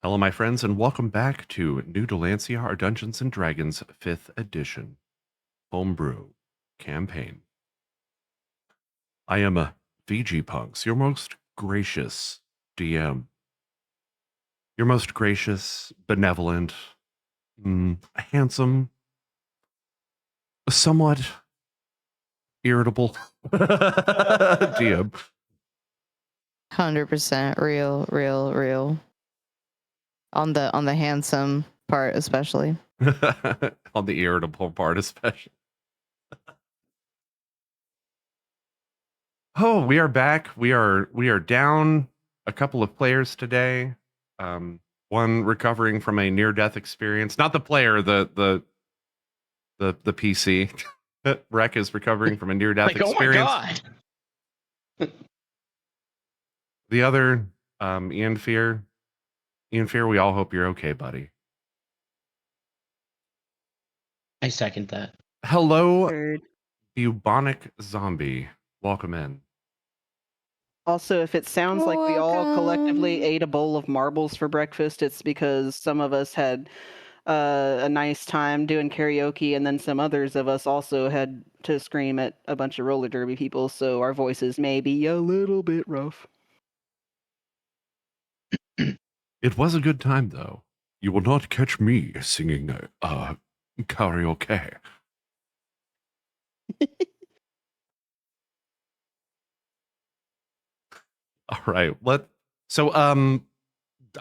Hello, my friends, and welcome back to New Dalancia, our Dungeons and Dragons 5th edition homebrew campaign. I am a VGpunx, your most gracious DM. Your most gracious, benevolent, handsome, somewhat irritable DM. 100% real. On the handsome part, especially. On the irritable part, especially. Oh, we are back. We are down a couple of players today. One recovering from a near-death experience. Not the player, the PC. Rec is recovering from a near-death experience. Oh my god! The other, Ian Fear. Ian Fear, we all hope you're okay, buddy. I second that. Hello, Heard. bubonic zombie. Welcome in. Also, if it sounds like we all collectively Welcome. ate a bowl of marbles for breakfast, it's because some of us had a nice time doing karaoke, and then some others of us also had to scream at a bunch of roller derby people, so our voices may be a little bit rough. It was a good time, though. You will not catch me singing karaoke. All right.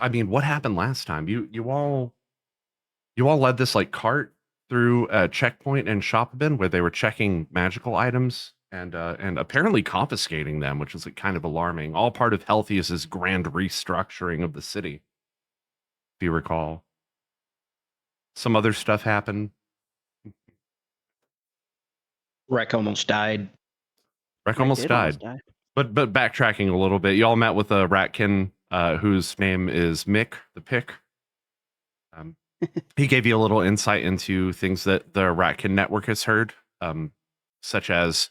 I mean, what happened last time? You all led this like cart through a checkpoint in Shopabin where they were checking magical items and apparently confiscating them, which was like, kind of alarming. All part of Healthius's grand restructuring of the city, if you recall. Some other stuff happened. Wreck almost died. Wreck almost died. But backtracking a little bit, y'all met with a ratkin whose name is Mick the Pick. He gave you a little insight into things that the Ratkin network has heard, such as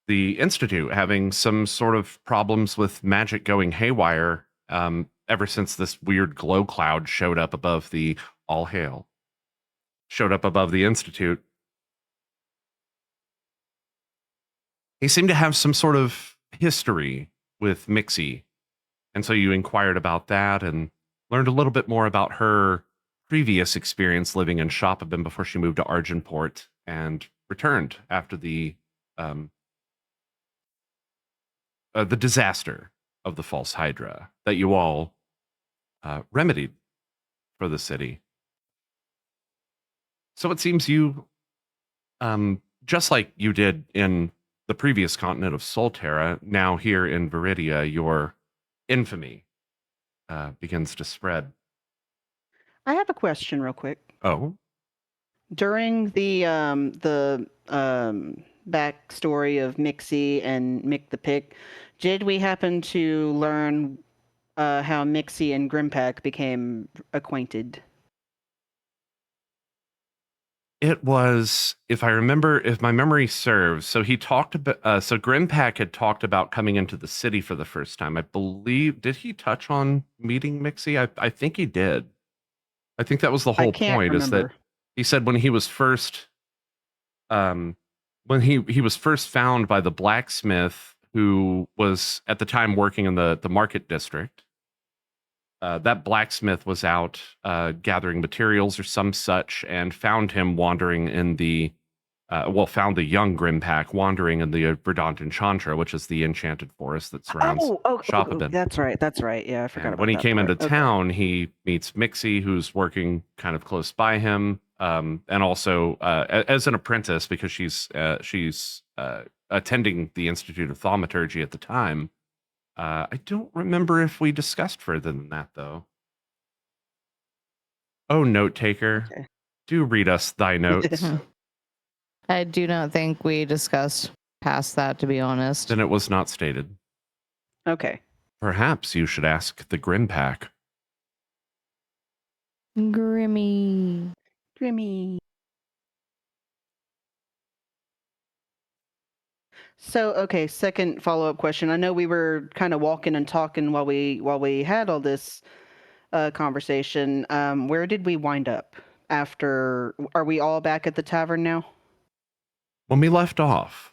the Institute having some sort of problems with magic going haywire ever since this weird glow cloud showed up above the Institute. He seemed to have some sort of history with Mixie, and so you inquired about that and learned a little bit more about her previous experience living in Shopabin before she moved to Argenport and returned after the disaster of the False Hydra that you all remedied for the city. So it seems you, just like you did in the previous continent of Solterra, now here in Viridia, your infamy begins to spread. I have a question real quick. Oh? During the backstory of Mixie and Mick the Pick, did we happen to learn how Mixie and Grimpak became acquainted? It was, if my memory serves, so he talked about, so Grimpak had talked about coming into the city for the first time. I believe, did he touch on meeting Mixie? I think he did. I think that was the whole point, is that he said when he was first, when he was first found by the blacksmith who was at the time working in the market district, that blacksmith was out gathering materials or some such and found him wandering in the found the young Grimpak wandering in the Verdant Enchantra, which is the enchanted forest that surrounds Shopabin. That's right. Yeah, I forgot about that. When he came into town, he meets Mixie, who's working kind of close by him, and also as an apprentice, because she's attending the Institute of Thaumaturgy at the time. I don't remember if we discussed further than that, though. Oh, note taker, okay. Do read us thy notes. I do not think we discussed past that, to be honest. Then it was not stated. Okay. Perhaps you should ask the Grimpak. Grimmy. So, okay, second follow-up question. I know we were kind of walking and talking while we had all this conversation. Where did we wind up after? Are we all back at the tavern now? When we left off,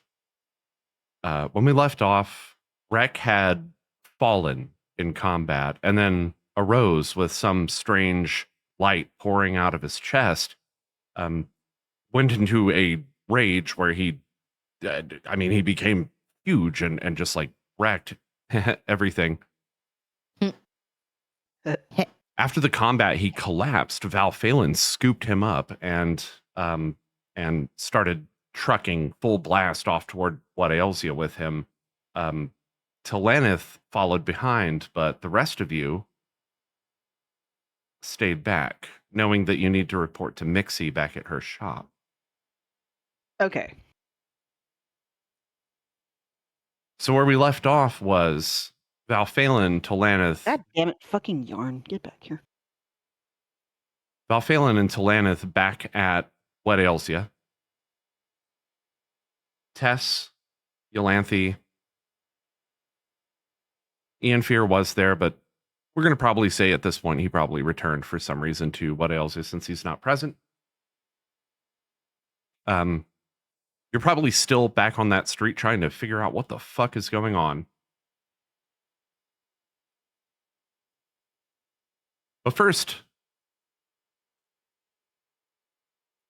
Rek had fallen in combat and then arose with some strange light pouring out of his chest. Went into a rage where he became huge and just like wrecked everything. After the combat, he collapsed. Val Phelan scooped him up and started trucking full blast off toward what ails you with him. Talanith followed behind, but the rest of you stayed back, knowing that you need to report to Mixie back at her shop. Okay. So where we left off was Val Phelan, Talanith. God damn it, fucking yarn. Get back here. Val Phelan and Talanith back at what ails you. Tess, Yolanthe, Ian Fear was there, but we're going to probably say at this point he probably returned for some reason to what ails you since he's not present. You're probably still back on that street trying to figure out what the fuck is going on. But first,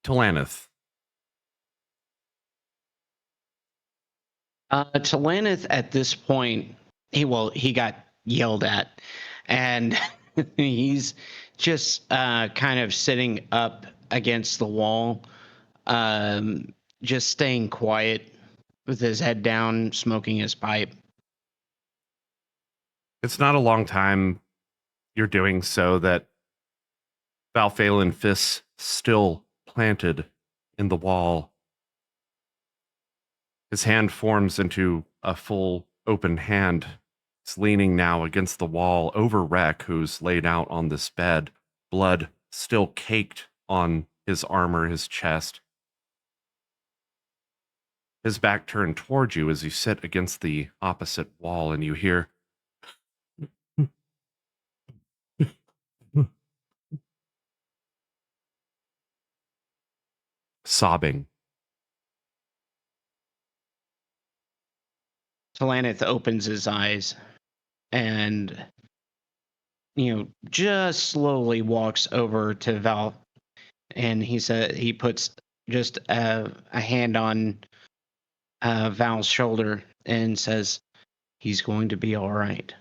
Talanith. Talanith at this point, he got yelled at, and he's just kind of sitting up against the wall, just staying quiet with his head down, smoking his pipe. It's not a long time you're doing so that Val Phelan, fists still planted in the wall. His hand forms into a full open hand. He's leaning now against the wall over Rek, who's laid out on this bed, blood still caked on his armor, his chest. His back turned towards you as you sit against the opposite wall, and you hear sobbing. Talanith opens his eyes and, just slowly walks over to Val, and he puts just a hand on Val's shoulder and says, "He's going to be all right."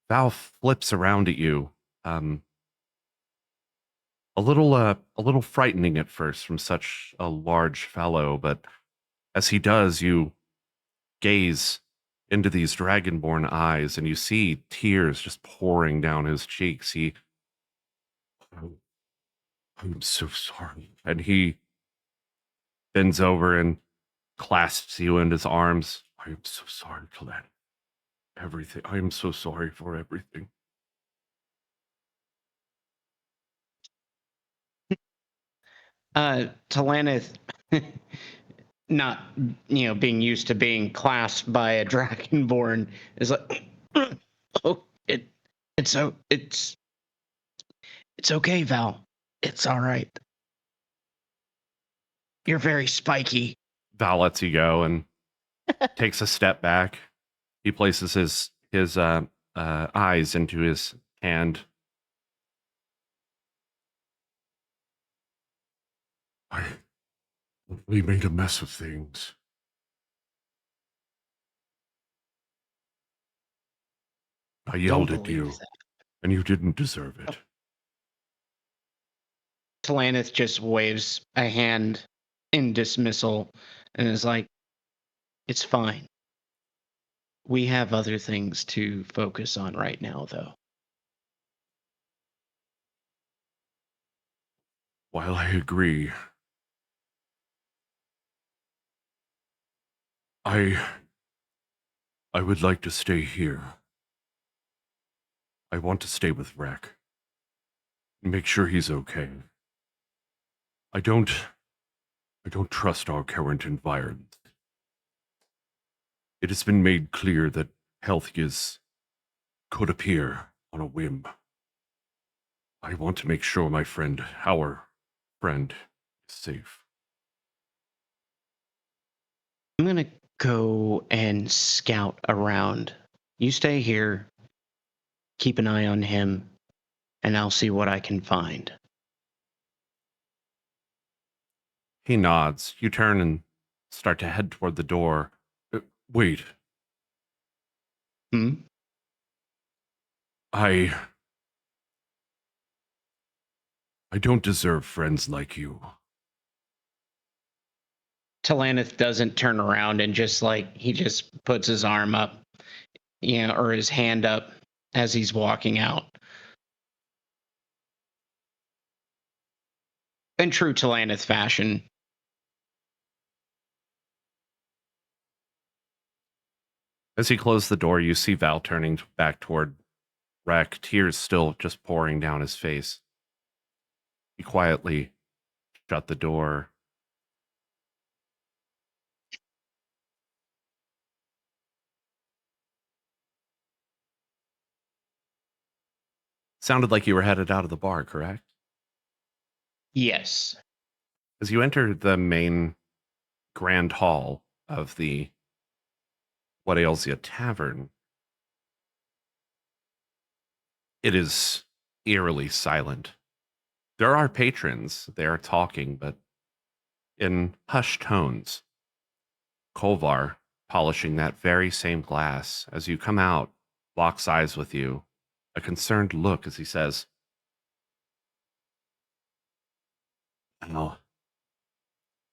Val flips around at you, a little frightening at first from such a large fellow, but as he does, you gaze into these dragonborn eyes and you see tears just pouring down his cheeks. I'm so sorry. And he bends over and clasps you in his arms. I am so sorry, Colette. Everything. I am so sorry for everything. Talanith, not being used to being clasped by a dragonborn, is like, "Oh, it's okay, Val. It's all right. You're very spiky." Val lets you go and takes a step back. He places his eyes into his hand. We made a mess of things. I yelled Don't at you, believe that. and you didn't deserve it. Talanith just waves a hand in dismissal and is like, "It's fine. We have other things to focus on right now, though." While I agree, I would like to stay here. I want to stay with Rek. Make sure he's okay. I don't trust our current environment. It has been made clear that health could appear on a whim. I want to make sure our friend, is safe. I'm going to go and scout around. You stay here, keep an eye on him, and I'll see what I can find. He nods. You turn and start to head toward the door. Wait. Hmm? I don't deserve friends like you. Talanith doesn't turn around and he just puts his arm up, or his hand up as he's walking out. In true Talanith fashion. As he closed the door, you see Val turning back toward Rek, tears still just pouring down his face. He quietly shut the door. Sounded like you were headed out of the bar, correct? Yes. As you enter the main grand hall of the What Ails Ya Tavern, it is eerily silent. There are patrons. They are talking, but in hushed tones. Kolvar, polishing that very same glass, as you come out, locks eyes with you, a concerned look as he says, "Now,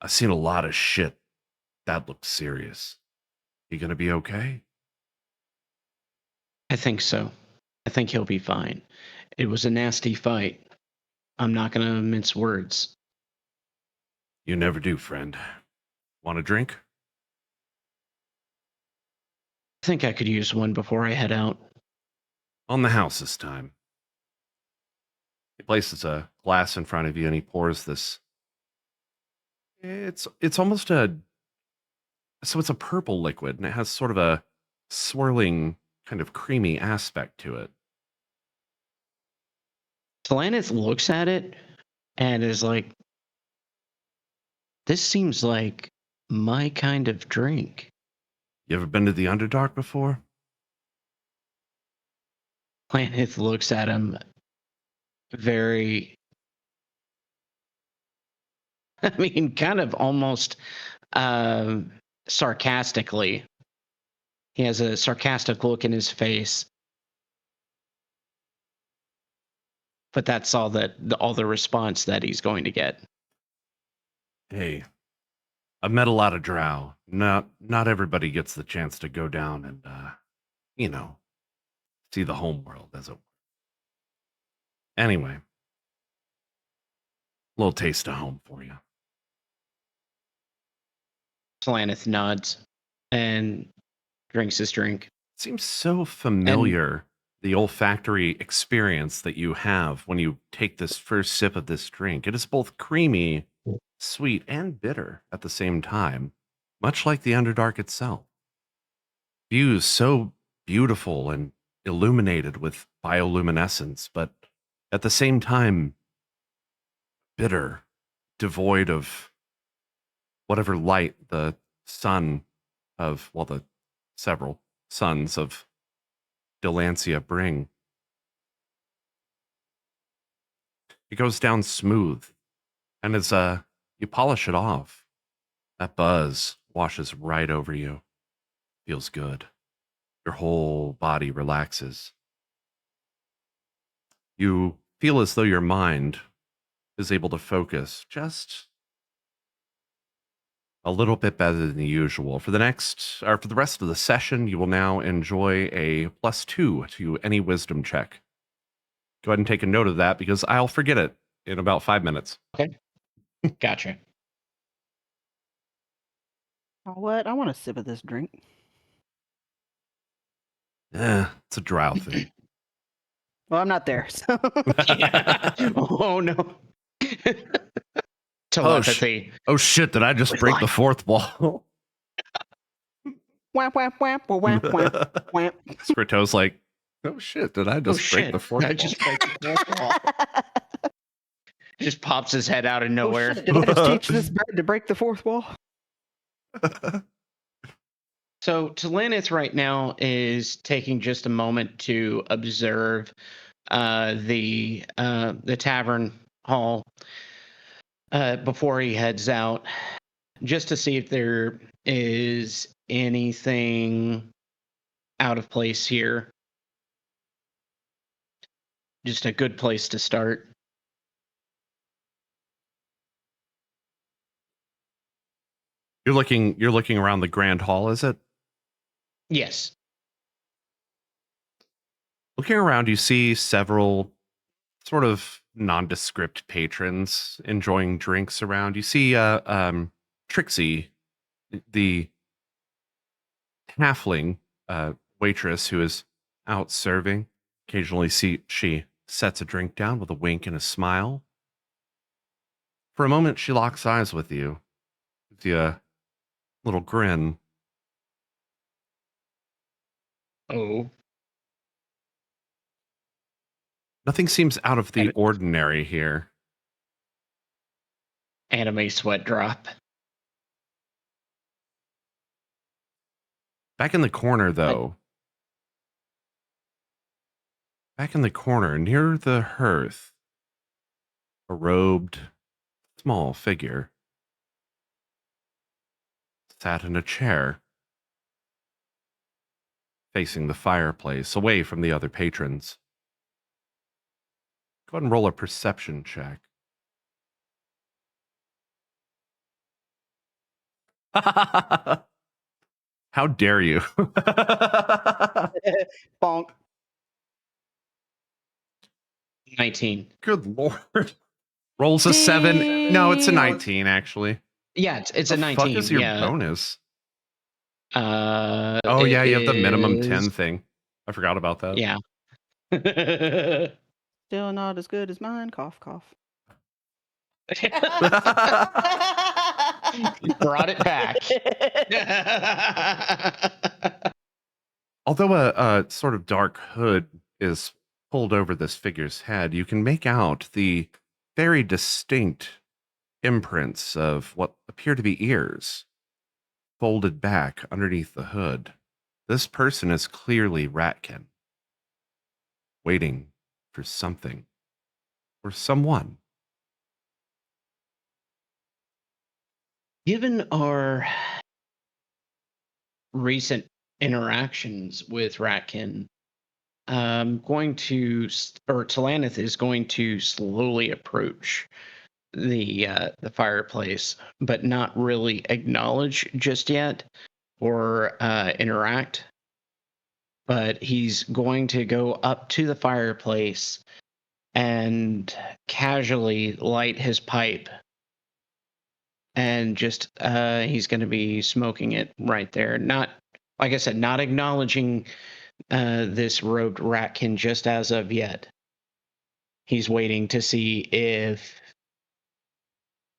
I've seen a lot of shit. That looks serious. You gonna be okay?" I think so. I think he'll be fine. It was a nasty fight. I'm not going to mince words. You never do, friend. Want a drink? I think I could use one before I head out. On the house this time. He places a glass in front of you and he pours this. It's almost it's a purple liquid and it has sort of a swirling kind of creamy aspect to it. Talanith looks at it and is like, this seems like my kind of drink. You ever been to the Underdark before? Talanith looks at him very, kind of almost sarcastically. He has a sarcastic look in his face. But that's all the response that he's going to get. Hey, I've met a lot of drow. Not everybody gets the chance to go down and see the home world, as it were. Anyway, a little taste of home for you. Talanith nods and drinks his drink. Seems so familiar, the olfactory experience that you have when you take this first sip of this drink. It is both creamy, sweet, and bitter at the same time, much like the Underdark itself. Views so beautiful and illuminated with bioluminescence, but at the same time, bitter, devoid of whatever light the sun of, well, the several suns of Dalancia bring. It goes down smooth, and as you polish it off, that buzz washes right over you. Feels good. Your whole body relaxes. You feel as though your mind is able to focus just a little bit better than usual. For the rest of the session, you will now enjoy a +2 to any wisdom check. Go ahead and take a note of that because I'll forget it in about 5 minutes. Okay. Gotcha. What? I want a sip of this drink. It's a drow thing. Well, I'm not there, so. Oh, no. Telepathy. Oh shit, did I just break the fourth wall? Whap, whap, whap, whap, whap, whap. Scrito's like, Oh shit! Did I Oh just break shit! the fourth I wall? just break the fourth wall. Just pops his head out of Oh nowhere. shit! Did I just teach this bird to break the fourth wall? So Talanith right now is taking just a moment to observe the tavern hall before he heads out, just to see if there is anything out of place here. Just a good place to start. You're looking around the grand hall, is it? Yes. Looking around, you see several sort of nondescript patrons enjoying drinks around. You see Trixie, the halfling waitress who is out serving. Occasionally she sets a drink down with a wink and a smile. For a moment, she locks eyes with you. Gives you a little grin. Oh. Nothing seems out of the ordinary here. Anime sweat drop. Back in the corner, though. Back in the corner, near the hearth, a robed, small figure sat in a chair, facing the fireplace, away from the other patrons. Go ahead and roll a perception check. How dare you? Bonk. 19. Good lord. Rolls a 7. No, it's a 19, actually. Yeah, it's a The 19. fuck is your yeah. bonus? Oh yeah, you have the minimum 10 thing. I forgot about that. Yeah. Still not as good as mine. Cough, cough. Brought it back. Although a sort of dark hood is pulled over this figure's head, you can make out the very distinct imprints of what appear to be ears folded back underneath the hood. This person is clearly Ratkin, waiting for something or someone. Given our recent interactions with Ratkin, Talanith is going to slowly approach the fireplace, but not really acknowledge just yet or interact. But he's going to go up to the fireplace and casually light his pipe, and just he's going to be smoking it right there. Not, like I said, not acknowledging this robed ratkin just as of yet. He's waiting to see if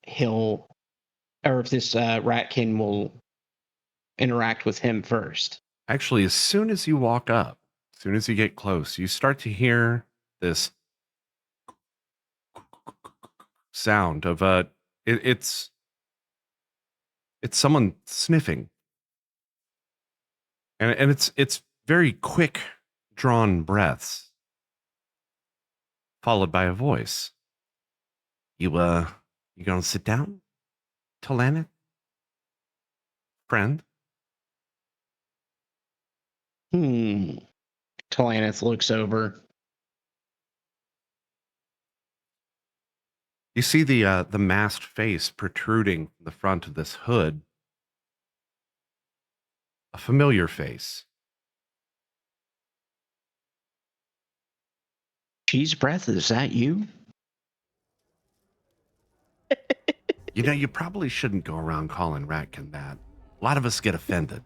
this ratkin will interact with him first. Actually, as soon as you walk up, as soon as you get close, you start to hear this sound of it's someone sniffing, and it's very quick, drawn breaths, followed by a voice. You gonna sit down, Talanith? Friend? Talanith looks over. You see the masked face protruding from the front of this hood. A familiar face. Cheese breath, is that you? You know, you probably shouldn't go around calling Ratkin that. A lot of us get offended.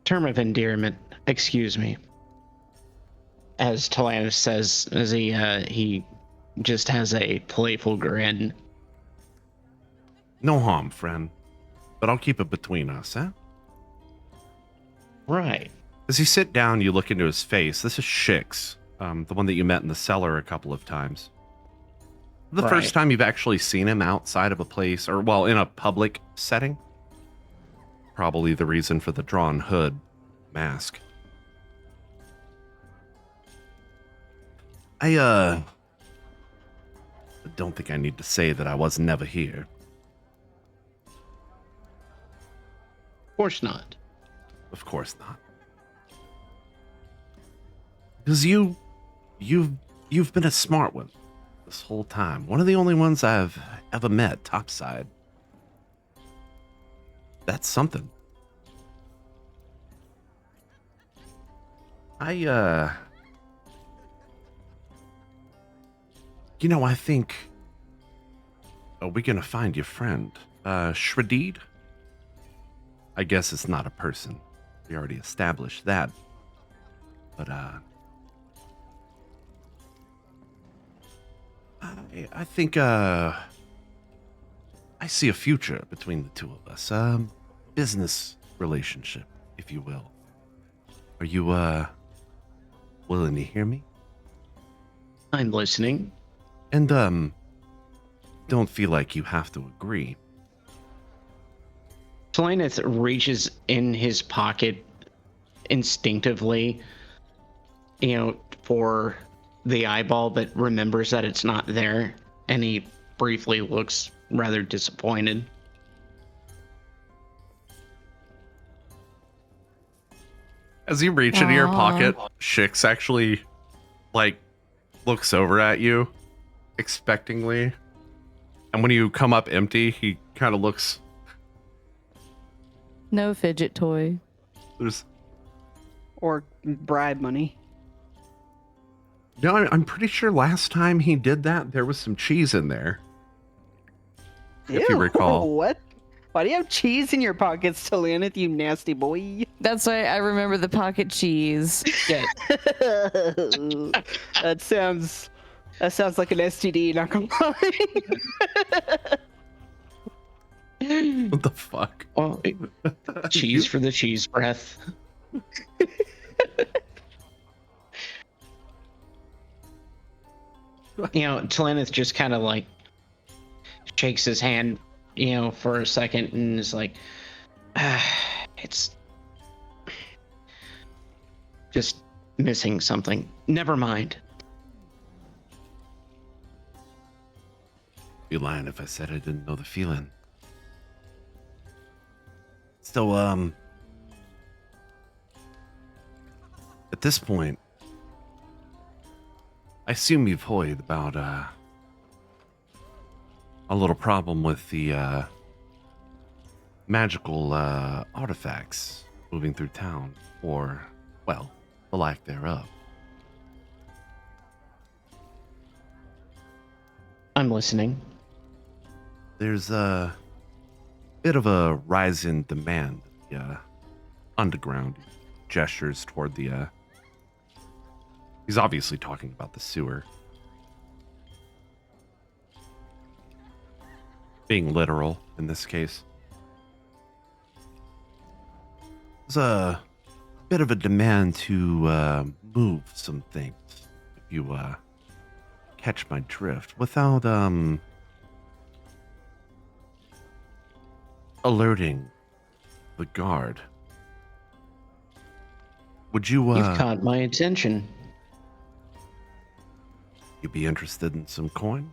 Term of endearment. Excuse me. As Talanith says, as he just has a playful grin. No harm, friend. but I'll keep it between us, huh? Right. As you sit down, you look into his face. This is Shix, the one that you met in the cellar a couple of times. The Right. first time you've actually seen him outside of a place, or, well, in a public setting. Probably the reason for the drawn hood mask. I don't think I need to say that I was never here. Of course not. Of course not. Because you've been a smart one this whole time. One of the only ones I've ever met topside. That's something. I think, are we gonna find your friend? Shradid? I guess it's not a person. We already established that. But, I think, I see a future between the two of us. Business relationship, if you will. Are you, willing to hear me? I'm listening. And, don't feel like you have to agree. Talanith reaches in his pocket instinctively, for the eyeball, but remembers that it's not there, and he briefly looks rather disappointed. As you reach into your Aw. pocket, Shix actually, looks over at you expectingly. And when you come up empty, he kind of looks. No fidget toy. There's. Or bribe money. No, I'm pretty sure last time he did that, there was some cheese in there. If you Ew, recall. What? Why do you have cheese in your pockets, Talanith, you nasty boy? That's why I remember the pocket cheese. Yeah. That sounds like an STD, not gonna lie. What the fuck? Well, cheese for the cheese breath. Talanith just kind of shakes his hand, for a second and is like, it's just missing something. Never mind. Be lying if I said I didn't know the feeling. So, at this point, I assume you've heard about, a little problem with the, magical, artifacts moving through town, or, well, the lack thereof. I'm listening. There's a bit of a rise in demand. Underground gestures toward the. He's obviously talking about the sewer. Being literal in this case. There's a bit of a demand to move some things. If you catch my drift without alerting the guard. Would you You've caught my attention. you be interested in some coin?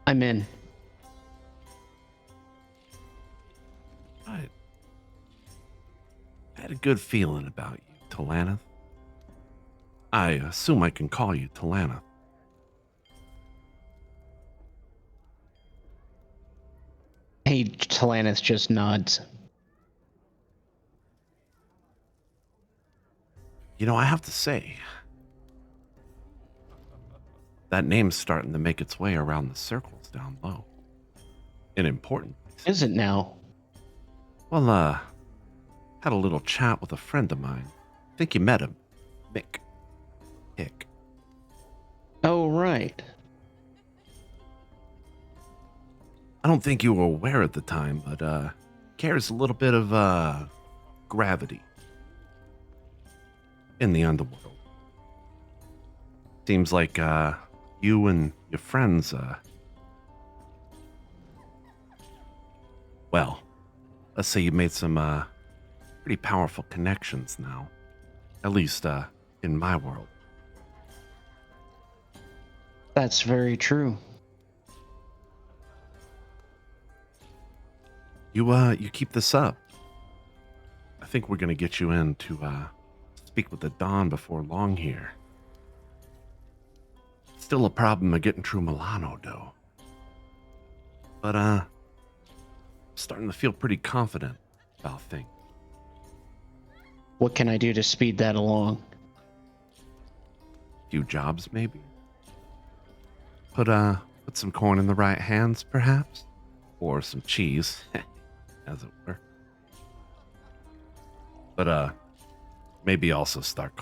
I'm in. I had a good feeling about you, Talanith. I assume I can call you Talanith. Hey, Talanith just nods. I have to say, that name's starting to make its way around the circles down low. In important places. Is it now? Well, had a little chat with a friend of mine. Think you met him. Mick. Hick. Oh, right. I don't think you were aware at the time, but carries a little bit of gravity in the underworld. Seems like you and your friends, well, let's say you made some pretty powerful connections now. At least in my world. That's very true. You keep this up. I think we're gonna get you in to speak with the Don before long here. Still a problem of getting through Milano, though. But starting to feel pretty confident about things. What can I do to speed that along? Few jobs, maybe. Put some corn in the right hands, perhaps, or some cheese, as it were. But maybe also stop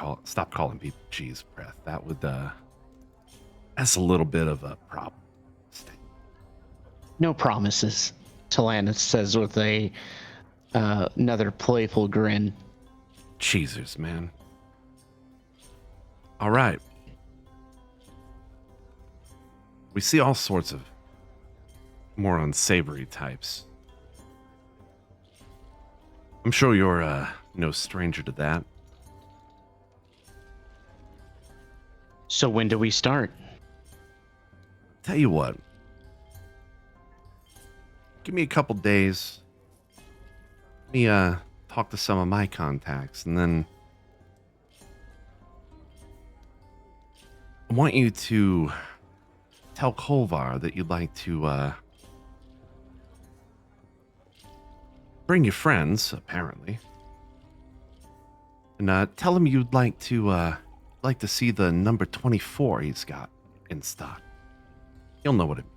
calling people cheese breath. That would that's a little bit of a problem. No promises, Talanis says with a another playful grin. Cheesers, man. All right. We see all sorts of more unsavory types. I'm sure you're no stranger to that. So when do we start? Tell you what. Give me a couple days. Let me talk to some of my contacts, and then I want you to tell Kolvar that you'd like to bring your friends, apparently, and tell him you'd like to see the number 24 he's got in stock. He'll know what it means.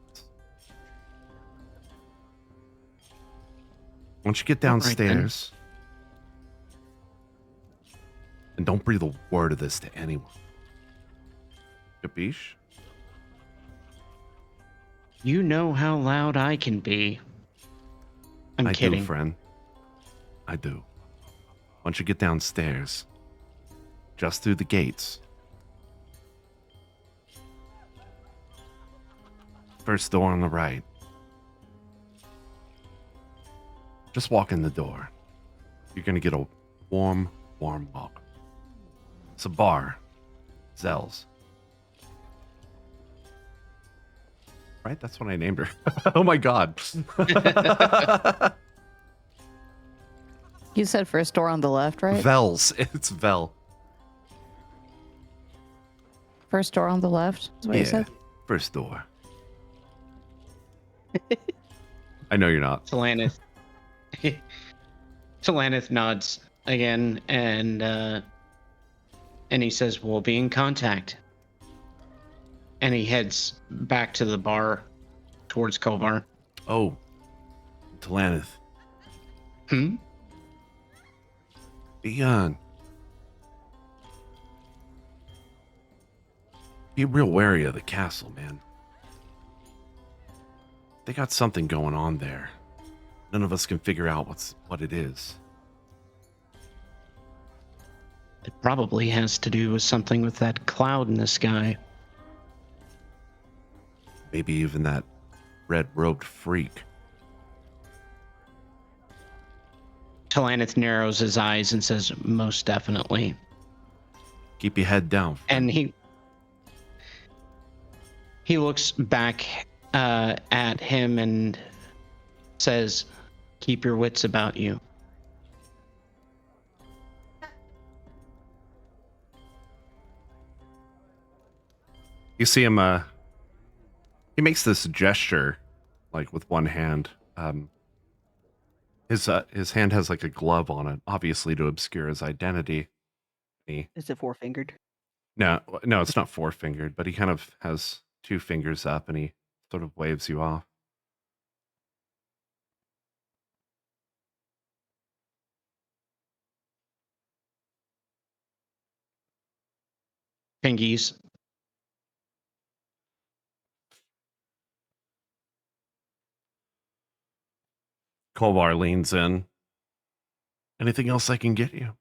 Once you get downstairs, and don't breathe a word of this to anyone. Capiche? You know how loud I can be. I'm I kidding. do, friend. I do. Once you get downstairs, just through the gates, first door on the right. Just walk in the door. You're gonna get a warm welcome. It's a bar. Zell's. Right? That's what I named her. Oh my god. You said first door on the left, right? Vel's. It's Vel. First door on the left is what you said? First door. I know you're not. Talanis. Talanis nods again and he says, we'll be in contact. And he heads back to the bar towards Kolvar. Oh. Talanith. Hmm? Be real wary of the castle, man. They got something going on there. None of us can figure out what it is. It probably has to do with something with that cloud in the sky. Maybe even that red-robed freak. Talanith narrows his eyes and says, most definitely. Keep your head down. And he looks back at him and says, keep your wits about you. You see him, he makes this gesture, like with one hand. His hand has like a glove on it, obviously to obscure his identity. Is it four-fingered? No, it's not four-fingered, but he kind of has two fingers up and he sort of waves you off. Pingies. Kolvar leans in. Anything else I can get you?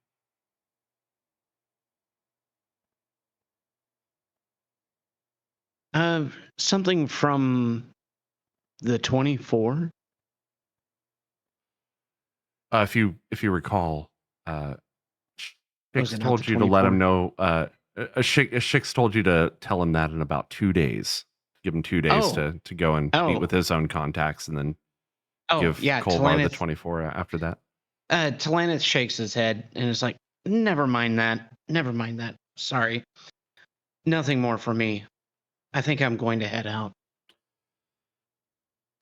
Something from the 24. If you recall, Was Shix it not told the you to let him 24? know. Shix told you to tell him that in about 2 days. Give him 2 days Oh. to go and meet with his own contacts, and then give Yeah, Kolvar the 24 after that. Talanith shakes his head and is like, never mind that. Never mind that. Sorry. Nothing more for me. I think I'm going to head out.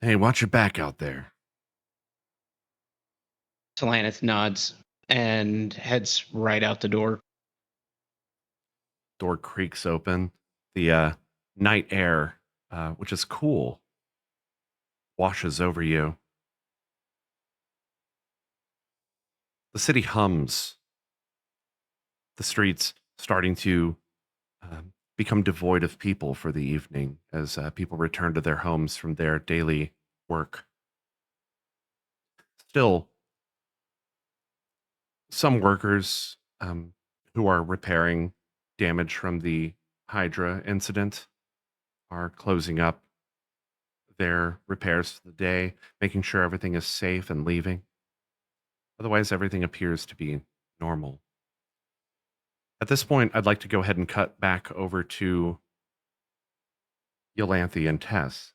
Hey, watch your back out there. Talanith nods and heads right out the door. Door creaks open. The night air, which is cool, washes over you. The city hums. The streets starting to become devoid of people for the evening as people return to their homes from their daily work. Still, some workers who are repairing damage from the Hydra incident are closing up their repairs for the day, making sure everything is safe and leaving. Otherwise, everything appears to be normal. At this point, I'd like to go ahead and cut back over to Yolanthe and Tess.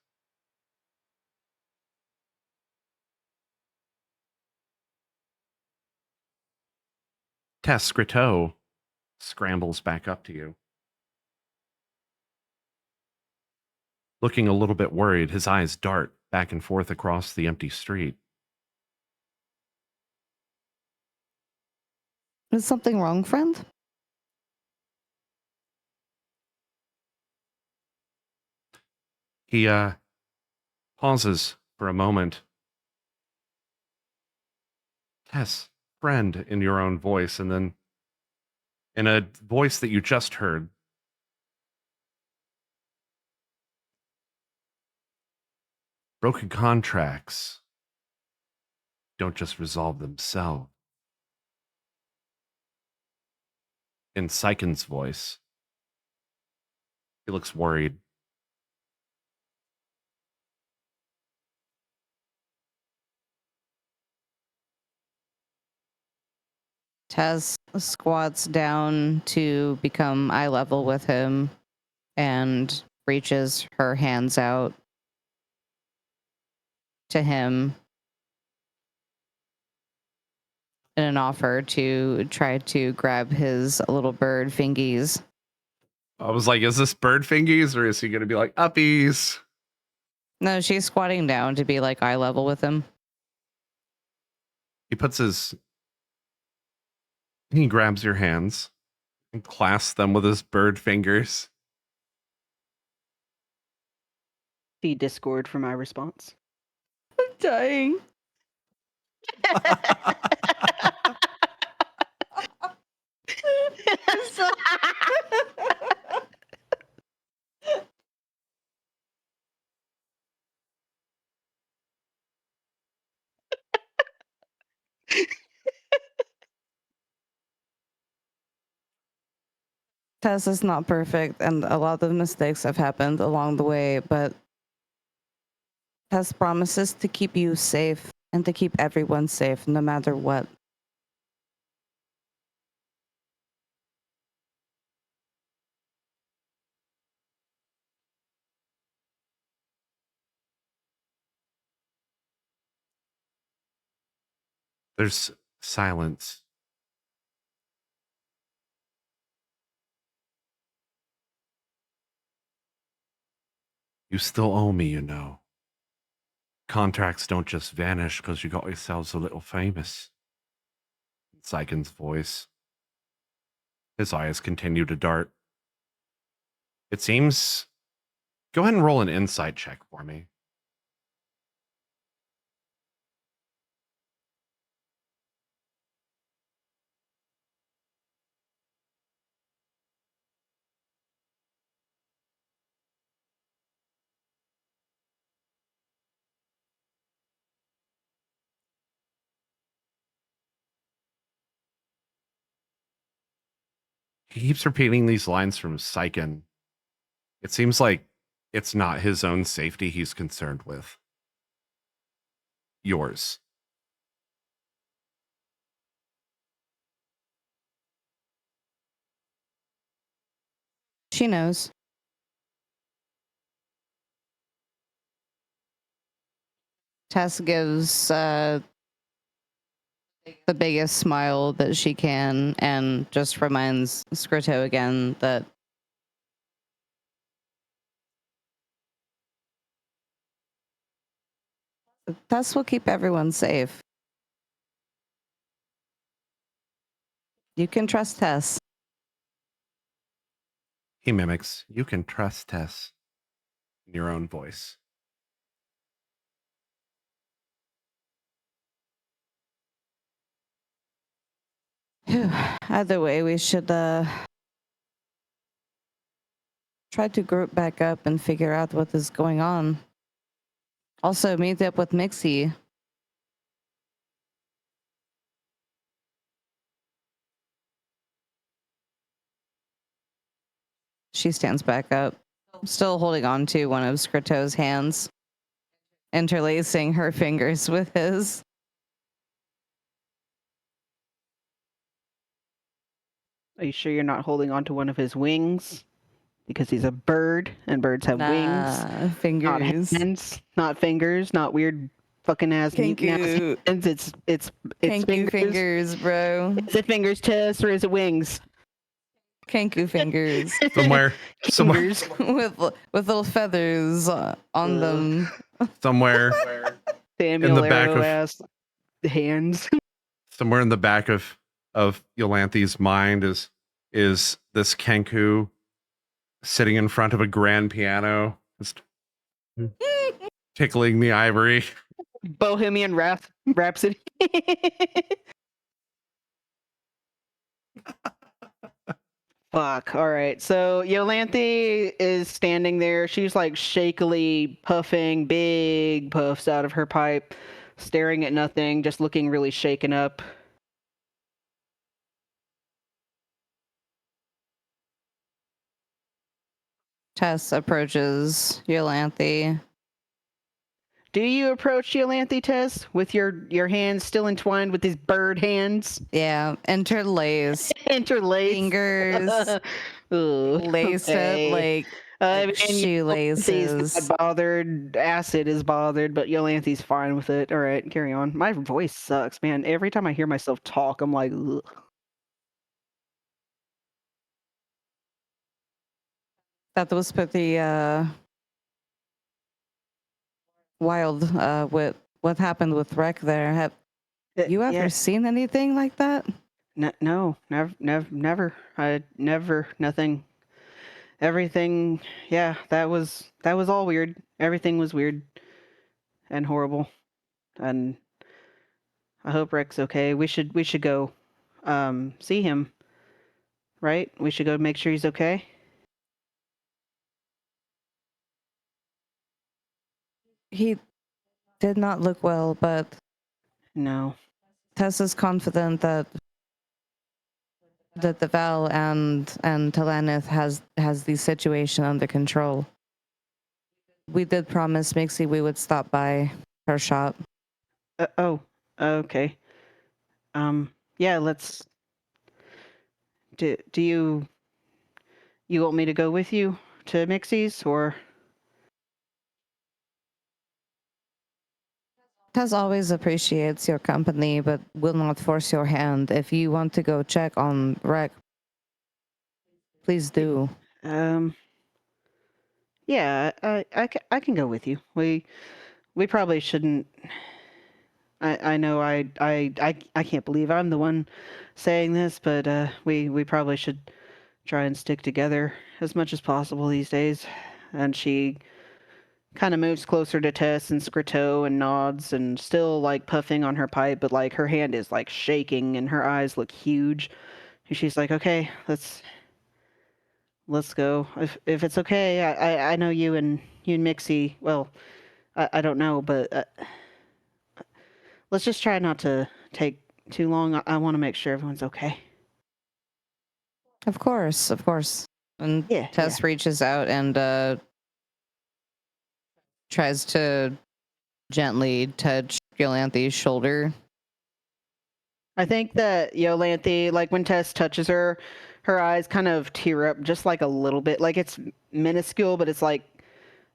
Tess, Scritto scrambles back up to you. Looking a little bit worried, his eyes dart back and forth across the empty street. Is something wrong, friend? He pauses for a moment. Tess, friend, in your own voice, and then in a voice that you just heard. Broken contracts don't just resolve themselves. In Syken's voice, he looks worried. Tess squats down to become eye level with him and reaches her hands out to him in an offer to try to grab his little bird fingies. I was like, is this bird fingies or is he going to be like uppies? No, she's squatting down to be like eye level with him. He grabs your hands and clasps them with his bird fingers. See Discord for my response. I'm dying. Tess is not perfect, and a lot of mistakes have happened along the way, but Tess promises to keep you safe and to keep everyone safe no matter what. There's silence. You still owe me, you know. Contracts don't just vanish because you got yourselves a little famous. Syken's voice. His eyes continue to dart. It seems. Go ahead and roll an insight check for me. He keeps repeating these lines from Syken. It seems like it's not his own safety he's concerned with. Yours. She knows. Tess gives the biggest smile that she can and just reminds Scrito again that Tess will keep everyone safe. You can trust Tess. He mimics, you can trust Tess in your own voice. Either way, we should try to group back up and figure out what is going on. Also, meet up with Mixie. She stands back up, still holding on to one of Scrito's hands, interlacing her fingers with his. Are you sure you're not holding on to one of his wings? Because he's a bird, and birds have wings. Not Fingers. hands, not fingers, not weird fucking ass mutant ass Kenku. hands. It's Kenku fingers, bro. Is it fingers, Tess, or is it wings? Kenku fingers. Somewhere Fingers. with little feathers on them. somewhere Samuel in the back Arrow of ass hands. somewhere in the back of Yolanthi's mind is this Kenku sitting in front of a grand piano, just tickling the ivory. Bohemian Rhapsody. Fuck. All right. So Yolanthi is standing there. She's like shakily puffing big puffs out of her pipe, staring at nothing, just looking really shaken up. Tess approaches Yolanthi. Do you approach Yolanthi, Tess, with your hands still entwined with these bird hands? Yeah, interlace. Interlaced. Fingers Ooh, laced okay. up like I mean, shoelaces. Yolanthi's not bothered. Acid is bothered, but Yolanthi's fine with it. All right, carry on. My voice sucks, man. Every time I hear myself talk, I'm like, ugh. That was pretty wild with what happened with Rec there. Have you ever Yeah. seen anything like that? No, never. I never, nothing. Everything, yeah, that was all weird. Everything was weird and horrible. And I hope Rec's okay. We should go see him. Right? We should go make sure he's okay. He did not look well, but No. Tess is confident that the Val and Talanith has the situation under control. We did promise Mixie we would stop by her shop. Oh, okay. Yeah, let's. Do you want me to go with you to Mixie's, or? Tess always appreciates your company, but will not force your hand. If you want to go check on Rec, please do. Yeah, I can go with you. We probably shouldn't. I know I can't believe I'm the one saying this, but we probably should try and stick together as much as possible these days. And she kind of moves closer to Tess and Scrito and nods and still like puffing on her pipe, but like her hand is like shaking and her eyes look huge. And she's like, "Okay, let's go. If it's okay, I know you and Mixie. Well, I don't know, but let's just try not to take too long. I want to make sure everyone's okay." Of course, of course. And Yeah, Tess yeah. reaches out and tries to gently touch Yolanthi's shoulder. I think that Yolanthe, like when Tess touches her, her eyes kind of tear up just like a little bit. Like it's minuscule, but it's like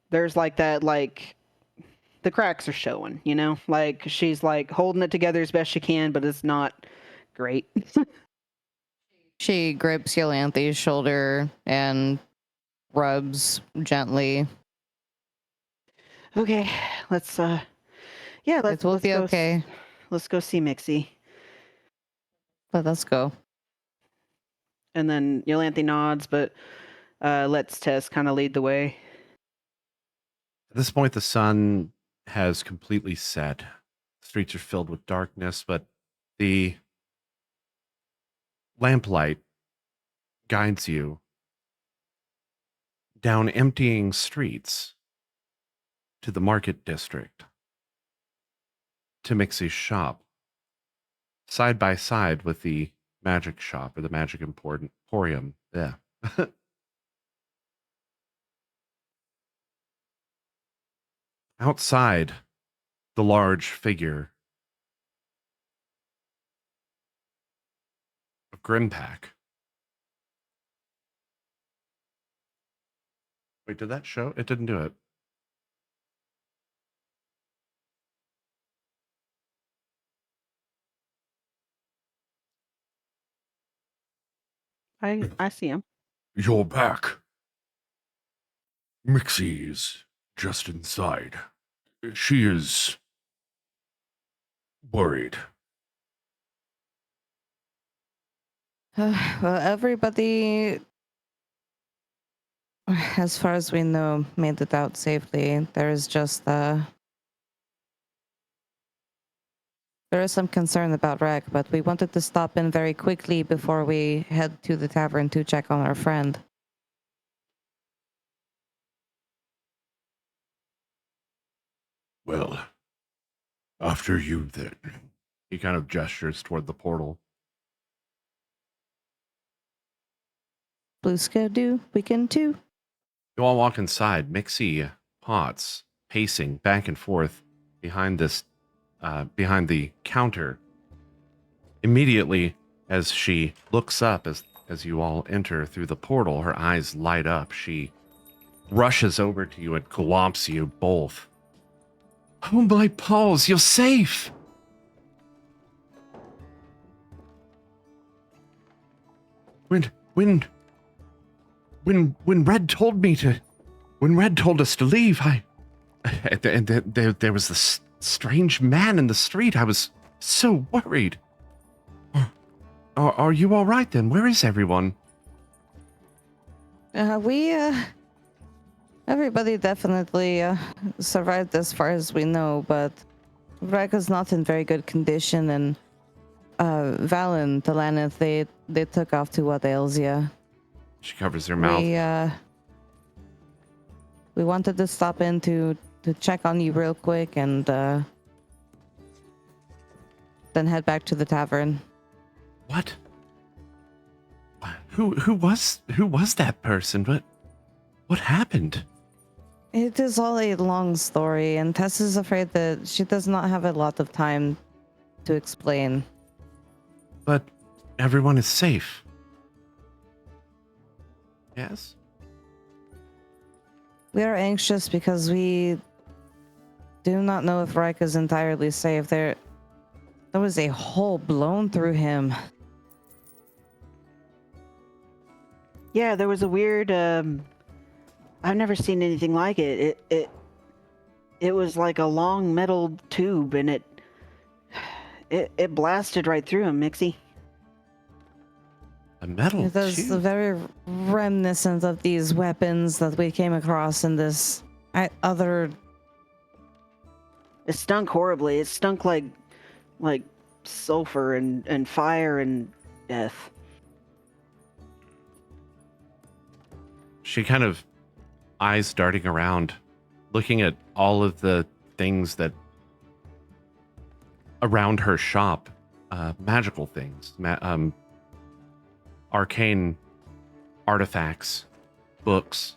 there's like that, like the cracks are showing, you know? Like she's like holding it together as best she can, but it's not great. She grips Yolanthi's shoulder and rubs gently. Okay, let's yeah, It will be okay. Let's go see Mixie. Let us go. And then Yolanthe nods, but lets Tess kind of lead the way. At this point, the sun has completely set. The streets are filled with darkness, but the lamplight guides you down emptying streets to the market district, to Mixie's shop, side by side with the magic shop or the magic emporium. Yeah. Outside, the large figure of Grimpak. Wait, did that show? It didn't do it. I see him. You're back. Mixie's just inside. She is worried. Well, everybody, as far as we know, made it out safely. There is just there is some concern about Rec, but we wanted to stop in very quickly before we head to the tavern to check on our friend. Well, after you then. He kind of gestures toward the portal. Blue Skidoo, weekend too. You all walk inside. Mixie Potts pacing back and forth behind this, behind the counter. Immediately, as she looks up, as you all enter through the portal, her eyes light up. She rushes over to you and glomps you both. Oh my paws, you're safe! When Red told me to, when Red told us to leave, and there was this strange man in the street. I was so worried. Are you all right then? Where is everyone? Everybody definitely survived as far as we know, but Rec is not in very good condition, and Val and Talanith, they took off to what ails ya. She covers her mouth. We wanted to stop in to check on you real quick and then head back to the tavern. What? Who was that person? What happened? It is all a long story, and Tess is afraid that she does not have a lot of time to explain. But everyone is safe. Yes? We are anxious because we do not know if Reich is entirely safe. There was a hole blown through him. Yeah, there was a weird I've never seen anything like it. It was like a long metal tube, and it blasted right through him, Mixie. A metal It is tube? very reminiscent of these weapons that we came across in this other. It stunk horribly. It stunk like sulfur and fire and death. She kind of eyes darting around, looking at all of the things that around her shop, magical things, arcane artifacts, books.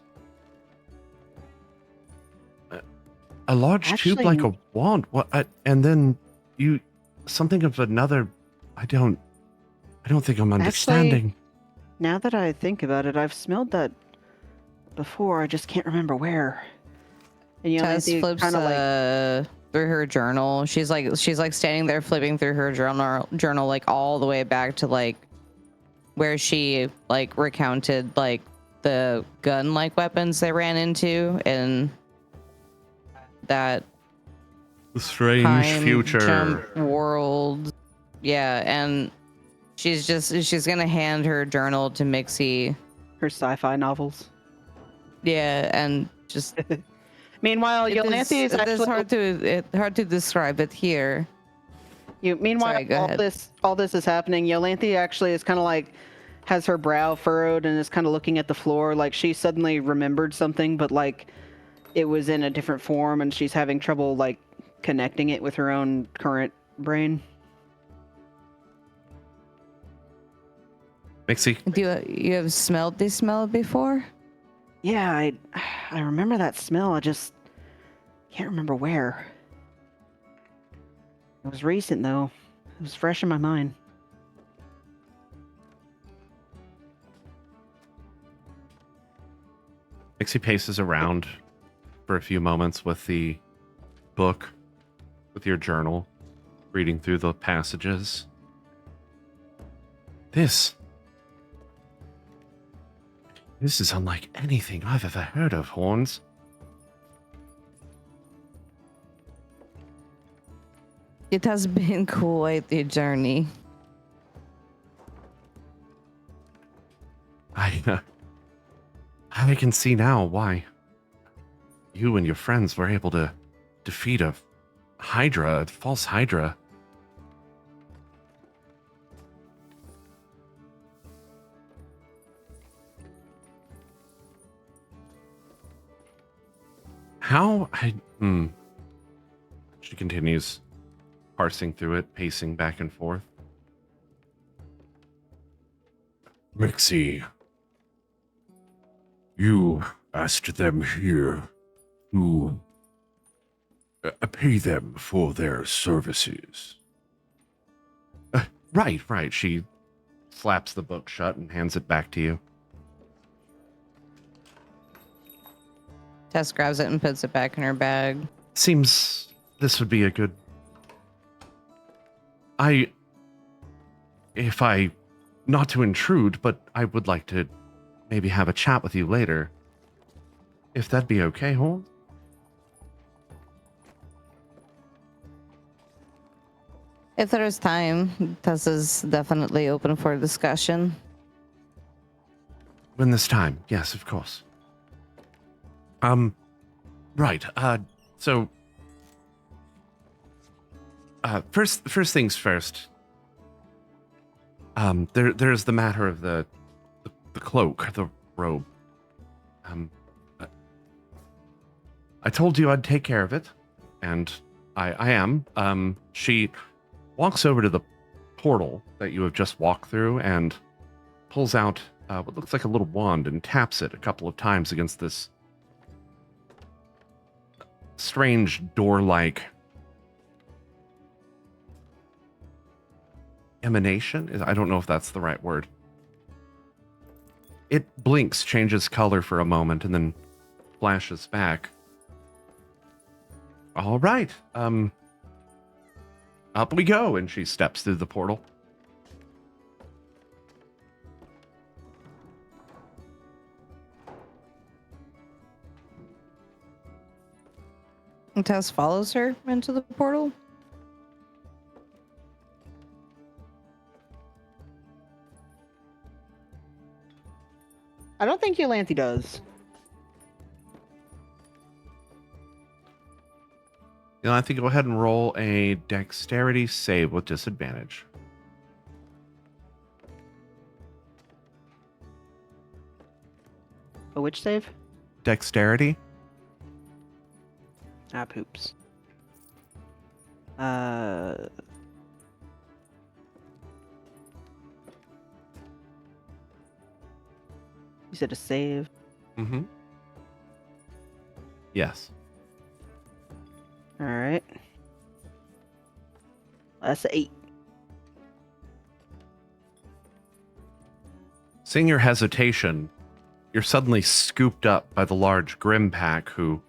A large tube Actually- like a wand. What? And then you something of another. I don't think I'm understanding. Now that I think about it, I've smelled that before. I just can't remember where. And Tess flips kind of like through her journal. She's like standing there flipping through her journal like all the way back to like where she like recounted like the gun like weapons they ran into and that The strange time future. jump world. Yeah, and she's gonna hand her journal to Mixie. her sci-fi novels. Yeah, and just Meanwhile, it is Yolanthe is hard to describe it here. Meanwhile, Sorry, go ahead. all this is happening. Yolanthe actually is kind of like has her brow furrowed and is kind of looking at the floor, like she suddenly remembered something, but like it was in a different form, and she's having trouble like connecting it with her own current brain. Mixie, Do you have smelled this smell before? Yeah, I remember that smell. I just can't remember where. It was recent though. It was fresh in my mind. Mixie paces around for a few moments with the book, with your journal, reading through the passages. This is unlike anything I've ever heard of, Horns. It has been quite a journey. I can see now why you and your friends were able to defeat a false Hydra. She continues, parsing through it, pacing back and forth. Mixie, you asked them here to pay them for their services. Right. She slaps the book shut and hands it back to you. Tess grabs it and puts it back in her bag. Seems this would be a good... Not to intrude, but I would like to maybe have a chat with you later. If that'd be okay, Holmes? If there is time, Tess is definitely open for discussion. When there's time, yes, of course. Right, so... first things first. There's the matter of the cloak, the robe. I told you I'd take care of it, and I am. She walks over to the portal that you have just walked through and pulls out what looks like a little wand and taps it a couple of times against this strange door-like emanation. I don't know if that's the right word. It blinks, changes color for a moment, and then flashes back. All right. Up we go, and she steps through the portal. And Tess follows her into the portal. I don't think Yolanthe does. I think go ahead and roll a dexterity save with disadvantage. A which save? Dexterity? Ah, poops. You said a save. Mm-hmm. Yes. All right. That's 8. Seeing your hesitation, you're suddenly scooped up by the large Grimpak who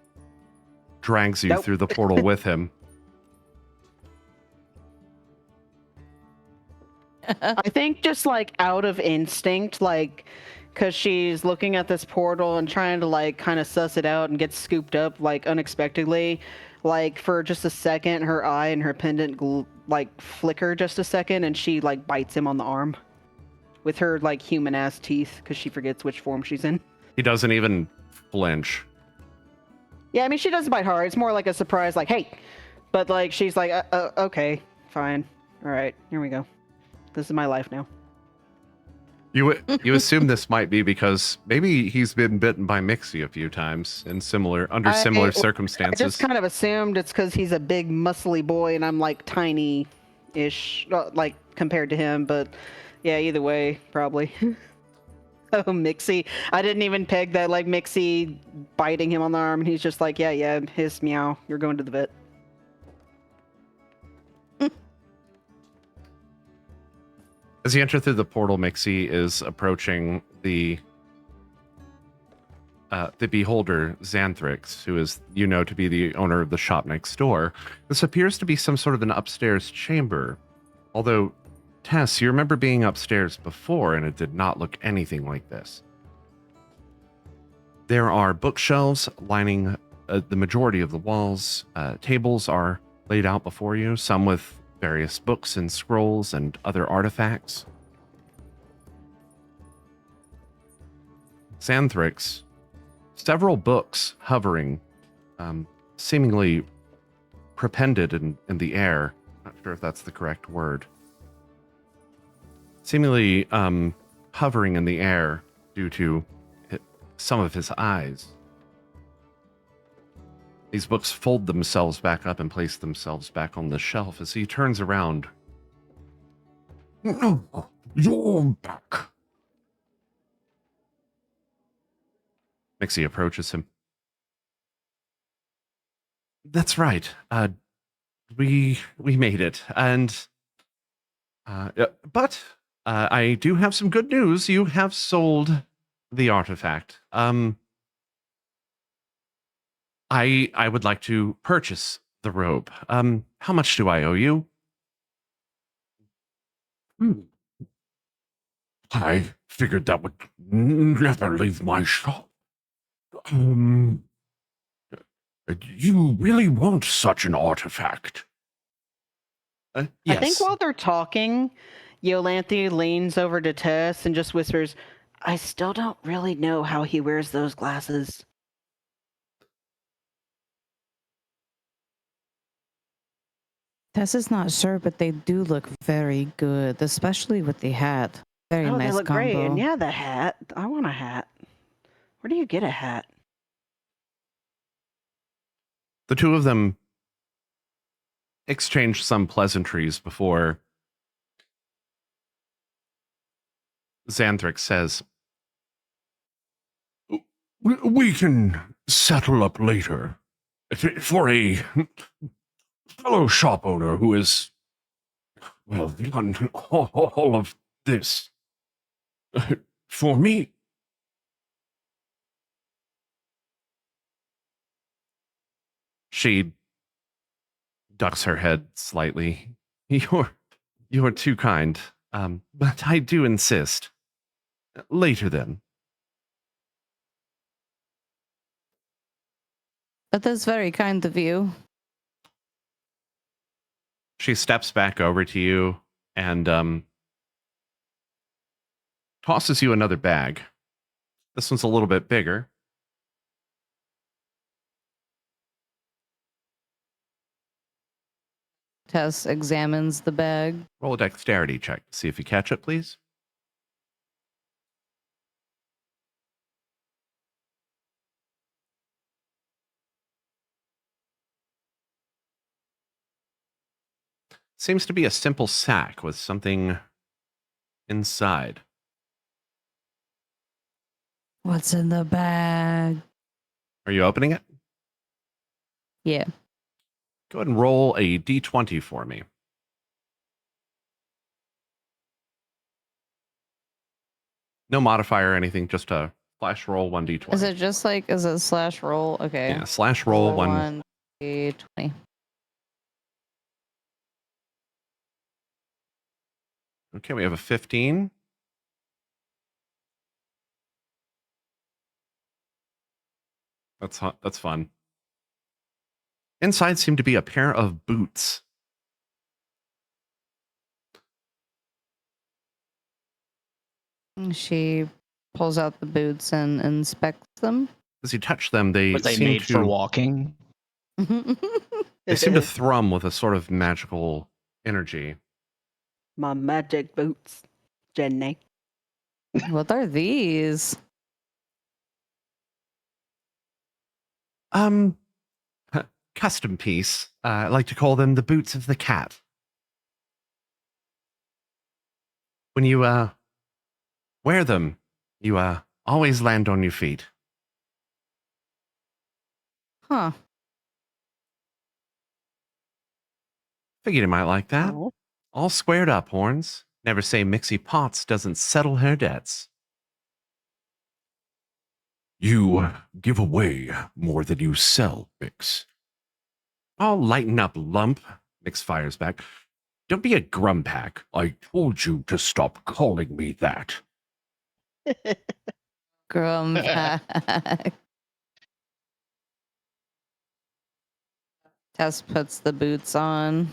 drags you Nope. through the portal with him. I think just like out of instinct, like, because she's looking at this portal and trying to like kind of suss it out and get scooped up like unexpectedly. Like for just a second, her eye and her pendant like flicker just a second, and she like bites him on the arm with her like human ass teeth because she forgets which form she's in. He doesn't even flinch. Yeah, I mean she does bite hard. It's more like a surprise, like hey, but like she's like okay, fine, all right, here we go. This is my life now. You assume this might be because maybe he's been bitten by Mixie a few times in similar I circumstances. just kind of assumed it's because he's a big, muscly boy, and I'm like tiny-ish, like compared to him. But yeah, either way, probably. Oh, Mixie! I didn't even peg that. Like Mixie biting him on the arm, and he's just like, yeah, hiss, meow. You're going to the vet. As you enter through the portal, Mixie is approaching the beholder, Xanthrix, who is, to be the owner of the shop next door. This appears to be some sort of an upstairs chamber. Although, Tess, you remember being upstairs before, and it did not look anything like this. There are bookshelves lining the majority of the walls. Tables are laid out before you, some with various books and scrolls and other artifacts. Xanthrix, several books hovering, seemingly propended in the air. Not sure if that's the correct word. Seemingly hovering in the air due to some of his eyes. These books fold themselves back up and place themselves back on the shelf as he turns around. No, you're back. Mixie approaches him. That's right. We made it, and but I do have some good news. You have sold the artifact. I would like to purchase the robe. How much do I owe you? I figured that would never leave my shop. You really want such an artifact? Yes. I think while they're talking, Yolanthe leans over to Tess and just whispers, I still don't really know how he wears those glasses. Tess is not sure, but they do look very good, especially with the hat. Very Oh, nice they look combo. great. And yeah, the hat. I want a hat. Where do you get a hat? The two of them exchange some pleasantries before Xanthrix says, We can settle up later. For a fellow shop owner who is, well, done all of this. For me, she ducks her head slightly. You're too kind. But I do insist. Later then. But that's very kind of you. She steps back over to you and tosses you another bag. This one's a little bit bigger. Tess examines the bag. Roll a dexterity check to see if you catch it, please. Seems to be a simple sack with something inside. What's in the bag? Are you opening it? Yeah. Go ahead and roll a d20 for me. No modifier or anything, just a flash roll 1d20. Is it just like, is it slash roll? Okay. Yeah, slash roll 1. 1d20. Okay, we have a 15. That's fun. Inside seemed to be a pair of boots. She pulls out the boots and inspects them. As you touch them, they Were they seem made to for walking? they seem to thrum with a sort of magical energy. My magic boots, Jenny. What are these? Custom piece. I like to call them the boots of the cat. When you wear them, you always land on your feet. Huh. Figured you might like that. Oh. All squared up, Horns. Never say Mixie Potts doesn't settle her debts. You give away more than you sell, Mix. I'll lighten up, lump. Mix fires back. Don't be a Grimpak. I told you to stop calling me that. Grimpak. Tess puts the boots on.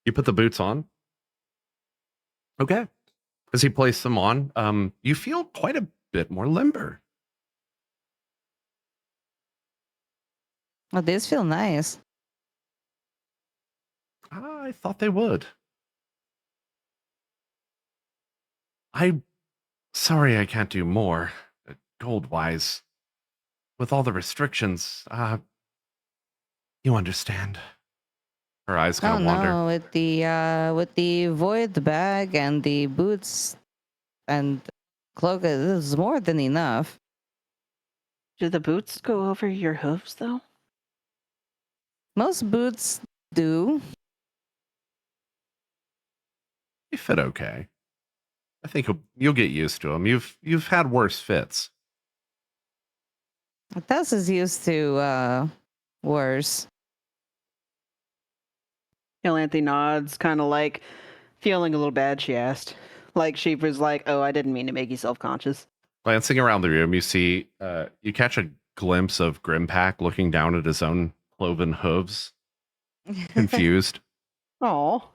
You put the boots on? Okay. As he placed them on, you feel quite a bit more limber. Oh, these feel nice. I thought they would. Sorry I can't do more, gold-wise. With all the restrictions, you understand. Her eyes kind Oh of wander. no, with the void bag and the boots and cloak, this is more than enough. Do the boots go over your hooves, though? Most boots do. They fit okay. I think you'll get used to them. You've had worse fits. Tess is used to worse. Elanthe nods, kind of like feeling a little bad, she asked. Like she was like, oh, I didn't mean to make you self-conscious. Glancing around the room, you see, you catch a glimpse of Grimpak looking down at his own cloven hooves, confused. Oh.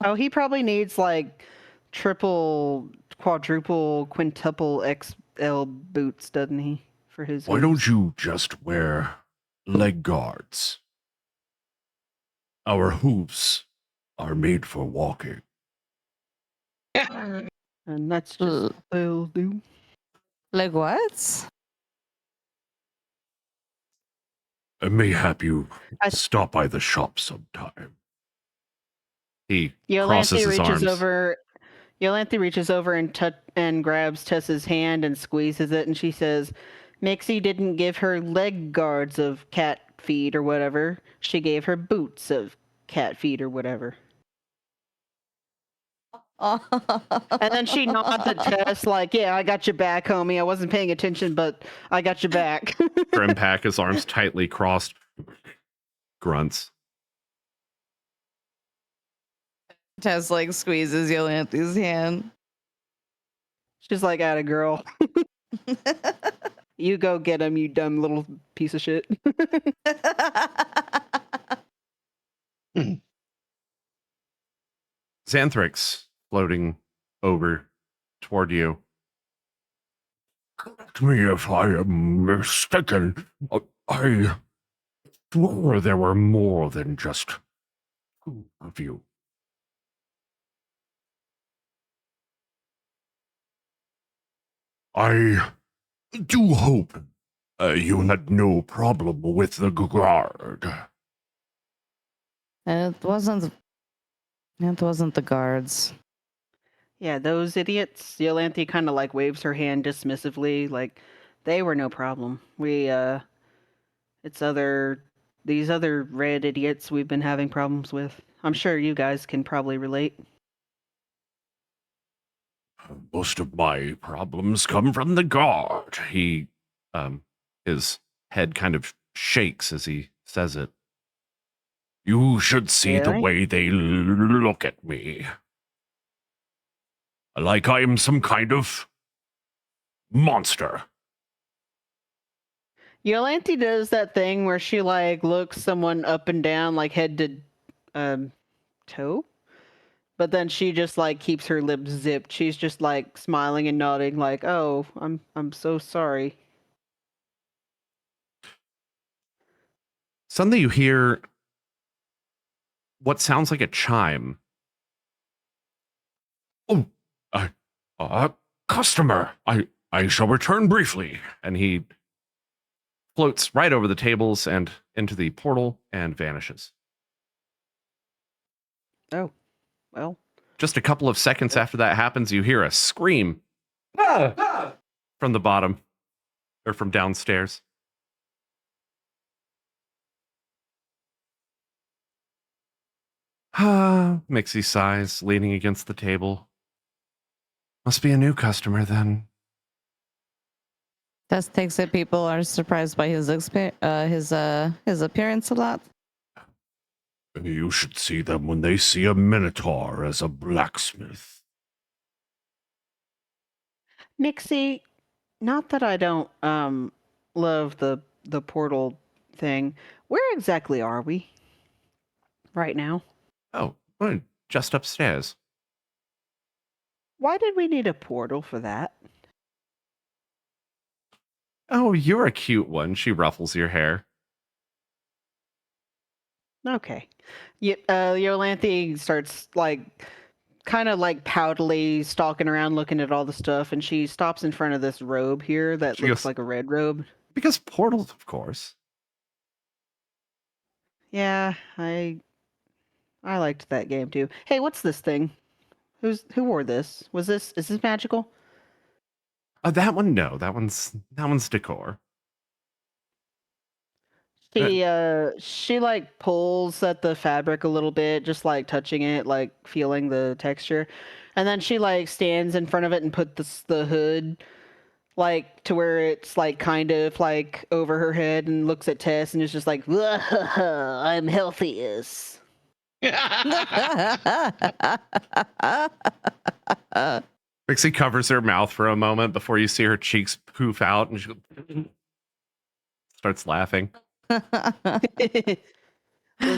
Oh, he probably needs like triple, quadruple, quintuple XL boots, doesn't he? For his Why hooves? don't you just wear leg guards? Our hooves are made for walking. And that's just what they'll do. Like what? Mayhap you I- stop by the shop sometime. He crosses Yolanthe his reaches arms. over. Yolanthe reaches over and grabs Tessa's hand and squeezes it, and she says, "Mixie didn't give her leg guards of cat feet or whatever. She gave her boots of cat feet or whatever." And then she nods at Tess, like, "Yeah, I got your back, homie. I wasn't paying attention, but I got your back." Grimpak, his arms tightly crossed, grunts. Tess like squeezes Yolanthe's hand. She's like, "Atta girl. You go get him, you dumb little piece of shit." Xanthrix floating over toward you. Correct me if I am mistaken. I swore there were more than just two of you. I do hope you had no problem with the guard. It wasn't It wasn't the guards. Yeah, those idiots. Yolanthe kind of like waves her hand dismissively, like they were no problem. It's these other red idiots we've been having problems with. I'm sure you guys can probably relate. Most of my problems come from the guard. He, his head kind of shakes as he says it. You should see the Really? way they look at me. Like I am some kind of monster. Yolanthe does that thing where she like looks someone up and down, like head to toe, but then she just like keeps her lips zipped. She's just like smiling and nodding, like, "Oh, I'm so sorry." Suddenly you hear what sounds like a chime. Oh, customer. I shall return briefly. And he floats right over the tables and into the portal and vanishes. Oh, well. Just a couple of seconds after that happens, you hear a scream from the bottom or from downstairs. Mixie sighs, leaning against the table. Must be a new customer then. Tess takes it. People are surprised by his appearance a lot. You should see them when they see a minotaur as a blacksmith. Mixie, not that I don't love the portal thing. Where exactly are we right now? Oh, well, just upstairs. Why did we need a portal for that? Oh, you're a cute one. She ruffles your hair. Okay. Yolanthe starts like kind of like poutily stalking around looking at all the stuff, and she stops in front of this robe here that She looks goes- like a red robe. Because portals, of course. Yeah, I liked that game too. Hey, what's this thing? Who wore this? Is this magical? That one, no. That one's decor. She like pulls at the fabric a little bit, just like touching it, like feeling the texture. And then she like stands in front of it and puts the hood like to where it's like kind of like over her head and looks at Tess and is just like, I'm healthiest. Mixie covers her mouth for a moment before you see her cheeks poof out, and she starts laughing. Look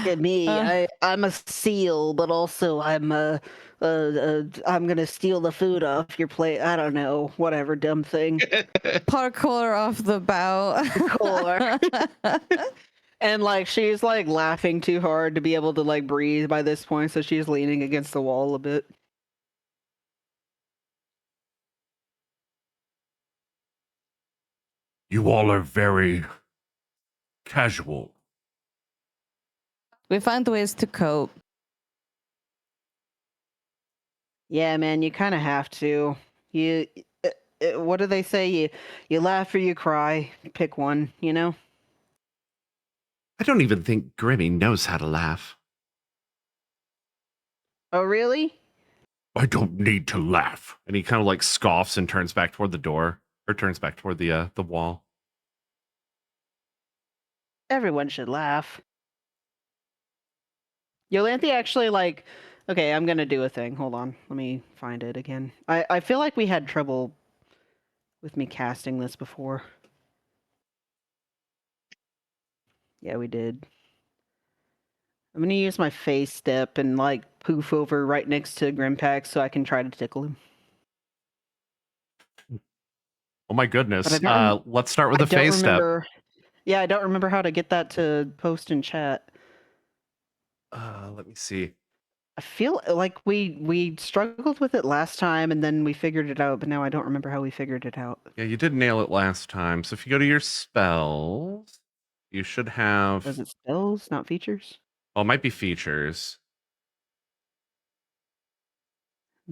at me. I'm a seal, but also I'm gonna steal the food off your plate. I don't know, whatever dumb thing. Parkour off the bow. Parkour. And like she's like laughing too hard to be able to like breathe by this point, so she's leaning against the wall a bit. You all are very casual. We find ways to cope. Yeah, man, you kind of have to. You, what do they say? You laugh or you cry. Pick one, you know? I don't even think Grimmy knows how to laugh. Oh, really? I don't need to laugh. And he kind of like scoffs and turns back toward the door, or turns back toward the wall. Everyone should laugh. Yolanthe actually like, okay, I'm gonna do a thing. Hold on, let me find it again. I feel like we had trouble with me casting this before. Yeah, we did. I'm gonna use my face step and like poof over right next to Grimpak so I can try to tickle him. Oh my goodness. But I don't Let's start with I the don't phase step. remember. Yeah, I don't remember how to get that to post in chat. Let me see. I feel like we struggled with it last time and then we figured it out, but now I don't remember how we figured it out. Yeah, you did nail it last time. So if you go to your spells, you should Was have. it spells, not features? Oh, it might be features.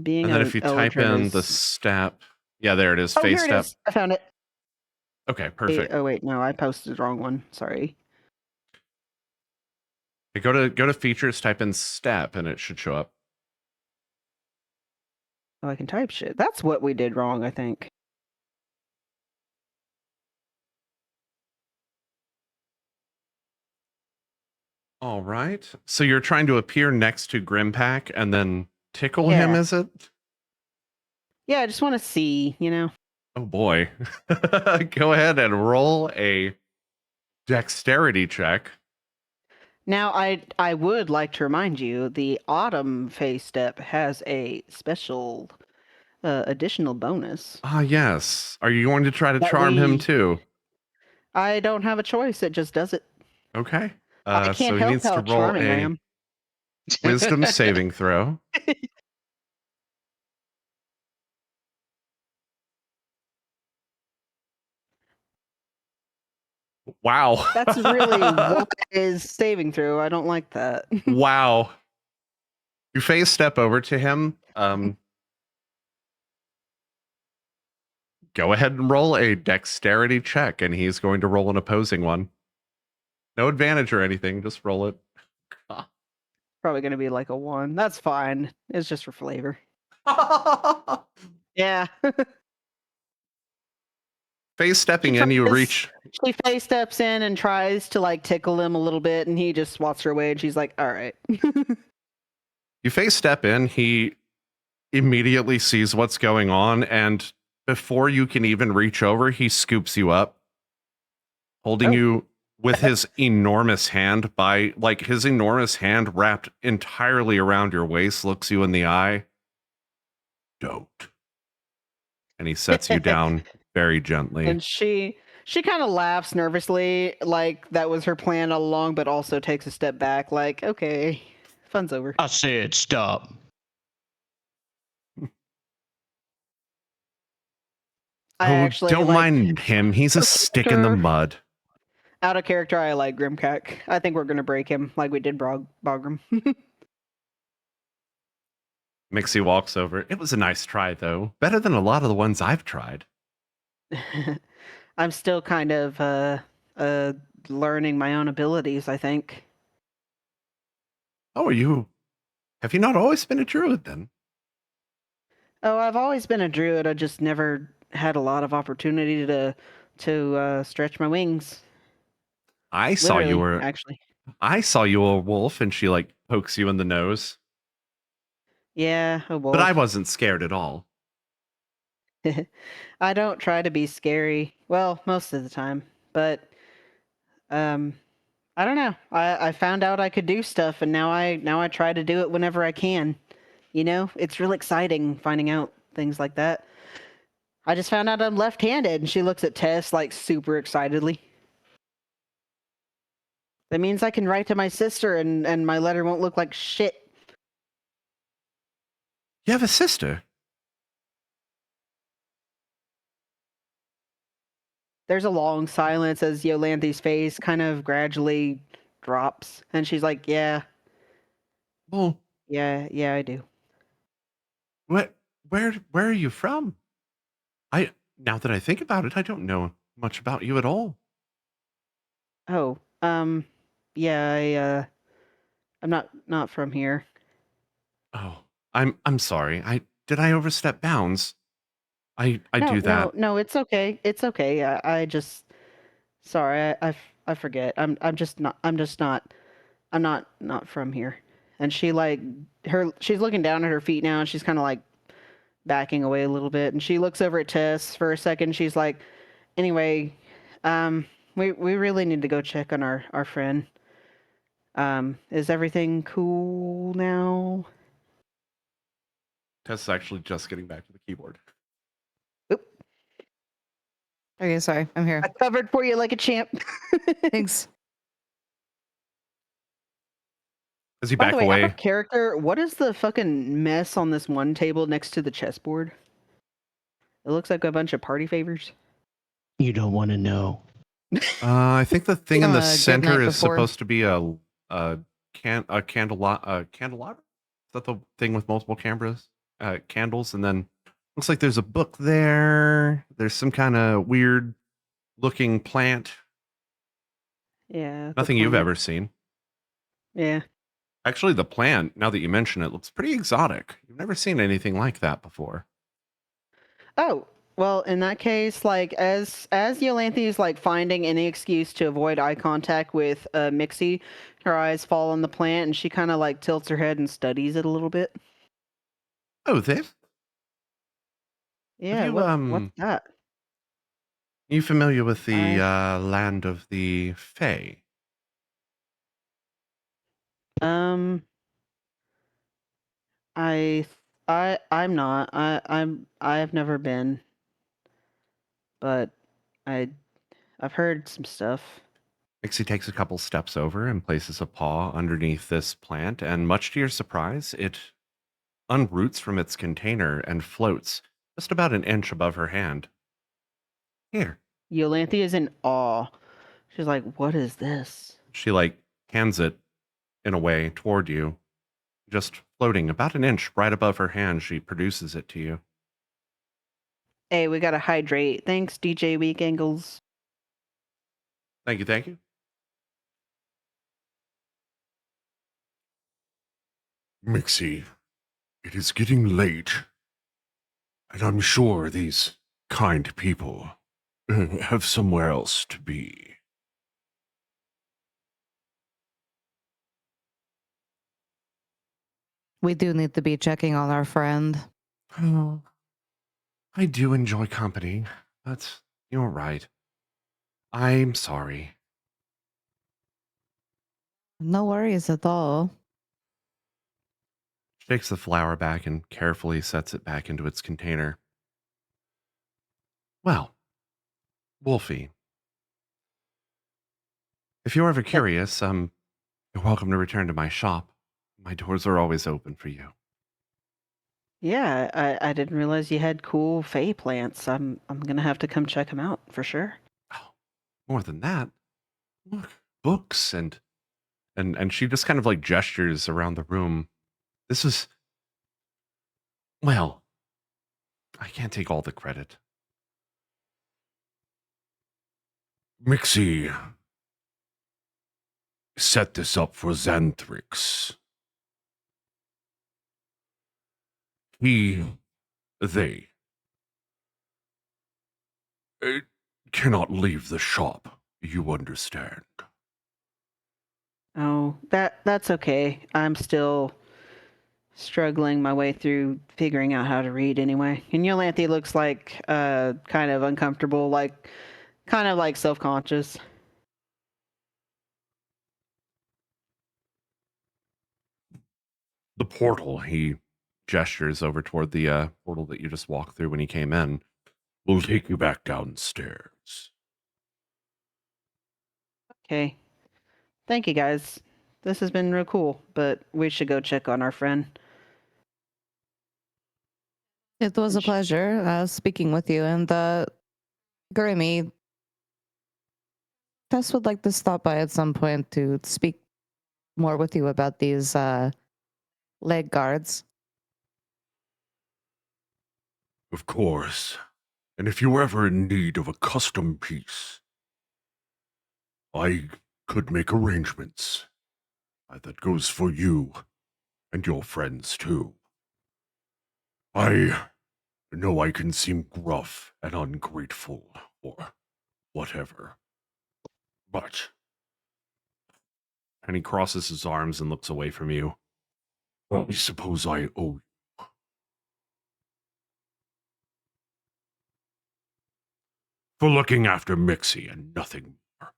Being And then an if you type Eldritch in the is... step, yeah, there it is. Oh, Face here it step. is. I found it. Okay, Wait, perfect. oh wait, no, I posted the wrong one. Sorry. Go to features, type in step, and it should show up. Oh, I can type shit. That's what we did wrong, I think. All right. So you're trying to appear next to Grimpak and then tickle him, Yeah. is it? Yeah, I just want to see, you know. Oh boy. Go ahead and roll a dexterity check. Now, I would like to remind you, the autumn phase step has a special additional bonus. Ah, yes. Are you going to try to That charm him we- too? I don't have a choice. It just does it. Okay. I So can't he help needs to how roll charming I a am. wisdom saving throw. Wow. That's really wise saving throw. I don't like that. Wow. You face step over to him. Go ahead and roll a dexterity check, and he's going to roll an opposing one. No advantage or anything, just roll it. Probably going to be like a 1. That's fine. It's just for flavor. Yeah. Face stepping She in, you tries- reach. She face steps in and tries to like tickle him a little bit, and he just swats her away, and she's like, all right. You face step in, he immediately sees what's going on, and before you can even reach over, he scoops you up, holding Oh. you with his enormous hand his enormous hand wrapped entirely around your waist, looks you in the eye. Don't. And he sets you down very gently. And she kind of laughs nervously, like that was her plan all along, but also takes a step back, like, okay, fun's over. I said stop. I Oh, actually don't like, mind him. He's a stick in the Sure. mud. out of character, I like Grimpak. I think we're gonna break him like we did Bogram. Mixie walks over. It was a nice try, though. Better than a lot of the ones I've tried. I'm still kind of learning my own abilities, I think. Oh, have you not always been a druid then? Oh, I've always been a druid. I just never had a lot of opportunity to stretch my wings. I saw you Literally, were actually. I saw you a wolf, and she like pokes you in the nose. Yeah, a wolf. But I wasn't scared at all. I don't try to be scary. Well, most of the time, but I don't know. I found out I could do stuff, and now I try to do it whenever I can. You know, it's real exciting finding out things like that. I just found out I'm left-handed, and she looks at Tess like super excitedly. That means I can write to my sister, and my letter won't look like shit. You have a sister. There's a long silence as Yolanthe's face kind of gradually drops, and she's like, "Yeah, Well, yeah, I do." where are you from? Now that I think about it, I don't know much about you at all. Oh, yeah, I'm not from here. Oh, I'm sorry. Did I overstep bounds? I do that. No, it's okay. It's okay. I just sorry. I forget. I'm not from here. And she like she's looking down at her feet now, and she's kind of like backing away a little bit, and she looks over at Tess for a second. She's like, anyway, we really need to go check on our friend. Is everything cool now? Tess is actually just getting back to the keyboard. Oop, Okay, sorry, I'm here. I covered for you like a champ. Thanks. As you By back the way, away, out of character, what is the fucking mess on this one table next to the chessboard? It looks like a bunch of party favors. You don't want to know. I think the thing in the Good center night is before. supposed to be a candelabra. Is that the thing with multiple cameras? candles, and then looks like there's a book there. There's some kind of weird looking plant. Yeah. the Nothing you've plant. ever seen. Yeah. Actually, the plant, now that you mention it, looks pretty exotic. You've never seen anything like that before. Oh, well, in that case, like as Yolanthe is like finding any excuse to avoid eye contact with Mixie, her eyes fall on the plant and she kind of like tilts her head and studies it a little bit. Oh, this? Yeah, you, what's that? You familiar with the I land of the Fae? um I I'm not. I've never been, but I I've heard some stuff. Mixie takes a couple steps over and places a paw underneath this plant, and much to your surprise, it unroots from its container and floats just about an inch above her hand. Here. Yolanthe is in awe. She's like, "What is this?" She like hands it in a way toward you, just floating about an inch right above her hand. She produces it to you. Hey, we gotta hydrate. Thanks, DJ Weak Angles. Thank you, thank you. Mixie, it is getting late, and I'm sure these kind people have somewhere else to be. We do need to be checking on our friend. Oh, I do enjoy company, but you're right. I'm sorry. No worries at all. She takes the flower back and carefully sets it back into its container. Well, Wolfie, if you're ever curious, you're welcome to return to my shop. My doors are always open for you. Yeah, I didn't realize you had cool Fey plants. I'm gonna have to come check them out for sure. Oh, more than that, look, books and she just kind of like gestures around the room. This is, well, I can't take all the credit. Mixie set this up for Xanthrix. They uh, cannot leave the shop, you understand. Oh, that's okay. I'm still struggling my way through figuring out how to read anyway. And Yolanthe looks like kind of uncomfortable, like kind of like self-conscious. The portal, he gestures over toward the portal that you just walked through when he came in. Will take you back downstairs. Okay. Thank you guys. This has been real cool, but we should go check on our friend. It was a pleasure speaking with you. And Grimmy, Tess would like to stop by at some point to speak more with you about these leg guards. Of course. And if you're ever in need of a custom piece, I could make arrangements. That goes for you and your friends too. I know I can seem gruff and ungrateful, or whatever. But And he crosses his arms and looks away from you. I suppose I owe you. For looking after Mixie and nothing more.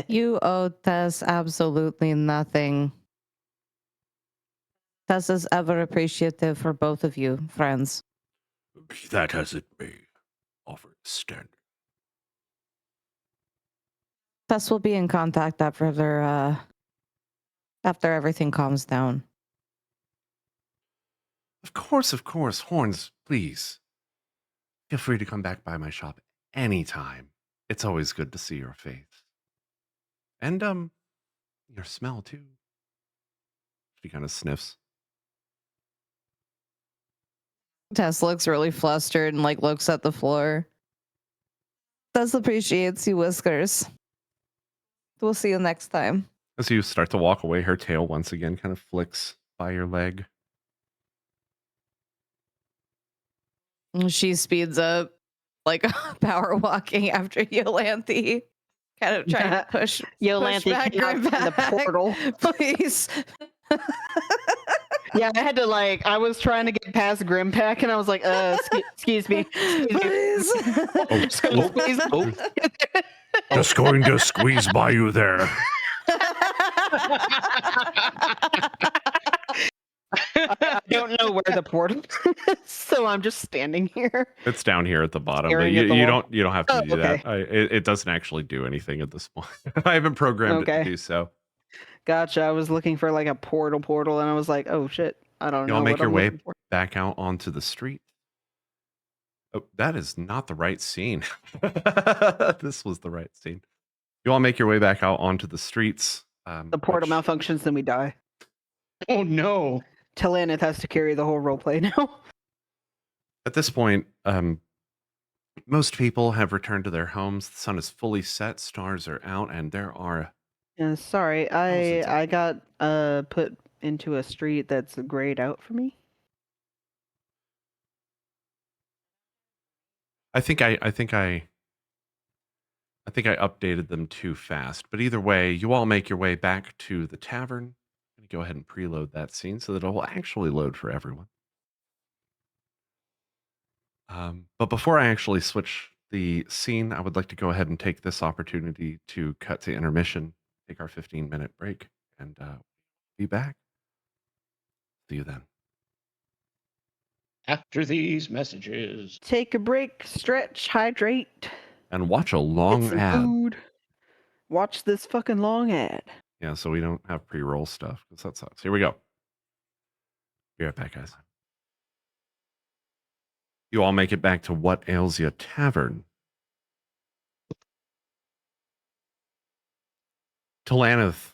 You owe Tess absolutely nothing. Tess is ever appreciative for both of you, friends. Be that as it may, offered standard. Tess will be in contact after everything calms down. Of course, Horns, please. Feel free to come back by my shop anytime. It's always good to see your face. And, your smell, too. She kind of sniffs. Tess looks really flustered and like looks at the floor. Tess appreciates you, Whiskers. We'll see you next time. As you start to walk away, her tail once again kind of flicks by your leg. And she speeds up, like power walking after Yolanthe, kind of trying to push Yolanthe back came out from the Grimpak. portal. Please. Yeah, I had to I was trying to get past Grimpak, and I was like, excuse me. Please. Squeeze. Just going to squeeze by you there. I don't know where the portal is, so I'm just standing here. It's down here at the bottom, but Staring at the you wall. don't have to Oh, do okay. that. It doesn't actually do anything at this point. I haven't programmed it to Okay. do so. Gotcha. I was looking for like a portal, and I was like, oh shit, I don't know. Y'all make what your I'm way looking for. back out onto the street. Oh, that is not the right scene. This was the right scene. You all make your way back out onto the streets. The portal which- malfunctions, then we die. Oh no. Talanith has to carry the whole roleplay now. At this point, most people have returned to their homes. The sun is fully set, stars are out, and there are Yeah, sorry, Thousands of- I got put into a street that's grayed out for me. I think I updated them too fast. But either way, you all make your way back to the tavern. I'm going to go ahead and preload that scene so that it will actually load for everyone. But before I actually switch the scene, I would like to go ahead and take this opportunity to cut to intermission, take our 15-minute break, and be back. See you then. After these messages. Take a break, stretch, hydrate, And watch a get long some ad. food. Watch this fucking long ad. Yeah, so we don't have pre-roll stuff because that sucks. Here we go. Be right back, guys. You all make it back to What Ails Ya Tavern. Talanith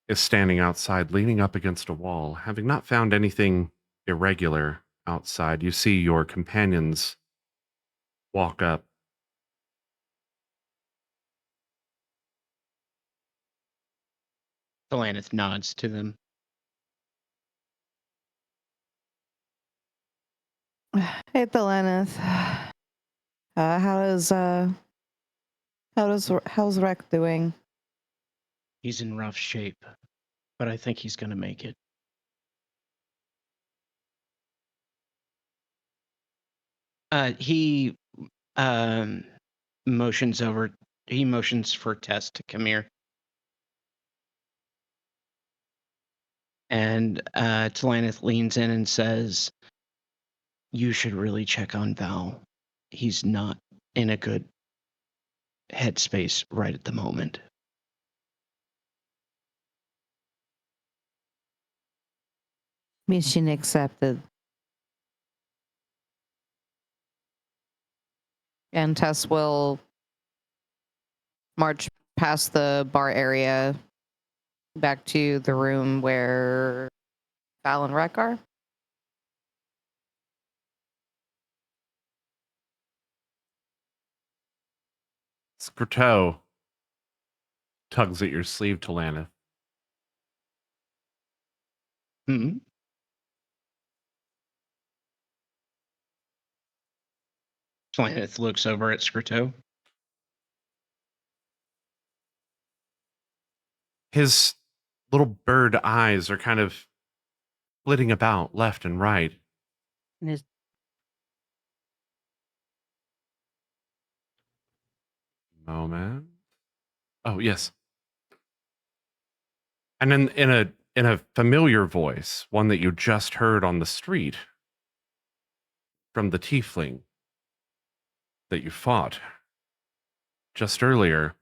is standing outside, leaning up against a wall. Having not found anything irregular outside, you see your companions walk up. Talanith nods to them. Hey, Thalanith. How's Rec doing? He's in rough shape, but I think he's going to make it. He motions for Tess to come here. And Talanith leans in and says, you should really check on Val. He's not in a good headspace right at the moment. Mission accepted. And Tess will march past the bar area back to the room where Val and Rec are. Skrto tugs at your sleeve, Talanith. Hmm. Talanith looks over at Skrto. His little bird eyes are kind of flitting about left and right. And his Moment. Oh, yes. And then in a familiar voice, one that you just heard on the street from the tiefling that you fought just earlier.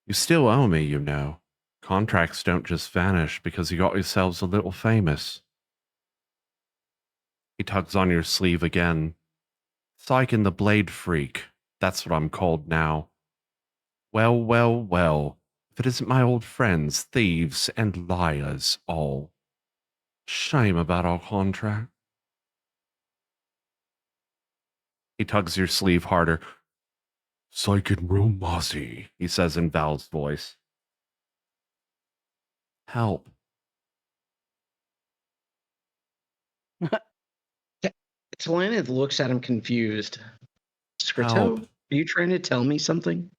You still owe me, you know. Contracts don't just vanish because you got yourselves a little famous. He tugs on your sleeve again. Syken the Blade Freak. That's what I'm called now. Well, well, well. If it isn't my old friends, thieves and liars all. Shame about our contract. He tugs your sleeve harder. Psychic Romazi. He says in Val's voice. Help. Talana looks at him confused. Scrito, Help. are you trying to tell me something?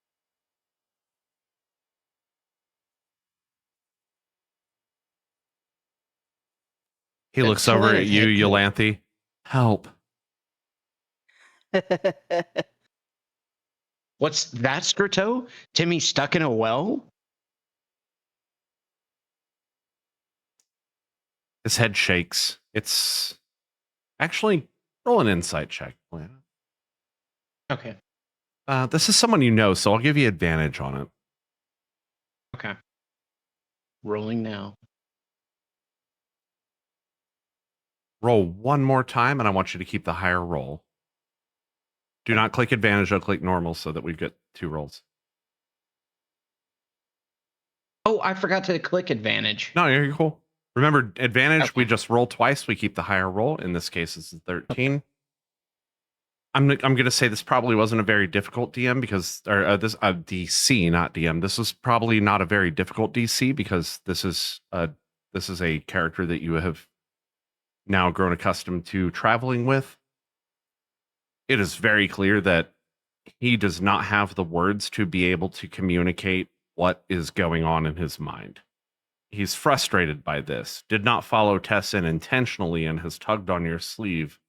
He looks over at Talana's you, head tilts. Yolanthe. Help. What's that, Scrito? Timmy stuck in a well? His head shakes. It's actually roll an insight check. Okay. This is someone you know, so I'll give you advantage on it. Okay. Rolling now. Roll one more time, and I want you to keep the higher roll. Do not click advantage, I'll click normal so that we get 2 rolls. Oh, I forgot to click advantage. No, you're cool. Remember, advantage, Okay. we just roll twice, we keep the higher roll. In this case, it's 13. I'm going to say this probably wasn't a very difficult DM because, or this DC, not DM. This was probably not a very difficult DC because this is a character that you have now grown accustomed to traveling with. It is very clear that he does not have the words to be able to communicate what is going on in his mind. He's frustrated by this, did not follow Tess in intentionally, and has tugged on your sleeve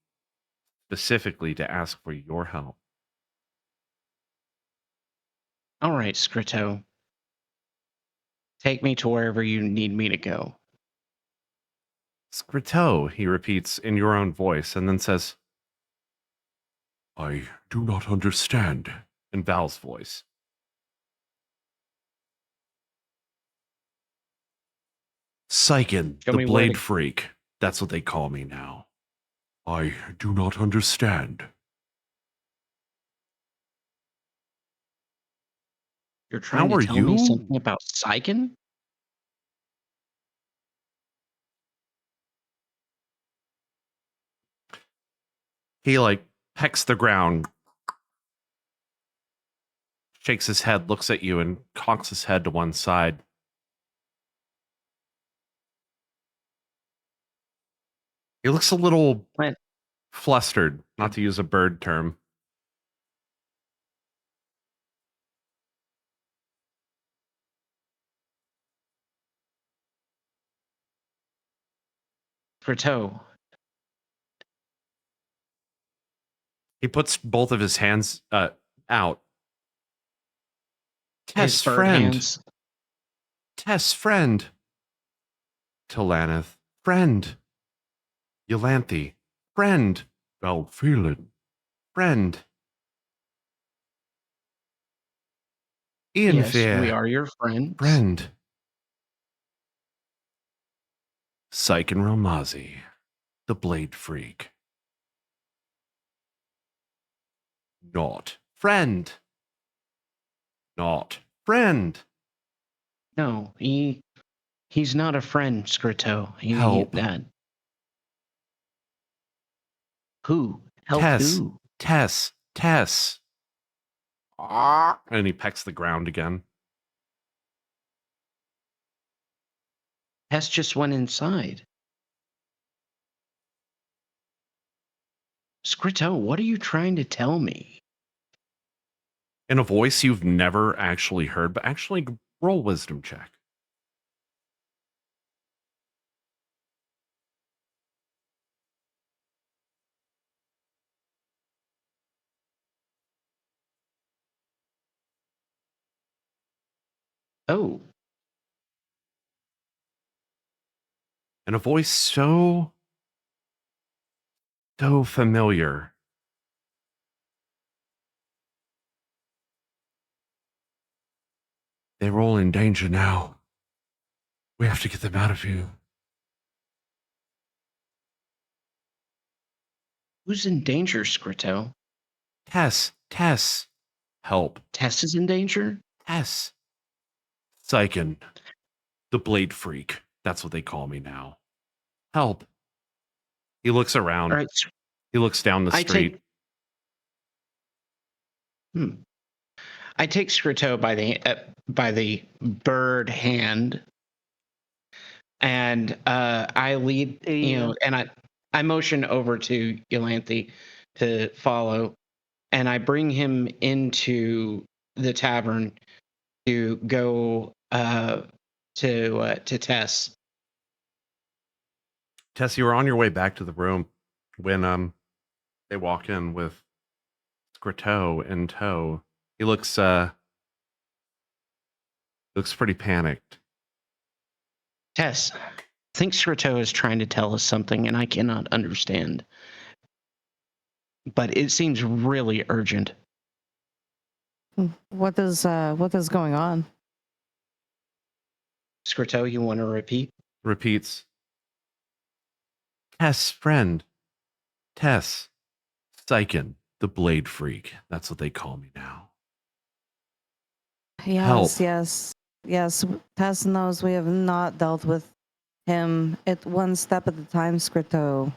specifically to ask for your help. All right, Scrito. Take me to wherever you need me to go. Scrito, he repeats in your own voice, and then says, I do not understand. in Val's voice, Sykin, Show the me where Blade to- Freak. That's what they call me now. I do not understand. You're trying How are to tell me you? something about Sykin? He like pecks the ground, shakes his head, looks at you, and cocks his head to one side. He looks a little What? flustered, not to use a bird term. Scrito, He puts both of his hands out. his Tess, bird friend. hands. Tess, friend. Talaneth, friend. Yolanthe, friend. Valphelin. Friend. Ian Yes, Fair, we are your friends. friend. Sykin Romazi, the Blade Freak. Not friend. Not friend. No, he's not a friend, Scrito. Help. Who? Help Tess. who? Tess. And he pecks the ground again. Tess just went inside. Scrito, what are you trying to tell me? In a voice you've never actually heard, but actually roll wisdom check. Oh, In a voice so familiar. They're all in danger now. We have to get them out of here. who's in danger, Scrito? Tess. Help. Tess is in danger? Tess. Syken, the blade freak. That's what they call me now. Help. He looks around. All right. He looks down the I street. I take Scriteau by the bird hand, and I lead, and I motion over to Yolanthe to follow, and I bring him into the tavern to go to Tess. Tess, you were on your way back to the room when they walk in with Scriteau in tow. He looks pretty panicked. Tess, I think Scriteau is trying to tell us something, and I cannot understand. But it seems really urgent. What is going on? Scriteau, you want to repeat? Repeats. Tess, friend. Tess. Syken, the blade freak. That's what they call me now. Yes, Help. yes. Tess knows we have not dealt with him. It one step at a time, Scriteau.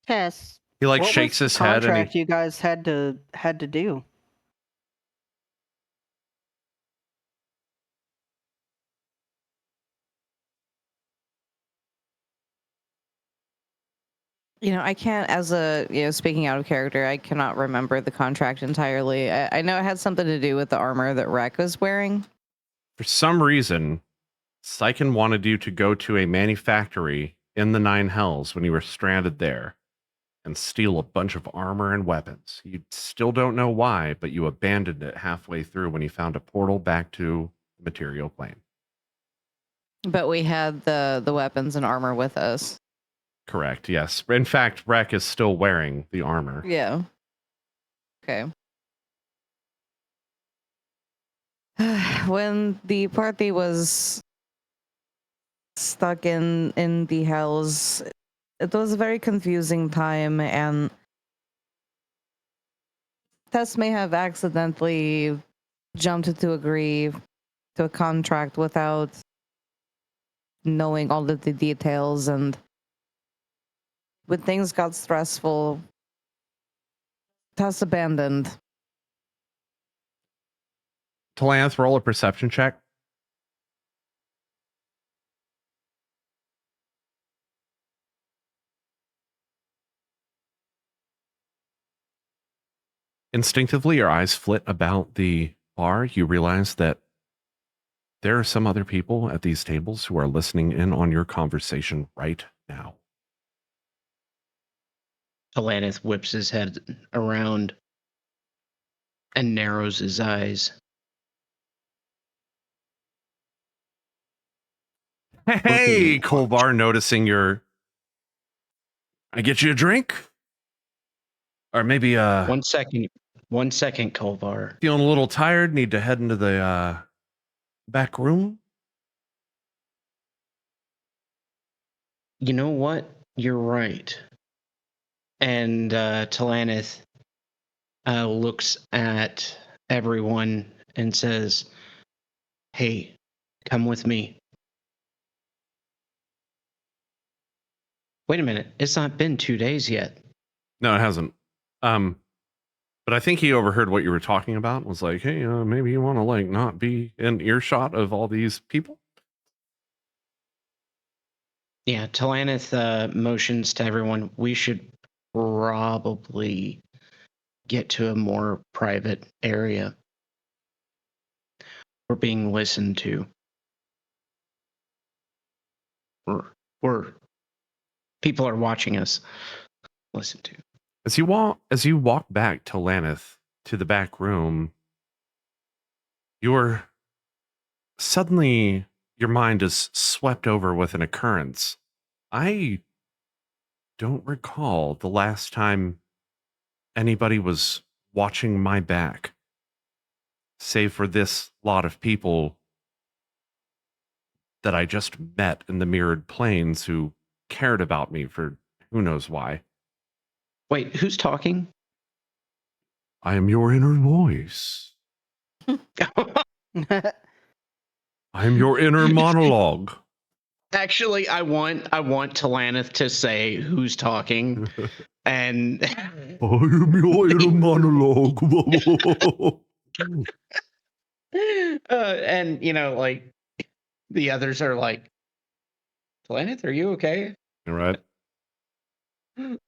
Tess. He what shakes was his the head and contract you guys had to do? I can't, as a, speaking out of character, I cannot remember the contract entirely. I know it had something to do with the armor that Rek was wearing. for some reason, Syken wanted you to go to a manufactory in the Nine Hells when you were stranded there and steal a bunch of armor and weapons. You still don't know why, but you abandoned it halfway through when you found a portal back to the material plane. But we had the weapons and armor with us. Correct, yes. In fact, Rek is still wearing the armor. Yeah. Okay. When the party was stuck in the hells, it was a very confusing time, and Tess may have accidentally jumped to agree to a contract without knowing all of the details, and when things got stressful, Tess abandoned. Talanth, roll a perception check. Instinctively, your eyes flit about the bar. You realize that there are some other people at these tables who are listening in on your conversation right now. Talanith whips his head around and narrows his eyes. Hey, Kolvar, noticing your... I get you a drink? Or maybe 1 second. 1 second, Kolvar. feeling a little tired, need to head into the back room? You know what? You're right. And Talanith looks at everyone and says, "Hey, come with me." Wait a minute. It's not been 2 days yet. No, it hasn't. But I think he overheard what you were talking about. Was like, hey, maybe you want to not be in earshot of all these people. Yeah, Talanith motions to everyone. We should probably get to a more private area. We're being listened to. We're people are watching us. Listen to. As you walk back to Laneth to the back room, suddenly your mind is swept over with an occurrence. I don't recall the last time anybody was watching my back, save for this lot of people that I just met in the mirrored planes who cared about me for who knows why. Wait, who's talking? I am your inner voice. I'm your inner monologue. Actually, I want Talanith to say who's talking, and I am your inner monologue. and like the others are like, Talanith, are you okay? All right. You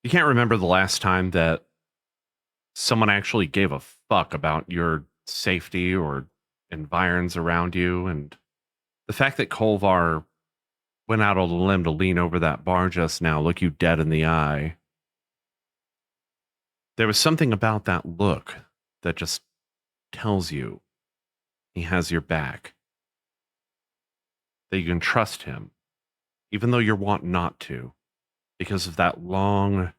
can't remember the last time that someone actually gave a fuck about your safety or environs around you, and the fact that Kolvar went out on a limb to lean over that bar just now, look you dead in the eye. There was something about that look that just tells you he has your back, that you can trust him, even though you're want not to, because of that long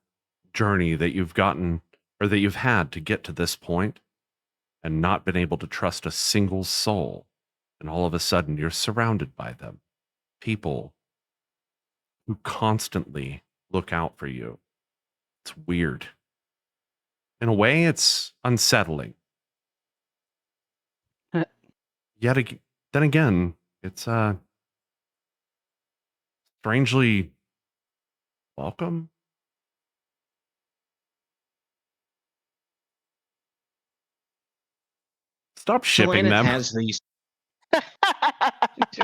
journey that you've gotten or that you've had to get to this point and not been able to trust a single soul. And all of a sudden you're surrounded by them, people who constantly look out for you. It's weird. In a way, it's unsettling. Then again, it's strangely welcome. Stop shipping Talanith them. has these.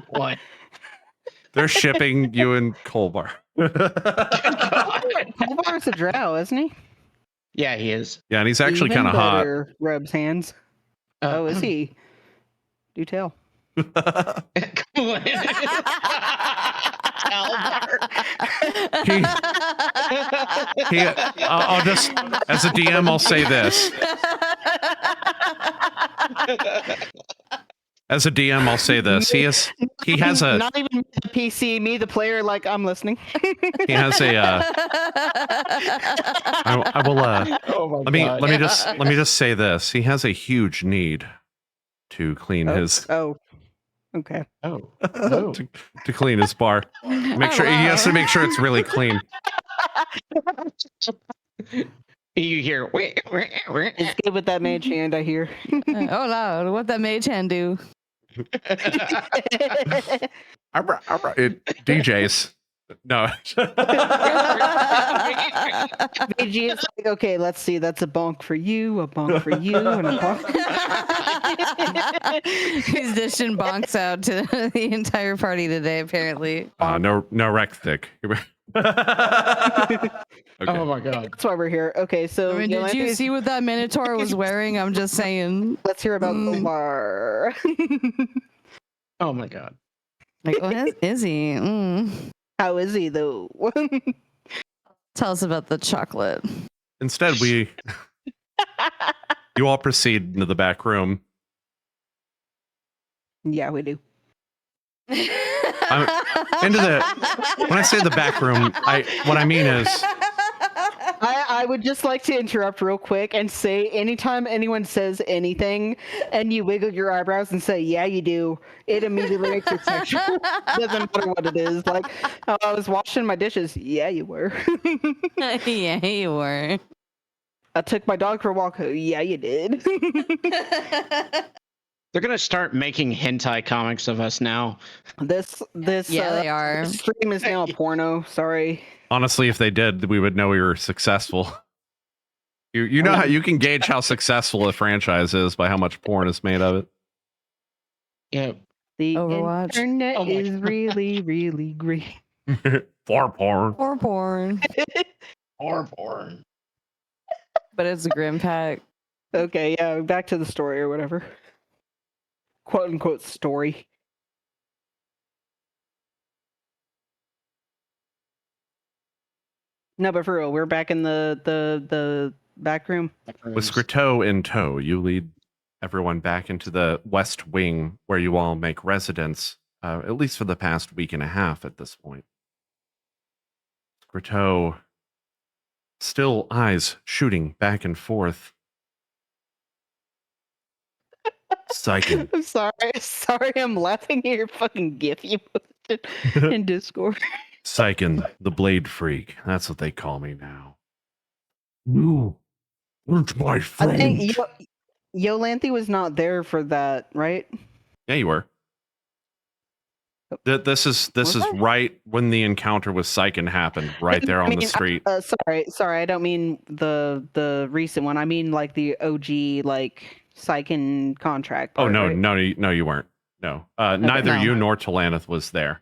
What? They're shipping you and Kolbar. Kolvar's a drow, isn't he? Yeah, he is. Yeah, and he's actually Even kind of hot. better, Rubs hands. Oh, is he? Do tell. I'll just, as a DM, I'll say this. As a DM, I'll say this. He has a. Not even the PC, me, the player. Like, I'm listening. He has a. I will. Oh my let me just say this. He has a huge need to clean his. Oh, okay. Oh. to clean his bar. Make sure he has to make sure it's really clean. You hear? It's good with that mage hand, I hear. Oh, Lord, what that mage hand do? It DJs. No. VG is like, okay, let's see. That's a bonk for you, a bonk for you, and a bonk. He's dishing bonks out to the entire party today, apparently. No rec thick. Okay. Oh my god. That's why we're here. Okay, so I mean, did you see what that Minotaur was wearing? I'm just saying. Let's hear about Kolvar. Oh my god. Like, what is he? How is he though? Tell us about the chocolate. Instead, you all proceed into the back room. Yeah, we do. When I say the back room, what I mean is. I would just like to interrupt real quick and say anytime anyone says anything and you wiggle your eyebrows and say, yeah, you do, it immediately makes it sexual. Doesn't matter what it is. Like, oh, I was washing my dishes. Yeah, you were. Yeah, you were. I took my dog for a walk. Yeah, you did. They're gonna start making hentai comics of us now. This Yeah, they are. stream is now a porno. Sorry. Honestly, if they did, we would know we were successful. You know how you can gauge how successful a franchise is by how much porn is made of it. Yeah. The Overwatch. internet Oh my is God. really, really great. For porn. Or porn. Or porn. But it's a Grimpak. Okay, yeah, back to the story or whatever. Quote unquote story. No, but for real, we're back in the back room. With Scritto in tow, you lead everyone back into the west wing where you all make residence, at least for the past week and a half at this point. Scritto, still eyes shooting back and forth. Psychic. I'm sorry, I'm laughing at your fucking gif you posted in Discord. Psychen, the blade freak. That's what they call me now. Ooh. Aren't my I friend. think Yolanthe was not there for that, right? Yeah, you were. This is Was I? right when the encounter with Syken happened, right there on the street. Sorry, I don't mean the recent one. I mean like the OG like Syken contract Oh part, no, right? no, no, you weren't. No, neither No. you nor Talanith was there.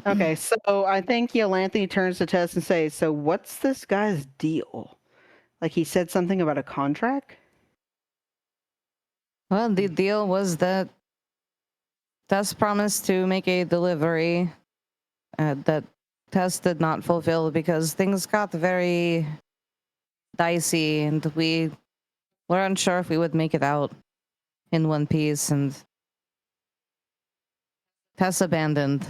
Okay, so I think Yolanthe turns to Tess and says, "So what's this guy's deal? Like he said something about a contract?" Well, the deal was that Tess promised to make a delivery that Tess did not fulfill because things got very dicey and we were unsure if we would make it out in one piece, and Tess abandoned.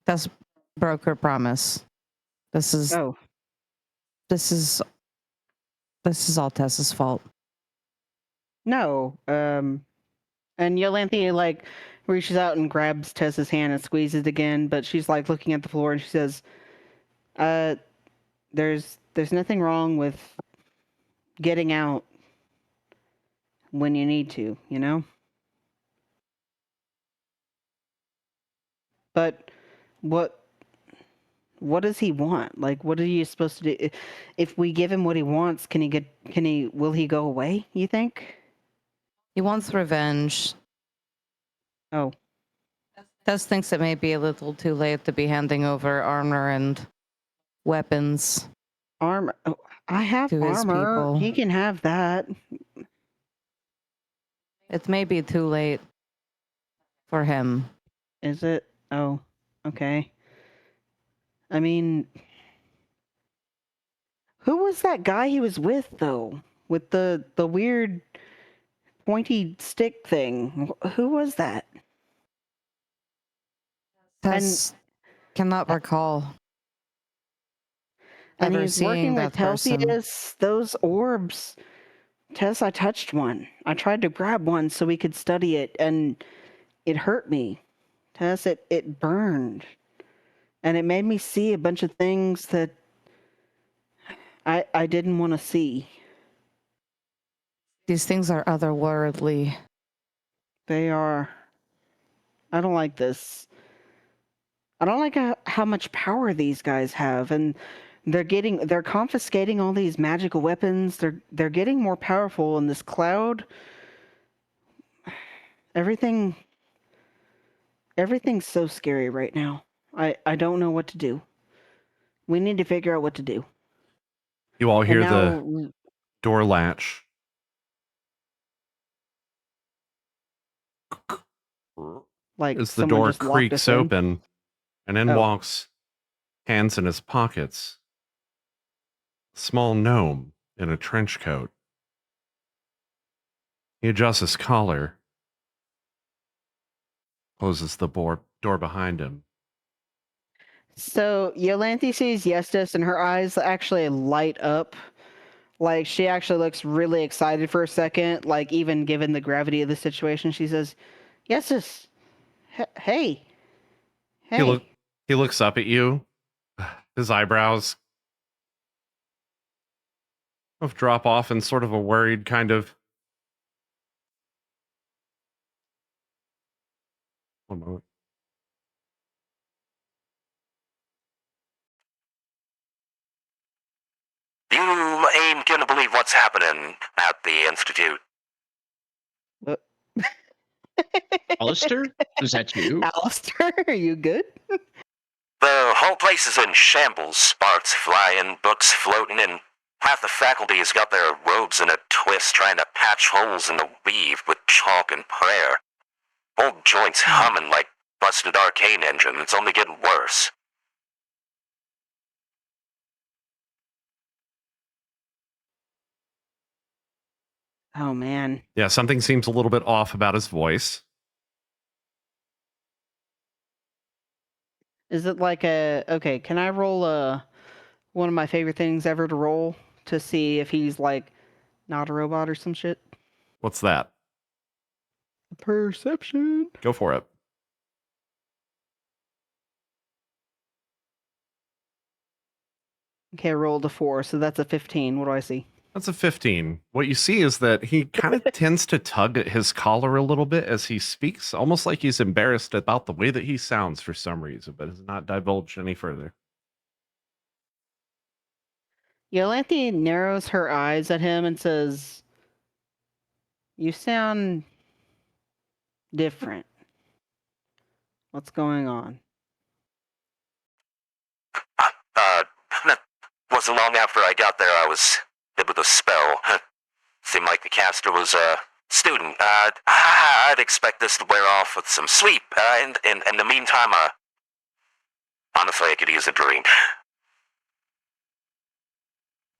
Tess broke her promise. This is Oh, this is this is all Tess's fault. no. And Yolanthe like reaches out and grabs Tess's hand and squeezes it again, but she's like looking at the floor and she says, there's nothing wrong with getting out when you need to, you know? But what does he want? Like what are you supposed to do? If we give him what he wants, will he go away, you think? He wants revenge. Oh. Tess thinks it may be a little too late to be handing over armor and weapons Armor. Oh, I have to his armor. people. He can have that. It may be too late for him. Is it? Oh, okay. I mean, who was that guy he was with though? With the weird pointy stick thing. Who was that? Tess cannot recall And ever he's seeing working with that person. Telsius. Those orbs. Tess, I touched one. I tried to grab one so we could study it, and it hurt me. Tess, it burned. And it made me see a bunch of things that I didn't want to see. These things are otherworldly. They are. I don't like this. I don't like how much power these guys have, and they're confiscating all these magical weapons. They're getting more powerful in this cloud. Everything's so scary right now. I don't know what to do. We need to figure out what to do. You all hear And the now, door latch. like As the someone door just locked us creaks in. open, and in Oh. walks, hands in his pockets, a small gnome in a trench coat. He adjusts his collar, closes the door behind him. So Yolanthe sees Yestis, and her eyes actually light up. Like she actually looks really excited for a second. Like even given the gravity of the situation, she says, "Yestis, hey." He looks up at you. His eyebrows drop off in sort of a worried kind of. One moment. You ain't gonna believe what's happening at the Institute. Alistair? Is that you? Alistair, are you good? The whole place is in shambles. Sparks flying, books floating, and half the faculty has got their robes in a twist trying to patch holes in the weave with chalk and prayer. Old joints humming like busted arcane engine. It's only getting worse. Oh man. Yeah, something seems a little bit off about his voice. Is it like okay, can I roll one of my favorite things ever to roll to see if he's like not a robot or some shit? What's that? Perception. Go for it. Okay, I rolled a 4, so that's a 15. What do I see? That's a 15. What you see is that he kind of tends to tug at his collar a little bit as he speaks, almost like he's embarrassed about the way that he sounds for some reason, but has not divulged any further. Yolanthe narrows her eyes at him and says, "You sound different. What's going on?" Wasn't long after I got there, I was hit with a spell. Seemed like the caster was a student. I'd expect this to wear off with some sleep. And in the meantime, honestly, I could use a drink.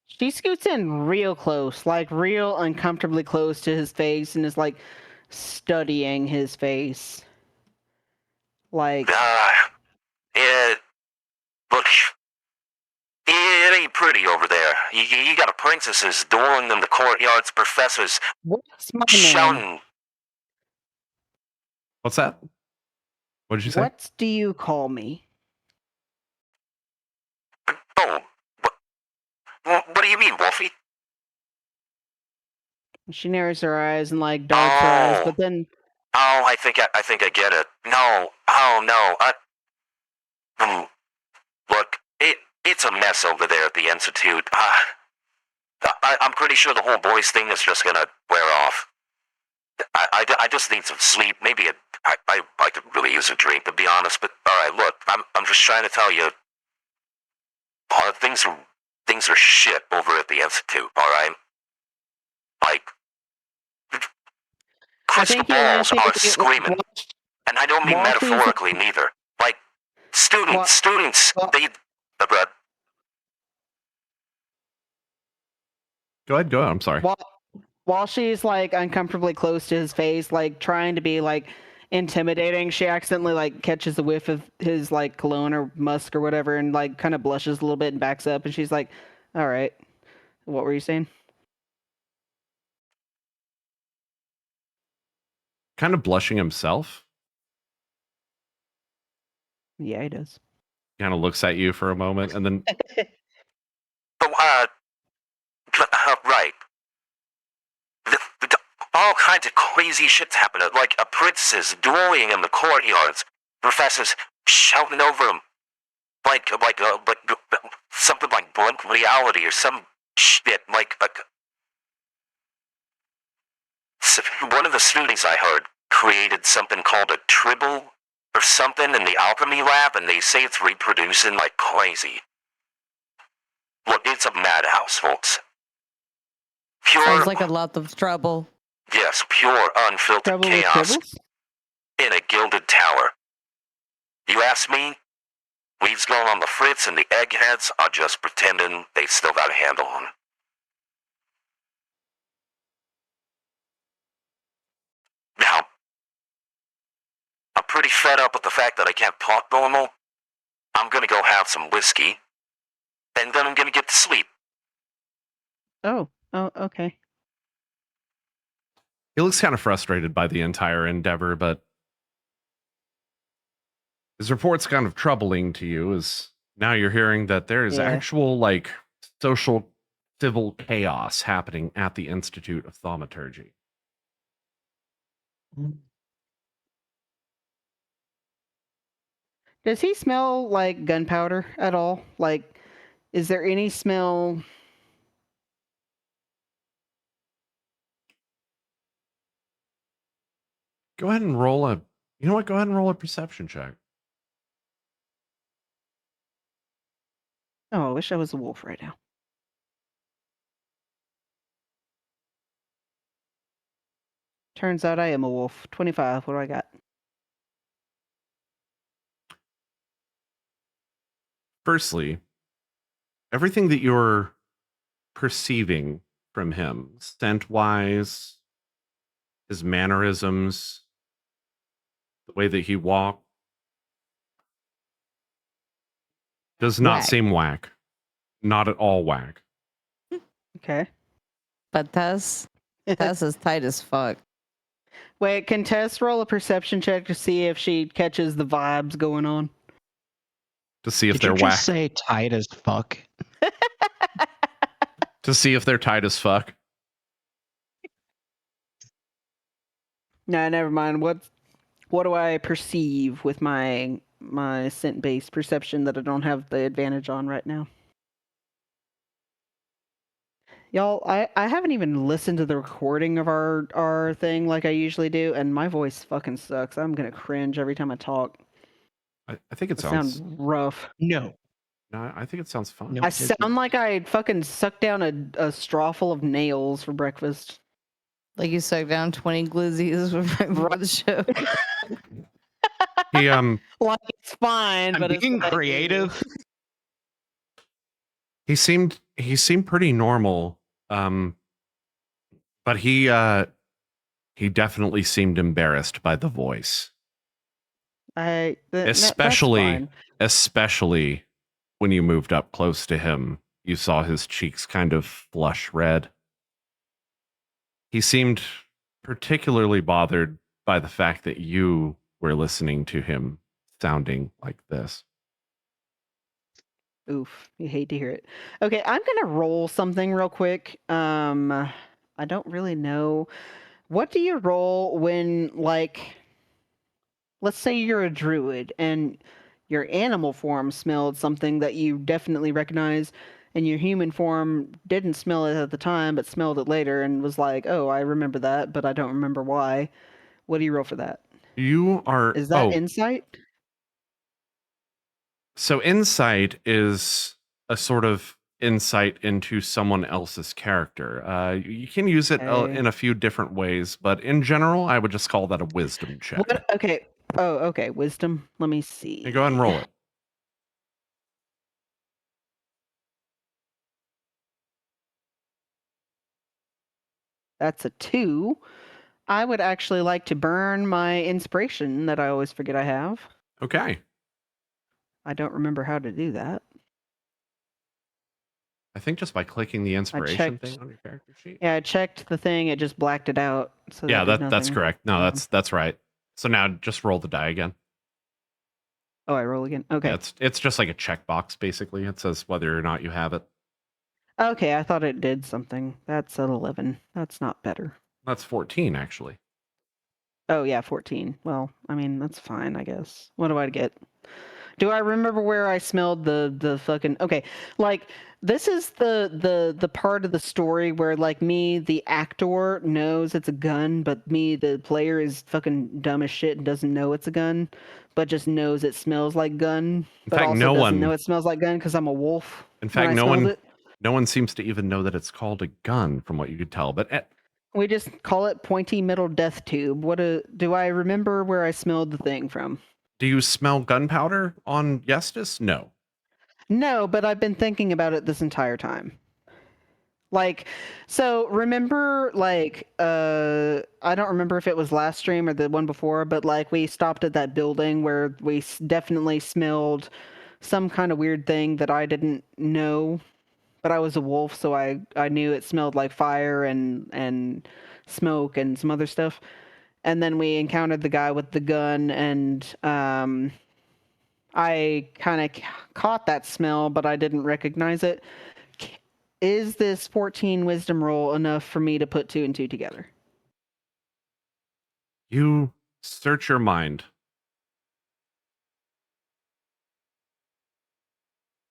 She scoots in real close, like real uncomfortably close to his face, and is like studying his face. Like, Look, it ain't pretty over there. You got apprentices dueling in the courtyards, professors what's my name? shouting. What's that? What did you say? What do you call me? Oh, what do you mean, Wolfie? She narrows her eyes and like darts her eyes, but then Oh, I think I get it. No, oh no. Look, it's a mess over there at the institute. I'm pretty sure the whole boys thing is just gonna wear off. I just need some sleep. Maybe I could really use a drink, to be honest. But all right, look, I'm just trying to tell you, things are shit over at the institute. All right, like crystal balls are screaming, and I don't mean metaphorically neither. Like students, they. Go ahead. I'm sorry. While she's like uncomfortably close to his face, like trying to be like intimidating, she accidentally like catches a whiff of his like cologne or musk or whatever, and like kind of blushes a little bit and backs up, and she's like, "All right, what were you saying?" Kind of blushing himself. Yeah, he does. Kind of looks at you for a moment and then Right. All kinds of crazy shit's happening, like apprentices dueling in the courtyards, professors shouting over them, like something like blunt reality or some shit, like one of the students I heard created something called a tribble or something in the alchemy lab, and they say it's reproducing like crazy. Look, it's a madhouse, folks. Sounds like a lot of trouble. Yes, pure, unfiltered Trouble with chaos tribbles? in a gilded tower. You ask me? We've's going on the fritz, and the eggheads are just pretending they still got a handle on it. Now, I'm pretty fed up with the fact that I can't talk normal. I'm gonna go have some whiskey, and then I'm gonna get to sleep. Oh, okay. he looks kind of frustrated by the entire endeavor, but his report's kind of troubling to you as now you're hearing that there is Yeah. actual like social civil chaos happening at the Institute of Thaumaturgy. Does he smell like gunpowder at all? Like, is there any smell? Go ahead and roll a you know what? Go ahead and roll a perception check. Oh, I wish I was a wolf right now. Turns out I am a wolf. 25. What do I got? Firstly, everything that you're perceiving from him, scent wise, his mannerisms, the way that he walked, does not Whack. seem whack. Not at all whack. Okay. But Tess is tight as fuck. Wait, can Tess roll a perception check to see if she catches the vibes going on? To see if Did they're you whack. just say tight as fuck? To see if they're tight as fuck. Nah, never mind. What do I perceive with my scent based perception that I don't have the advantage on right now? Y'all, I haven't even listened to the recording of our thing like I usually do, and my voice fucking sucks. I'm gonna cringe every time I talk. I think it I sound sounds. rough. No. No, I think it sounds fine. No. I it does sound not. like I fucking sucked down a straw full of nails for breakfast. Like you sucked down 20 glizzies right before the show. He Like it's fine, I'm but it's being like, creative. he seemed pretty normal. But he definitely seemed embarrassed by the voice. That's Especially fine. especially when you moved up close to him, you saw his cheeks kind of flush red. He seemed particularly bothered by the fact that you were listening to him sounding like this. Oof, you hate to hear it. Okay, I'm gonna roll something real quick. I don't really know. What do you roll when, like, let's say you're a druid and your animal form smelled something that you definitely recognize, and your human form didn't smell it at the time, but smelled it later and was like, "Oh, I remember that, but I don't remember why." What do you roll for that? You are Is that insight? So insight is a sort of insight into someone else's character. You can use it Okay. in a few different ways, but in general, I would just call that a wisdom check. What? Okay. Oh, okay. Wisdom. Let me see. Hey, go ahead and roll it. That's a 2. I would actually like to burn my inspiration that I always forget I have. Okay. I don't remember how to do that. I think just by clicking the inspiration checked- thing on your character sheet. Yeah, I checked the thing. It just blacked it out. So Yeah, that did that's nothing. correct. No, that's right. So now just roll the die again. Oh, I roll again. Okay. Yeah, it's just like a checkbox basically. It says whether or not you have it. Okay, I thought it did something. That's an 11. That's not better. That's 14 actually. Oh yeah, 14. Well, I mean that's fine, I guess. What do I get? Do I remember where I smelled the fucking okay? Like this is the part of the story where like me, the actor, knows it's a gun, but me, the player, is fucking dumb as shit and doesn't know it's a gun, but just knows it smells like gun. But fact, also no doesn't one- know it smells like gun because I'm a wolf. In when fact, I no smelled one it. no one seems to even know that it's called a gun from what you could tell. But We just call it pointy middle death tube. Do I remember where I smelled the thing from? do you smell gunpowder on Yestis? No. No, but I've been thinking about it this entire time. Like, so remember, like, I don't remember if it was last stream or the one before, but like we stopped at that building where we definitely smelled some kind of weird thing that I didn't know, but I was a wolf, so I knew it smelled like fire and smoke and some other stuff. And then we encountered the guy with the gun, and I kind of caught that smell, but I didn't recognize it. Is this 14 wisdom roll enough for me to put 2 and 2 together? You search your mind.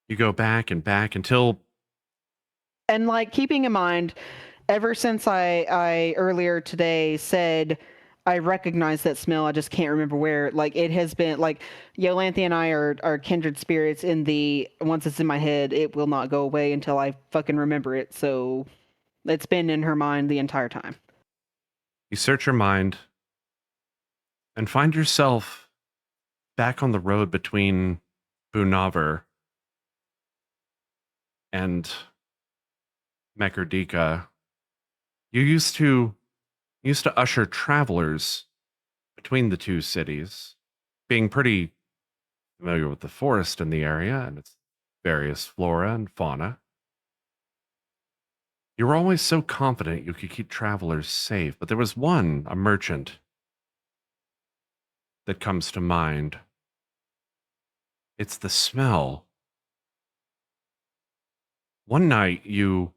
You go back and back until And like keeping in mind, ever since I earlier today said I recognize that smell, I just can't remember where. Like it has been like Yolanthe and I are kindred spirits in the once it's in my head, it will not go away until I fucking remember it. So it's been in her mind the entire time. you search your mind and find yourself back on the road between Bunavar and Mekerdika. You used to usher travelers between the two cities, being pretty familiar with the forest in the area and its various flora and fauna. You were always so confident you could keep travelers safe, but there was a merchant, that comes to mind. It's the smell. One night you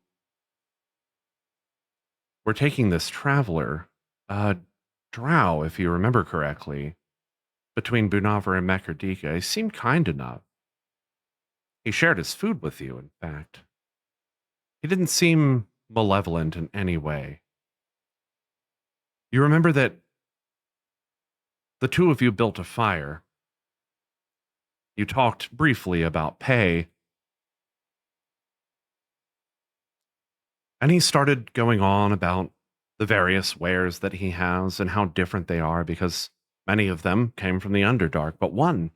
we're taking this traveler, Drow, if you remember correctly, between Bunavar and Mekerdika. He seemed kind enough. He shared his food with you, in fact. He didn't seem malevolent in any way. You remember that the two of you built a fire. You talked briefly about pay. And he started going on about the various wares that he has and how different they are because many of them came from the Underdark. But one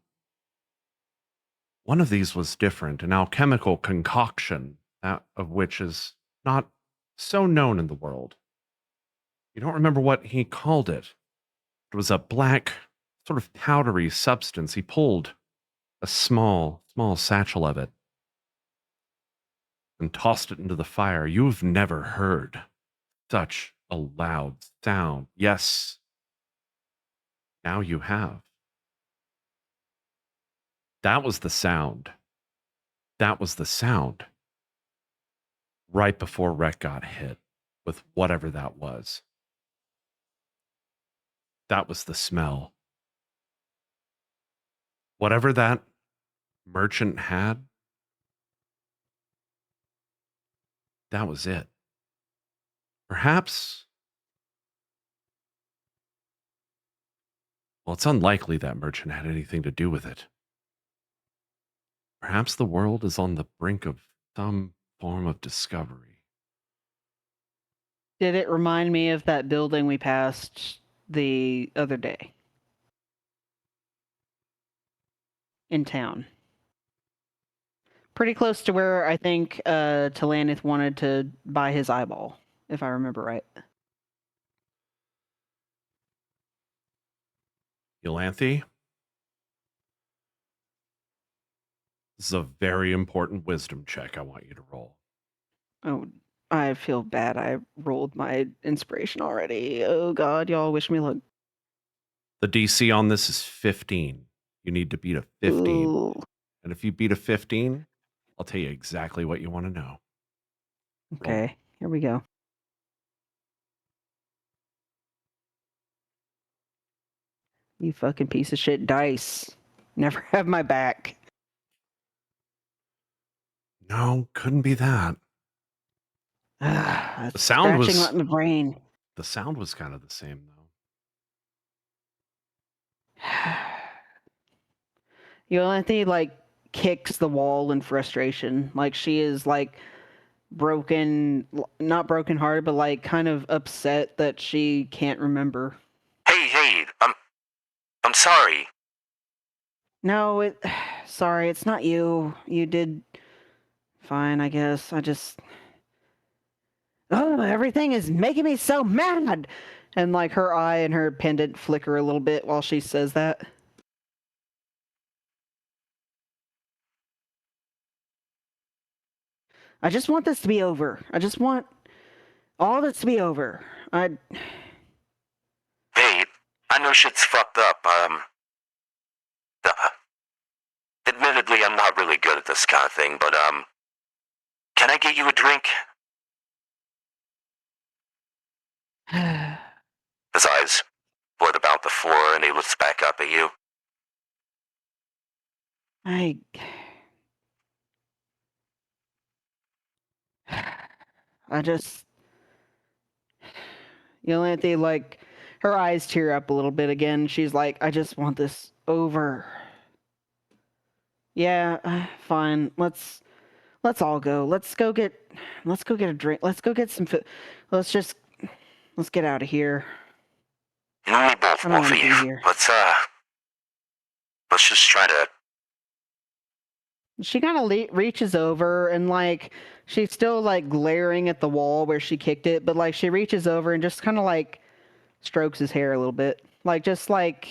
of these was different, an alchemical concoction, that of which is not so known in the world. You don't remember what he called it. It was a black, sort of powdery substance. He pulled a small satchel of it and tossed it into the fire. You've never heard such a loud sound. Yes, now you have. That was the sound. That was the sound right before Rhett got hit with whatever that was. That was the smell. Whatever that merchant had, that was it. Perhaps, well, it's unlikely that merchant had anything to do with it. Perhaps the world is on the brink of some form of discovery. Did it remind me of that building we passed the other day in town? Pretty close to where I think Talanith wanted to buy his eyeball, if I remember right. Elanthe, this is a very important wisdom check I want you to roll. Oh, I feel bad. I rolled my inspiration already. Oh God, y'all wish me luck. The DC on this is 15. You need to beat a 15. Ooh. And if you beat a 15, I'll tell you exactly what you want to know. Okay, here we go. You fucking piece of shit dice. Never have my back. No, couldn't be that. The sound was- scratching in my brain. The sound was kind of the same, though. Yolanthe like kicks the wall in frustration. Like she is like broken, not broken hearted, but like kind of upset that she can't remember. Hey, I'm sorry. No, sorry, it's not you. You did fine, I guess. Oh, everything is making me so mad. And like her eye and her pendant flicker a little bit while she says that. I just want this to be over. I just want all this to be over. Hey, I know shit's fucked up. Admittedly, I'm not really good at this kind of thing, but, can I get you a drink? His eyes flit about the floor and he looks back up at you. Yolanthe, like, her eyes tear up a little bit again. She's like, I just want this over. Yeah, fine. Let's all go. Let's go get a drink. Let's go get some food. Let's get out of here. You know, we both I don't will wanna be leave. here. Let's just try to... She kind of reaches over and like she's still like glaring at the wall where she kicked it, but like she reaches over and just kind of like strokes his hair a little bit. Like just like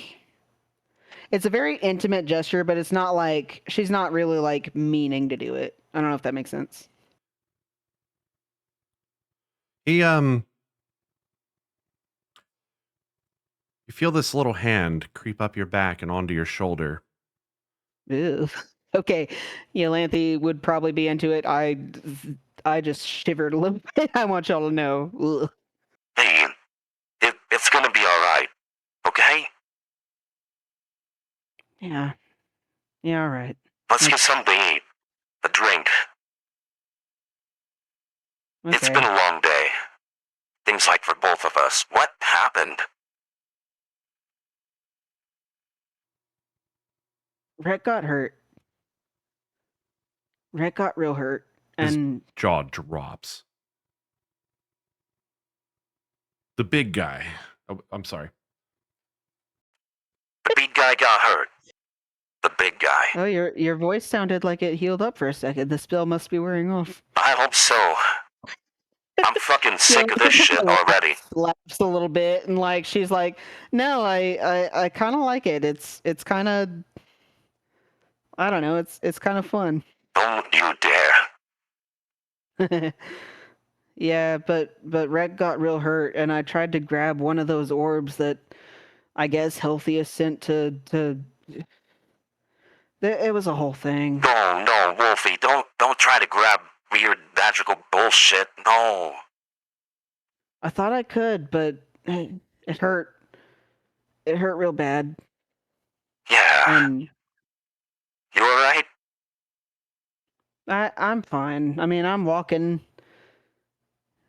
it's a very intimate gesture, but it's not like she's not really like meaning to do it. I don't know if that makes sense. He, you feel this little hand creep up your back and onto your shoulder. Ew. Okay, Yolanthe would probably be into it. I just shivered a little bit. I want y'all to know. Ugh. It's gonna be alright, okay? Yeah. Yeah, all right. Let's get something to eat. A drink. Okay. It's been a long day. Seems like for both of us. What happened? Rhett got hurt. Rhett got real hurt. His And jaw drops. The big guy. Oh, I'm sorry. The big guy got hurt. The big guy. oh, your voice sounded like it healed up for a second. The spell must be wearing off. I hope so. I'm fucking sick of this shit already. Laughs a little bit and like she's like, no, I kind of like it. It's kind of, I don't know. It's kind of fun. Don't you dare. Yeah, but Rhett got real hurt, and I tried to grab one of those orbs that I guess Healthiest sent to. It was a whole thing. No, Wolfie, don't try to grab weird magical bullshit. No. I thought I could, but it hurt. It hurt real bad. Yeah. And You alright? I'm fine. I mean, I'm walking.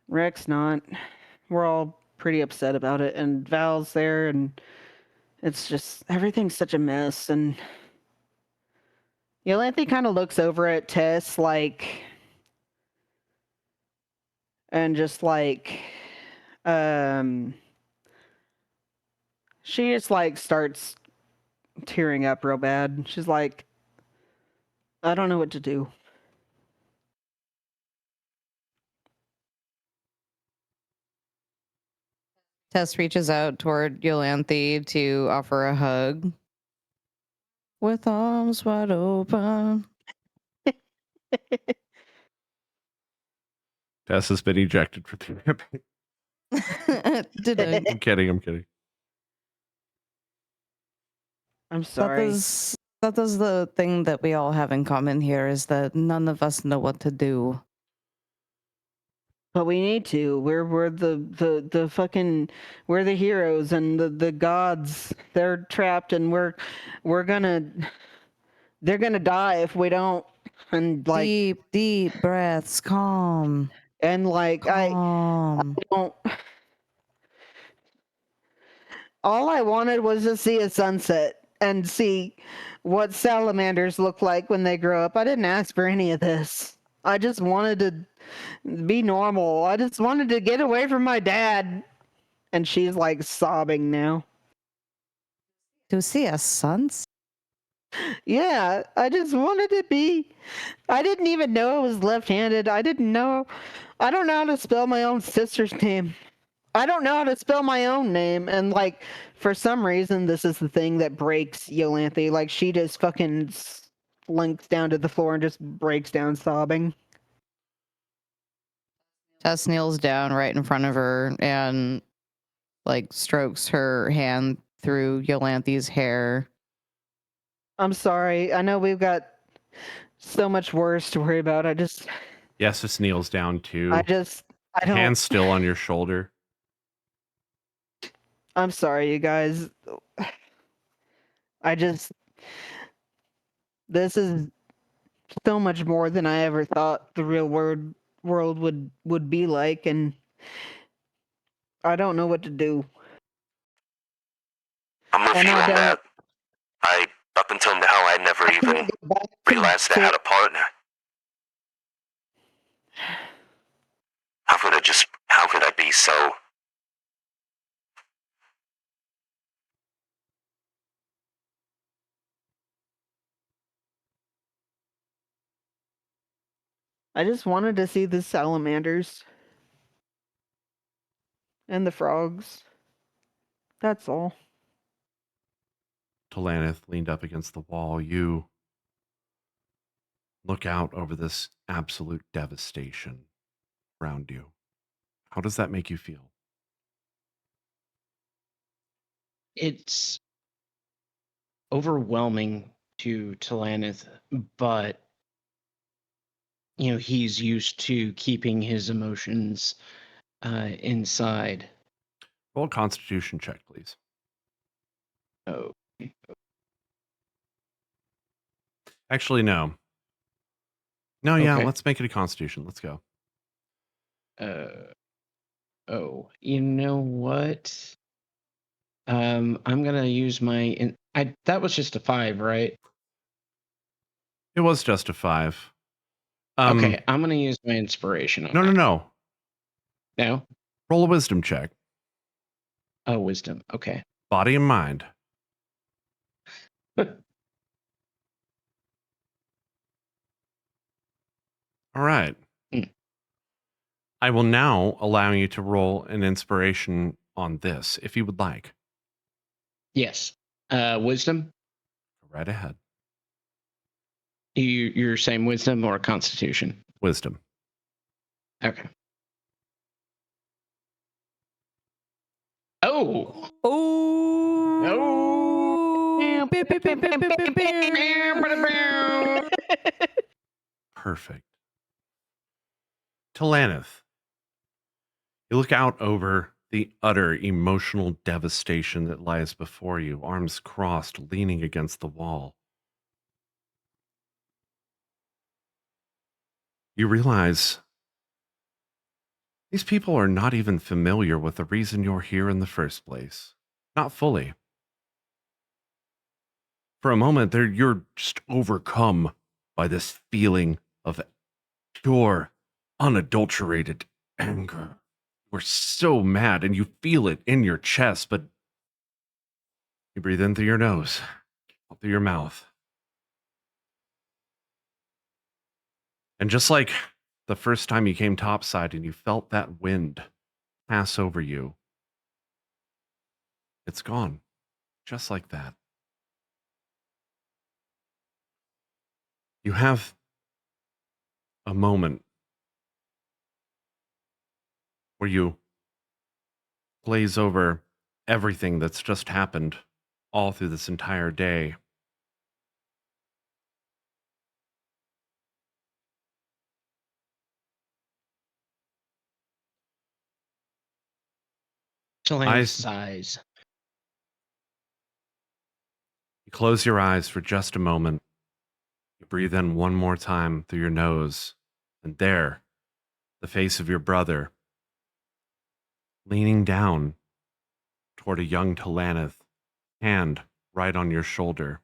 Rex's not. We're all pretty upset about it, and Val's there, and it's just everything's such a mess. And Yolanthe kind of looks over at Tess like, and just like, she just like starts tearing up real bad. She's like, I don't know what to do. Tess reaches out toward Yolanthe to offer a hug. With arms wide open. Tess has been ejected for the campaign. I'm kidding. I'm sorry. That is the thing that we all have in common here, is that none of us know what to do. But we need to. We're the fucking, we're the heroes, and the gods, they're trapped, and they're gonna die if we don't. And like Deep breaths, calm. And like I don't. All I wanted was to see a sunset and see what salamanders look like when they grow up. I didn't ask for any of this. I just wanted to be normal. I just wanted to get away from my dad. And she's like sobbing now. To see a sunset? Yeah, I just wanted to be. I didn't even know I was left-handed. I don't know how to spell my own sister's name. I don't know how to spell my own name. And like, for some reason, this is the thing that breaks Yolanthe. Like, she just fucking slinks down to the floor and just breaks down sobbing. Tess kneels down right in front of her and like strokes her hand through Yolanthe's hair. I'm sorry. I know we've got so much worse to worry about. Yes, just kneels down too. I don't. Hand still on your shoulder. I'm sorry, you guys. This is so much more than I ever thought the real world would be like, and I don't know what to do. I'm with you on that. Up until now, I never even realized I had a partner. How could I be so... I just wanted to see the salamanders. And the frogs. That's all. Talanith leaned up against the wall. You look out over this absolute devastation around you. How does that make you feel? It's overwhelming to Talanith, but he's used to keeping his emotions inside. Roll a Constitution check, please. Oh. Actually, no. No, yeah, Okay. let's make it a Constitution. Let's go. Oh, you know what? I'm gonna use my. That was just a 5, right? It was just a 5. Okay, I'm gonna use my inspiration on No, no, that. no. No. Roll a Wisdom check. Oh, wisdom. Okay. Body and mind. All right. Mm. I will now allow you to roll an inspiration on this, if you would like. Yes. Wisdom. Go right ahead. You're saying wisdom or constitution? Wisdom. Okay. Oh. Oh. Perfect. Talanith, you look out over the utter emotional devastation that lies before you, arms crossed, leaning against the wall. You realize these people are not even familiar with the reason you're here in the first place. Not fully. For a moment, you're just overcome by this feeling of pure, unadulterated anger. We're so mad, and you feel it in your chest, but you breathe in through your nose, out through your mouth. And just like the first time you came topside and you felt that wind pass over you, it's gone. Just like that. You have a moment where you glaze over everything that's just happened all through this entire day. Talana sighs. You close your eyes for just a moment. You breathe in one more time through your nose, and there, the face of your brother, leaning down toward a young Talanith, hand right on your shoulder,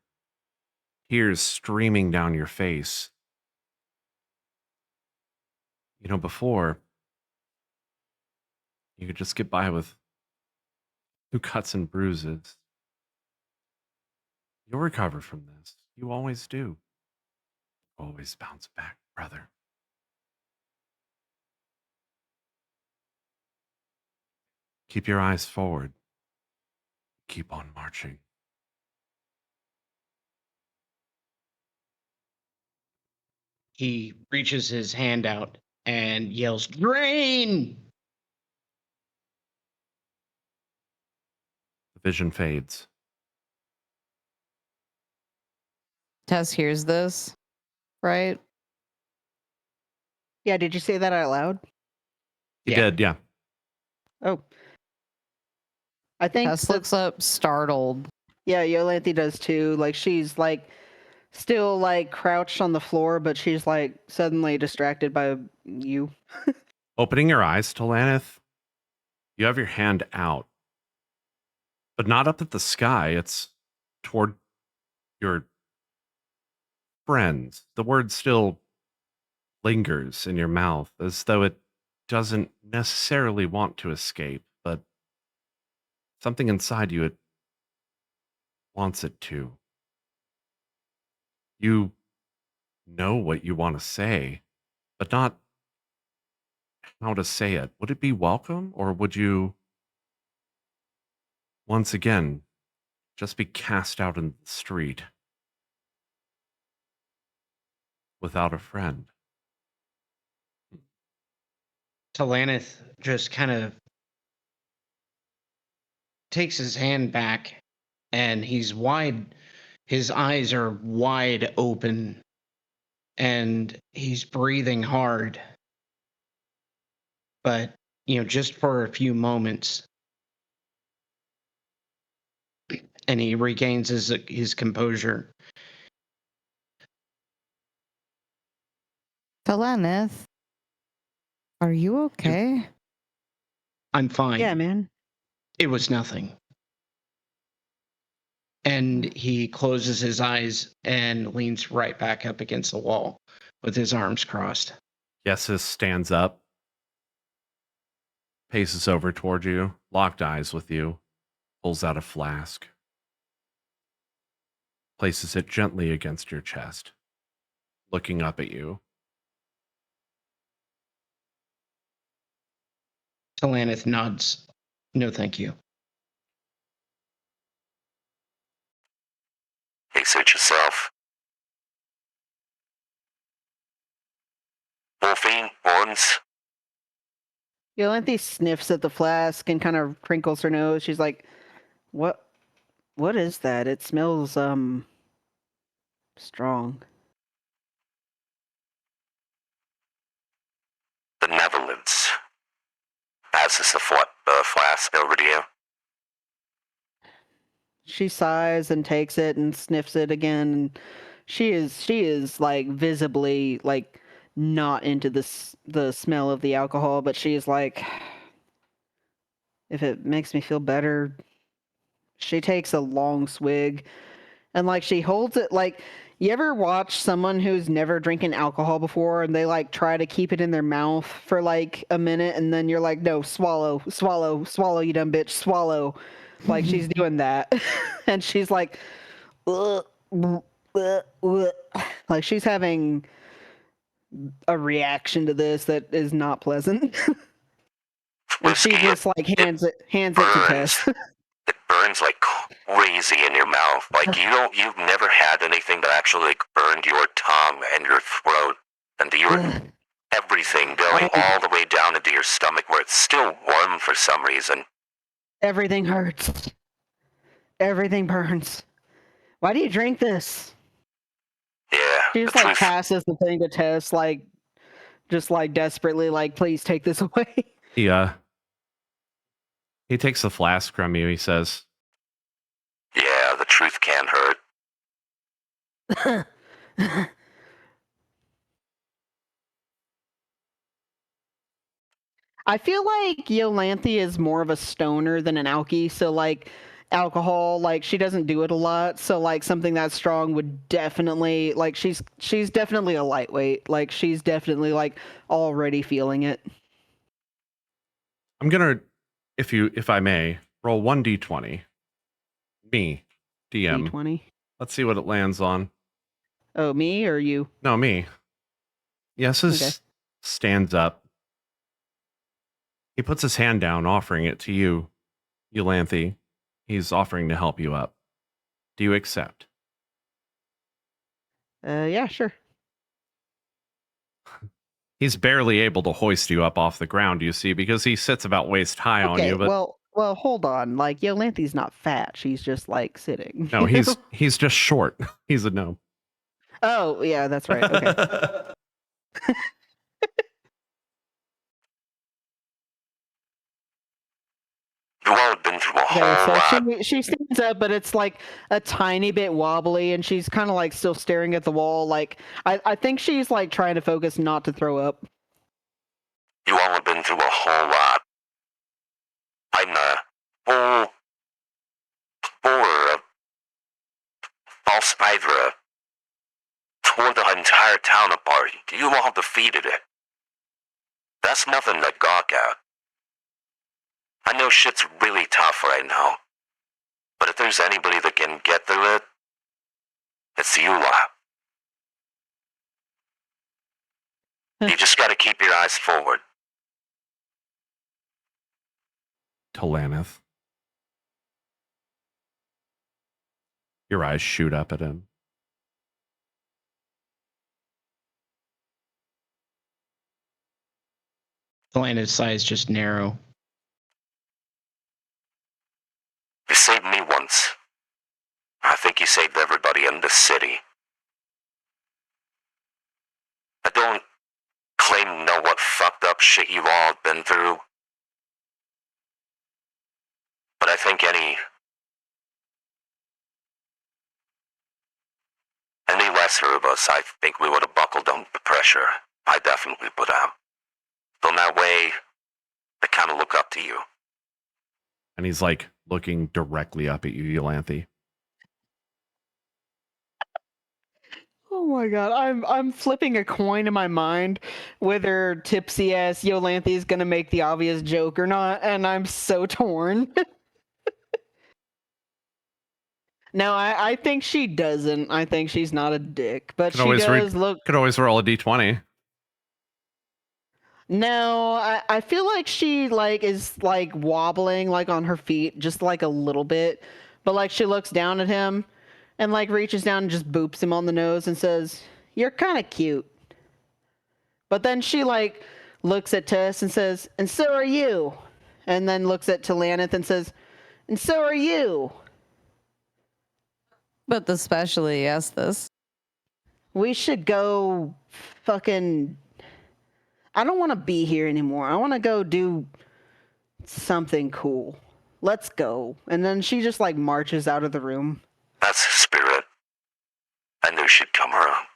tears streaming down your face. You know, before, you could just get by with 2 cuts and bruises. You'll recover from this. You always do. Always bounce back, brother. Keep your eyes forward. Keep on marching. He reaches his hand out and yells, "Drain!" The vision fades. Tess hears this, right? Yeah, did you say that out loud? He Yeah. did, yeah. Oh. I think Tess looks up startled. yeah, Yolanthe does too. Like she's like still like crouched on the floor, but she's like suddenly distracted by you. Opening your eyes, Talanith, you have your hand out, but not up at the sky. It's toward your friends. The word still lingers in your mouth as though it doesn't necessarily want to escape, but something inside you, it wants it to. You know what you want to say, but not how to say it. Would it be welcome, or would you once again just be cast out in the street without a friend? Talanith just kind of takes his hand back and his eyes are wide open and he's breathing hard. But, just for a few moments, and he regains his composure. Talanith, are you okay? I'm fine. Yeah, man. It was nothing. And he closes his eyes and leans right back up against the wall with his arms crossed. Yesus stands up, paces over toward you, locked eyes with you, pulls out a flask, places it gently against your chest, looking up at you. Talanith nods. No, thank you. Hey, suit yourself. Morphine, horns. Yolanthe sniffs at the flask and kind of crinkles her nose. She's like, What is that? It smells strong." Benevolence. Passes the flask over to you. She sighs and takes it and sniffs it again. And she is like visibly like not into the smell of the alcohol, but she's like, if it makes me feel better. She takes a long swig and like she holds it like, you ever watch someone who's never drinking alcohol before and they like try to keep it in their mouth for like a minute and then you're like, no, swallow, swallow, swallow, you dumb bitch, swallow. Like she's doing that. And she's like, ugh, ugh, ugh. Like she's having a reaction to this that is not pleasant. And she Whiskey, just like hands it to Tess. it burns like crazy in your mouth. Like you've never had anything that actually like burned your tongue and your throat and everything going all the way down into your stomach where it's still warm for some reason. Everything hurts. Everything burns. Why do you drink this? Yeah, She the just like truth. passes the thing to Tess, like just like desperately, like, please take this away. He takes the flask from you. He says, Yeah, the truth can hurt. I feel like Yolanthe is more of a stoner than an alkie, so like alcohol, like she doesn't do it a lot, so like something that strong would definitely like she's definitely a lightweight. Like she's definitely like already feeling it. I'm gonna, if I may, roll 1d20. Me, DM. D20. Let's see what it lands on. Oh, me or you? No, me. Yesus Okay. stands up. He puts his hand down, offering it to you, Yolanthe. He's offering to help you up. Do you accept? Yeah, sure. He's barely able to hoist you up off the ground, you see, because he sits about waist high on Okay, you. But well, hold on. Like Yolanthe's not fat; she's just like sitting. no, he's just short. He's a gnome. Oh, yeah, that's right. Okay. You've all been through a Okay, whole so lot. she stands up, but it's like a tiny bit wobbly, and she's kind of like still staring at the wall. Like I think she's like trying to focus not to throw up. You all have been through a whole lot. I'm the whole horror of false Hydra tore the entire town apart. You all defeated it. That's nothing to gawk at. I know shit's really tough right now. But if there's anybody that can get through it, it's you lot. You just gotta keep your eyes forward. Talanith. Your eyes shoot up at him. Talanith's eyes just narrow. You saved me once. I think you saved everybody in this city. I don't claim to know what fucked up shit you've all been through. But I think any lesser of us, I think we would have buckled under the pressure. I definitely would have. From that way, they kind of look up to you. And he's like looking directly up at you, Yolanthe. Oh my god, I'm flipping a coin in my mind whether tipsy ass Yolanthe is gonna make the obvious joke or not, and I'm so torn. No, I think she doesn't. I think she's not a dick, but Could she always does look. Could always roll a d20. No, I feel like she like is like wobbling like on her feet just like a little bit, but like she looks down at him and like reaches down and just boops him on the nose and says, "You're kind of cute." But then she like looks at Tess and says, "And so are you." And then looks at Talanith and says, "And so are you." But especially Estes. We should go fucking. I don't want to be here anymore. I want to go do something cool. Let's go. And then she just like marches out of the room. That's the spirit. I knew she'd come around.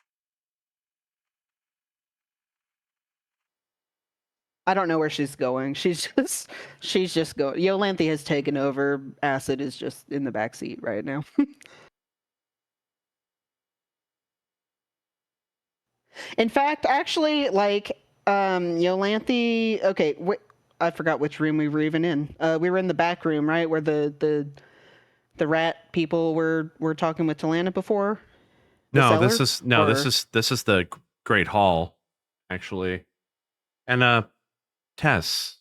I don't know where she's going. She's just going. Yolanthe has taken over. Acid is just in the back seat right now. In fact, actually, like Yolanthe. Okay, I forgot which room we were even in. We were in the back room, right, where the rat people were talking with Talana before. No, this is the Great Hall, actually. And Tess,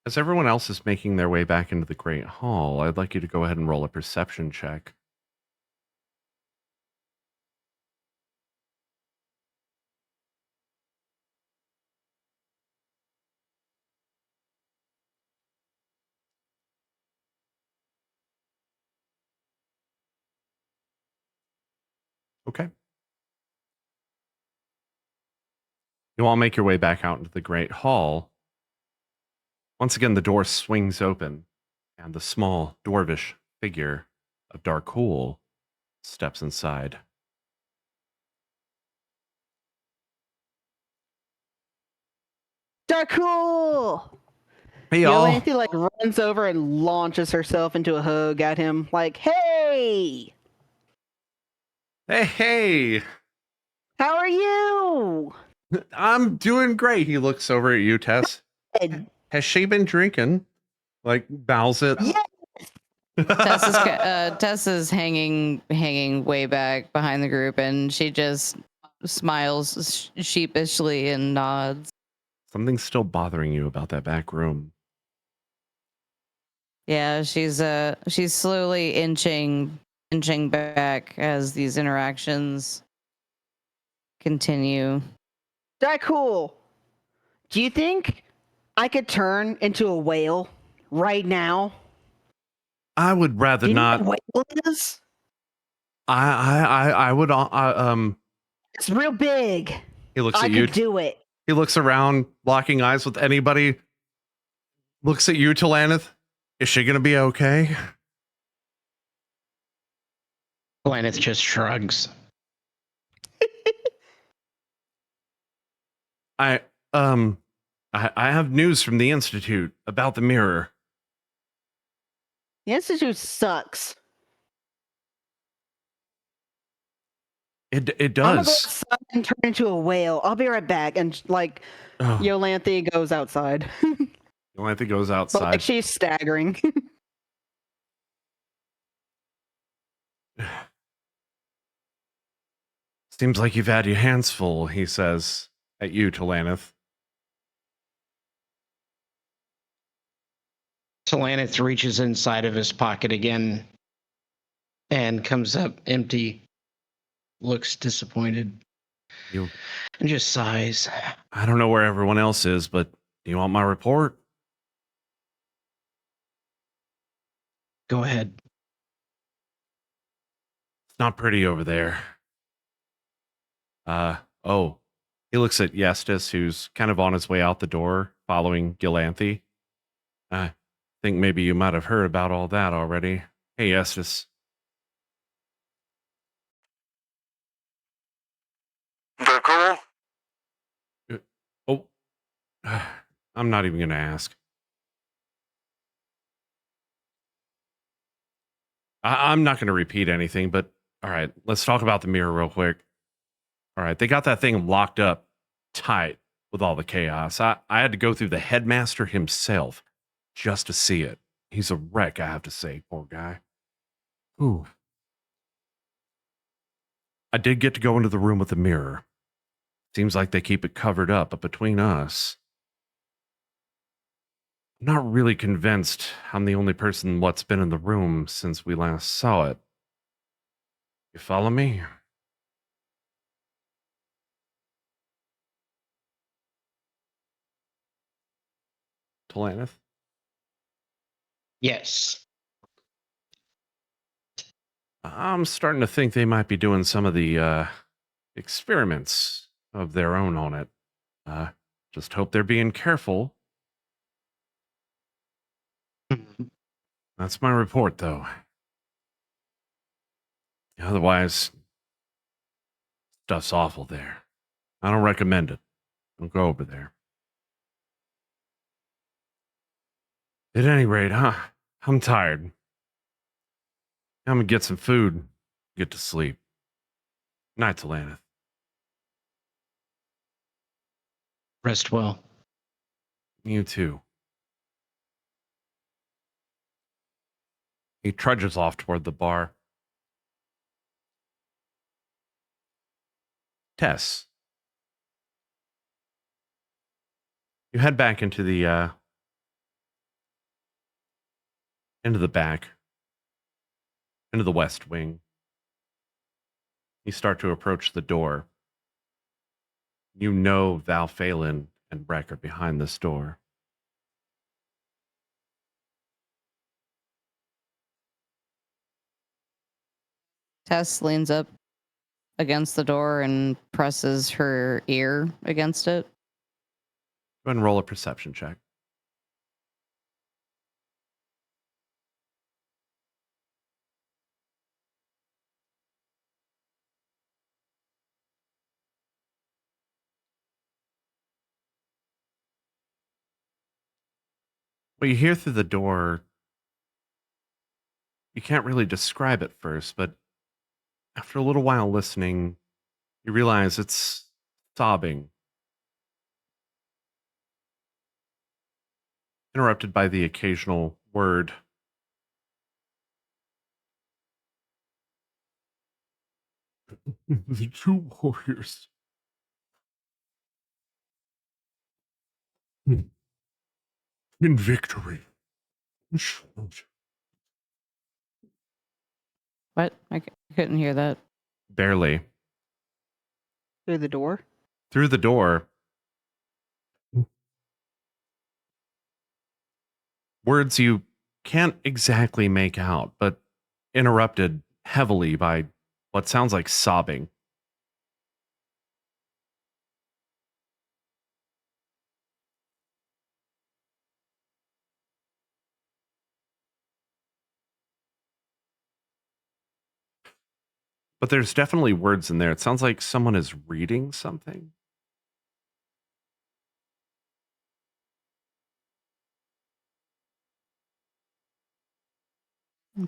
as everyone else is making their way back into the Great Hall, I'd like you to go ahead and roll a perception check. Okay. You all make your way back out into the Great Hall. Once again, the door swings open, and the small, dwarvish figure of Darkhool steps inside. Darkhool! Hey, y'all. Yolanthe like runs over and launches herself into a hug at him, like, "Hey! Hey! How are you?" I'm doing great. He looks over at you, Tess. And Has she been drinking? Like, bows it. yeah. Tess is hanging way back behind the group, and she just smiles sheepishly and nods. Something's still bothering you about that back room. Yeah, she's slowly inching back as these interactions continue. Darkhool, do you think I could turn into a whale right now? I would rather Do you not. know what a whale is? I would. It's real big. He looks I at you. could do it. He looks around, locking eyes with anybody. Looks at you, Talanith. Is she gonna be okay? Planeth just shrugs. I have news from the Institute about the mirror. The Institute sucks. It I'm gonna go does. outside and turn into a whale. I'll be right back. And like, Oh, Yolanthe goes outside. Yolanthe goes But outside. like, she's staggering. Seems like you've had your hands full, he says at you, Talanith. Talanith reaches inside of his pocket again and comes up empty, looks disappointed, You, and just sighs. I don't know where everyone else is, but do you want my report? Go ahead. It's not pretty over there. Oh, he looks at Yestis, who's kind of on his way out the door, following Gilanthe. I think maybe you might have heard about all that already. Hey, Yestis. I'm not even going to ask. I'm not going to repeat anything, but all right, let's talk about the mirror real quick. All right, they got that thing locked up tight with all the chaos. I had to go through the headmaster himself just to see it. He's a wreck, I have to say, poor guy. Ooh. I did get to go into the room with the mirror. Seems like they keep it covered up, but between us, I'm not really convinced I'm the only person what's been in the room since we last saw it. You follow me? Talanith? Yes. I'm starting to think they might be doing some of the experiments of their own on it. Just hope they're being careful. That's my report, though. Otherwise, stuff's awful there. I don't recommend it. Don't go over there. At any rate, I'm tired. I'm gonna get some food, get to sleep. Night, Talanith. Rest well. You too. He trudges off toward the bar. Tess, you head back into the back, into the west wing. You start to approach the door. You know Val Phelan and Breck are behind this door. Tess leans up against the door and presses her ear against it. Go ahead and roll a perception check. What you hear through the door, you can't really describe at first, but after a little while listening, you realize it's sobbing, interrupted by the occasional word. The two warriors. In victory. What? I couldn't hear that. Barely. Through the door. Through the door, words you can't exactly make out, but interrupted heavily by what sounds like sobbing. But there's definitely words in there. It sounds like someone is reading something.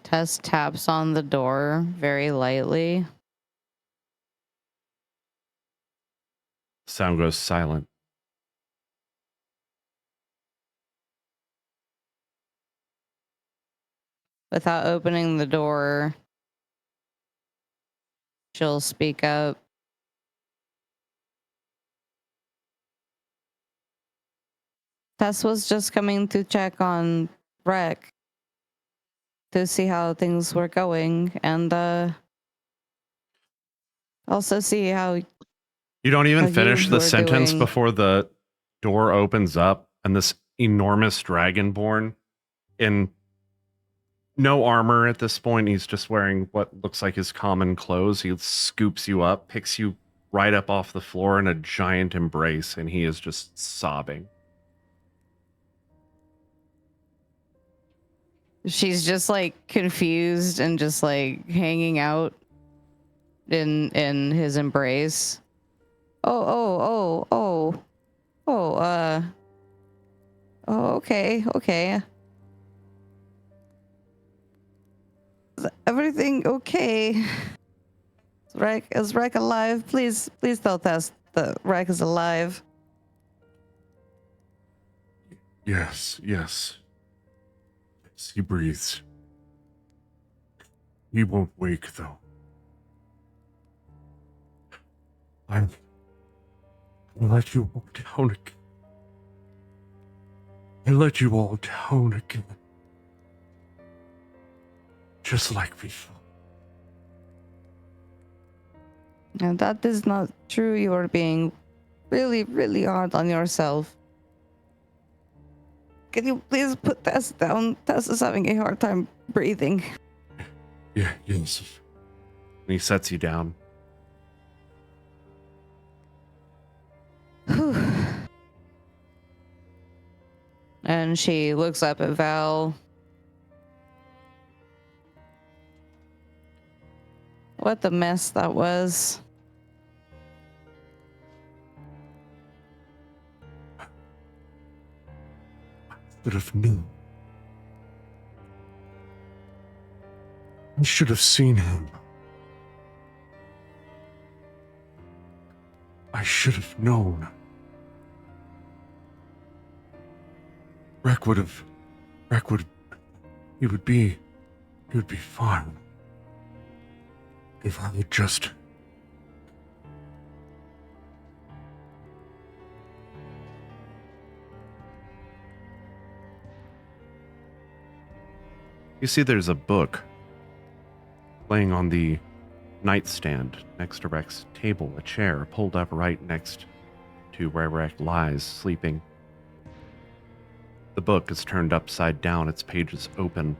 Tess taps on the door very lightly. Sound goes silent. Without opening the door, she'll speak up. Tess was just coming to check on Breck to see how things were going and also see how You don't even How finish you the were sentence doing- before the door opens up and this enormous dragonborn in no armor at this point. He's just wearing what looks like his common clothes. He scoops you up, picks you right up off the floor in a giant embrace, and he is just sobbing. she's just like confused and just like hanging out in his embrace. Oh, Oh, okay, okay. Is everything okay? Is Rek alive? Please tell Tess that Rek is alive. Yes, yes. Yes, he breathes. He won't wake, though. I'll let you all down again. I let you all down again. Just like before. And that is not true. You are being really, really hard on yourself. Can you please put Tess down? Tess is having a hard time breathing. Yeah, yes. And he sets you down. And she looks up at Val. What a mess that was. Should have known. I should have seen him. I should have known. Rek would, he would be fine. If I had just... You see there's a book laying on the nightstand next to Rek's table, a chair pulled up right next to where Rek lies sleeping. The book is turned upside down, its pages open,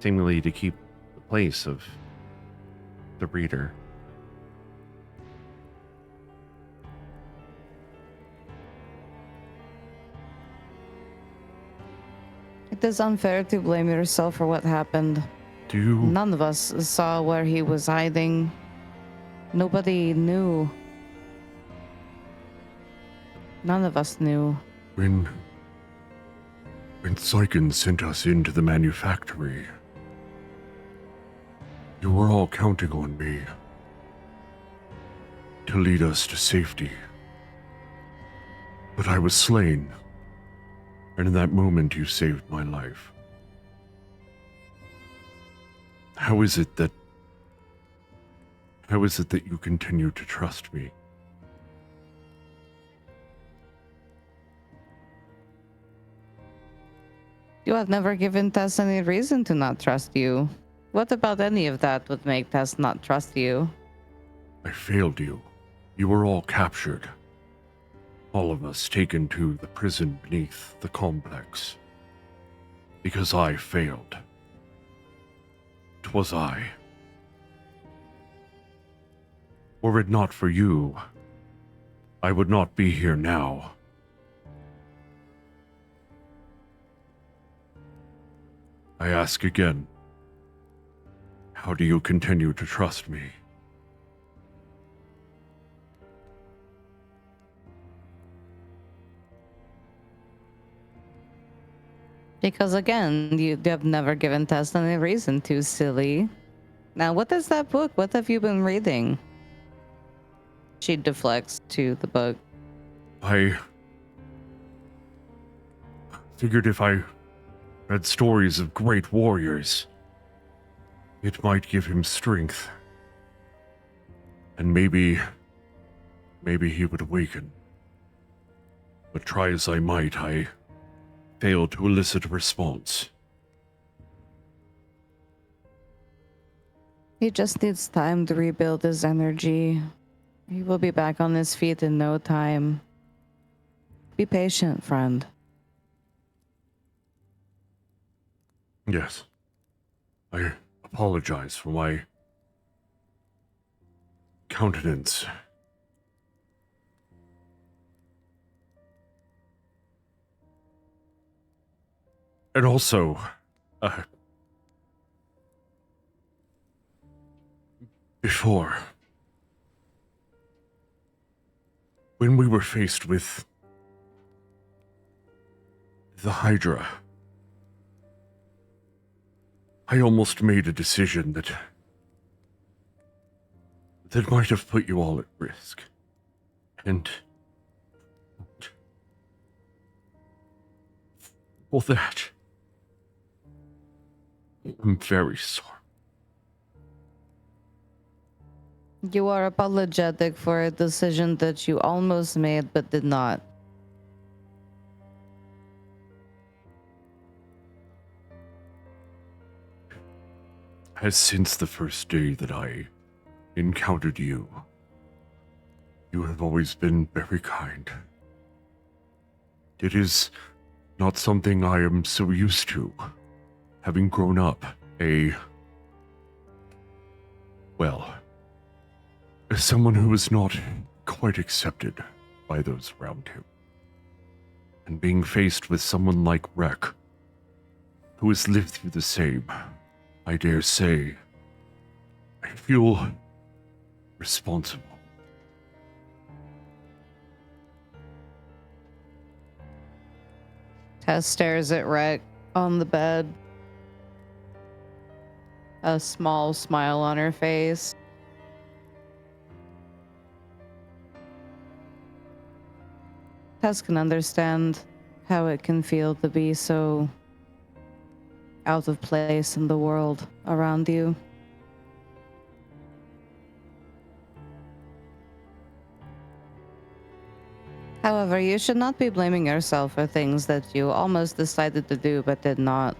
seemingly to keep the place of the reader. It is unfair to blame yourself for what happened. Do you... None of us saw where he was hiding. Nobody knew. None of us knew. When Syken sent us into the manufactory, you were all counting on me to lead us to safety. But I was slain, and in that moment you saved my life. How is it that you continue to trust me? You have never given Tess any reason to not trust you. What about any of that would make Tess not trust you? I failed you. You were all captured. All of us taken to the prison beneath the complex. Because I failed. 'Twas I. Were it not for you, I would not be here now. I ask again, how do you continue to trust me? Because again, you have never given Tess any reason to, silly. Now, what is that book? What have you been reading? She deflects to the book. I figured if I read stories of great warriors, it might give him strength. And maybe he would awaken. But try as I might, I failed to elicit a response. He just needs time to rebuild his energy. He will be back on his feet in no time. Be patient, friend. Yes. I apologize for my countenance. And also, before, when we were faced with The Hydra. I almost made a decision that might have put you all at risk. And for that, I'm very sorry. You are apologetic for a decision that you almost made but did not. As since the first day that I encountered you, you have always been very kind. It is not something I am so used to, having grown up as someone who was not quite accepted by those around him. And being faced with someone like Rek, who has lived through the same, I dare say, I feel responsible. Tess stares at Rek on the bed. A small smile on her face. Tess can understand how it can feel to be so out of place in the world around you. However, you should not be blaming yourself for things that you almost decided to do but did not.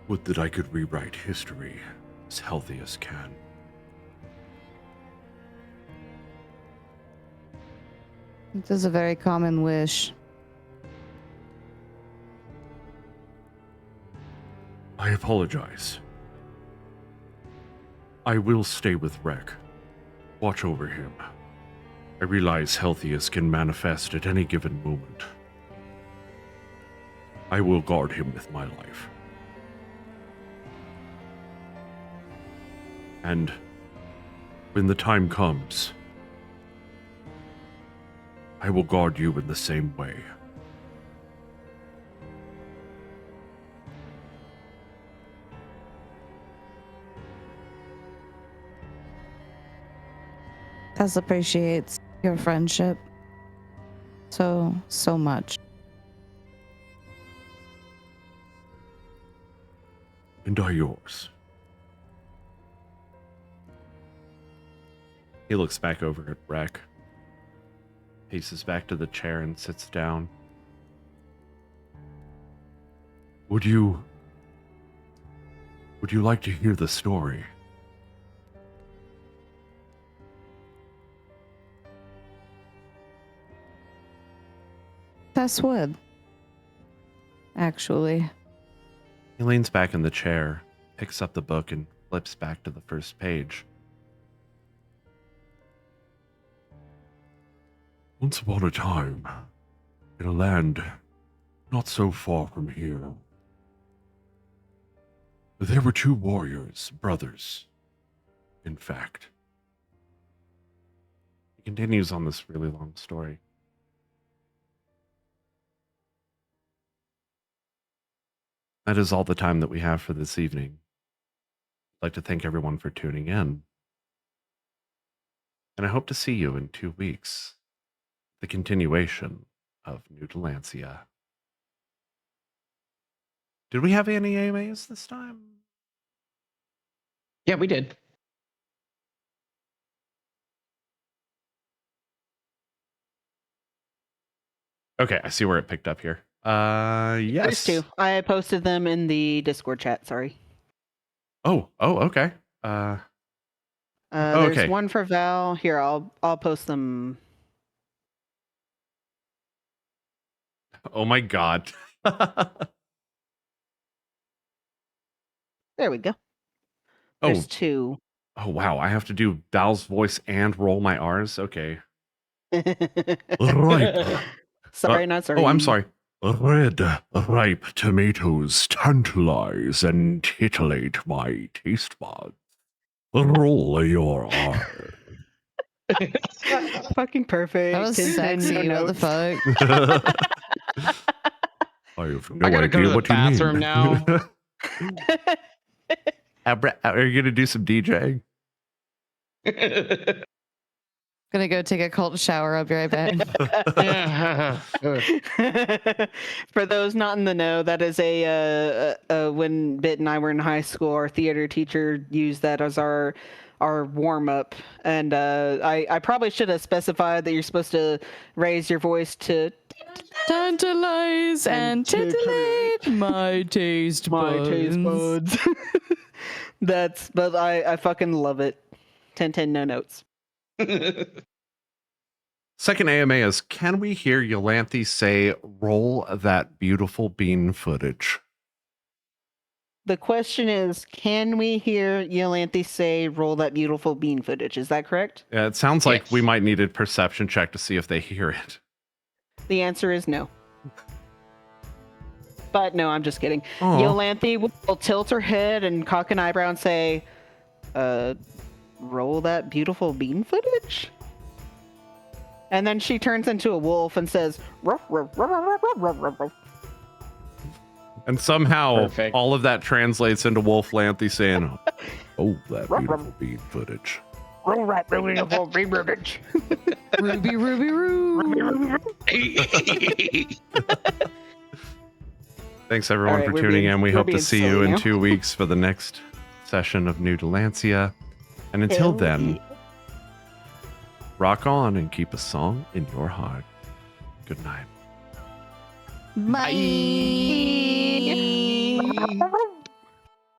Would that I could rewrite history as healthy as can. It is a very common wish. I apologize. I will stay with Rek. Watch over him. I realize Healthiest can manifest at any given moment. I will guard him with my life. And when the time comes, I will guard you in the same way. Tess appreciates your friendship so much. And I yours. He looks back over at Rek, paces back to the chair and sits down. Would you like to hear the story? Tess would. Actually. He leans back in the chair, picks up the book, and flips back to the first page. Once upon a time, in a land not so far from here, there were two warriors, brothers, in fact. He continues on this really long story. That is all the time that we have for this evening. I'd like to thank everyone for tuning in. And I hope to see you in 2 weeks. The continuation of New Dalancia. Did we have any AMAs this time? Yeah, we did. Okay, I see where it picked up here. Yes. There's two. I posted them in the Discord chat. Sorry. Oh, okay. There's okay. one for Val. Here, I'll post them. Oh my god. There we go. There's Oh. two. Oh wow, I have to do Val's voice and roll my R's? Okay. Ripe. Sorry, not sorry. Oh, I'm sorry. Red, ripe tomatoes tantalize and titillate my taste buds. Roll your R. Fucking perfect. That was 10, sexy. no What the notes. fuck? I have no I gotta go idea to the what you bathroom mean. now. Are you gonna do some DJing? Gonna go take a cold shower. I'll be right back. For those not in the know, that is when Bit and I were in high school, our theater teacher used that as our warm up, and I probably should have specified that you're supposed to raise your voice to Tantalize and titillate my taste buds. But I fucking love it. 10 no notes. Second AMA is, can we hear Yolanthe say, roll that beautiful bean footage? The question is, can we hear Yolanthe say, roll that beautiful bean footage? Is that correct? Yeah, it sounds like we Yes. might need a perception check to see if they hear it. The answer is no. But no, I'm just kidding. Aw. Yolanthe will tilt her head and cock an eyebrow and say, roll that beautiful bean footage? And then she turns into a wolf and says, ruff, ruff, ruff, ruff, ruff, ruff, ruff, ruff. And somehow Perfect. all of that translates into Wolf Lanthe saying, oh, that beautiful bean footage. Roll that beautiful bean footage. Ruby, Ruby, Roo. Thanks everyone All right, for we're tuning being- in. We we're hope to being see you silly in now. 2 weeks for the next session of New Dalancia. And until Hell then, yeah. rock on and keep a song in your heart. Good night. Bye. Bye.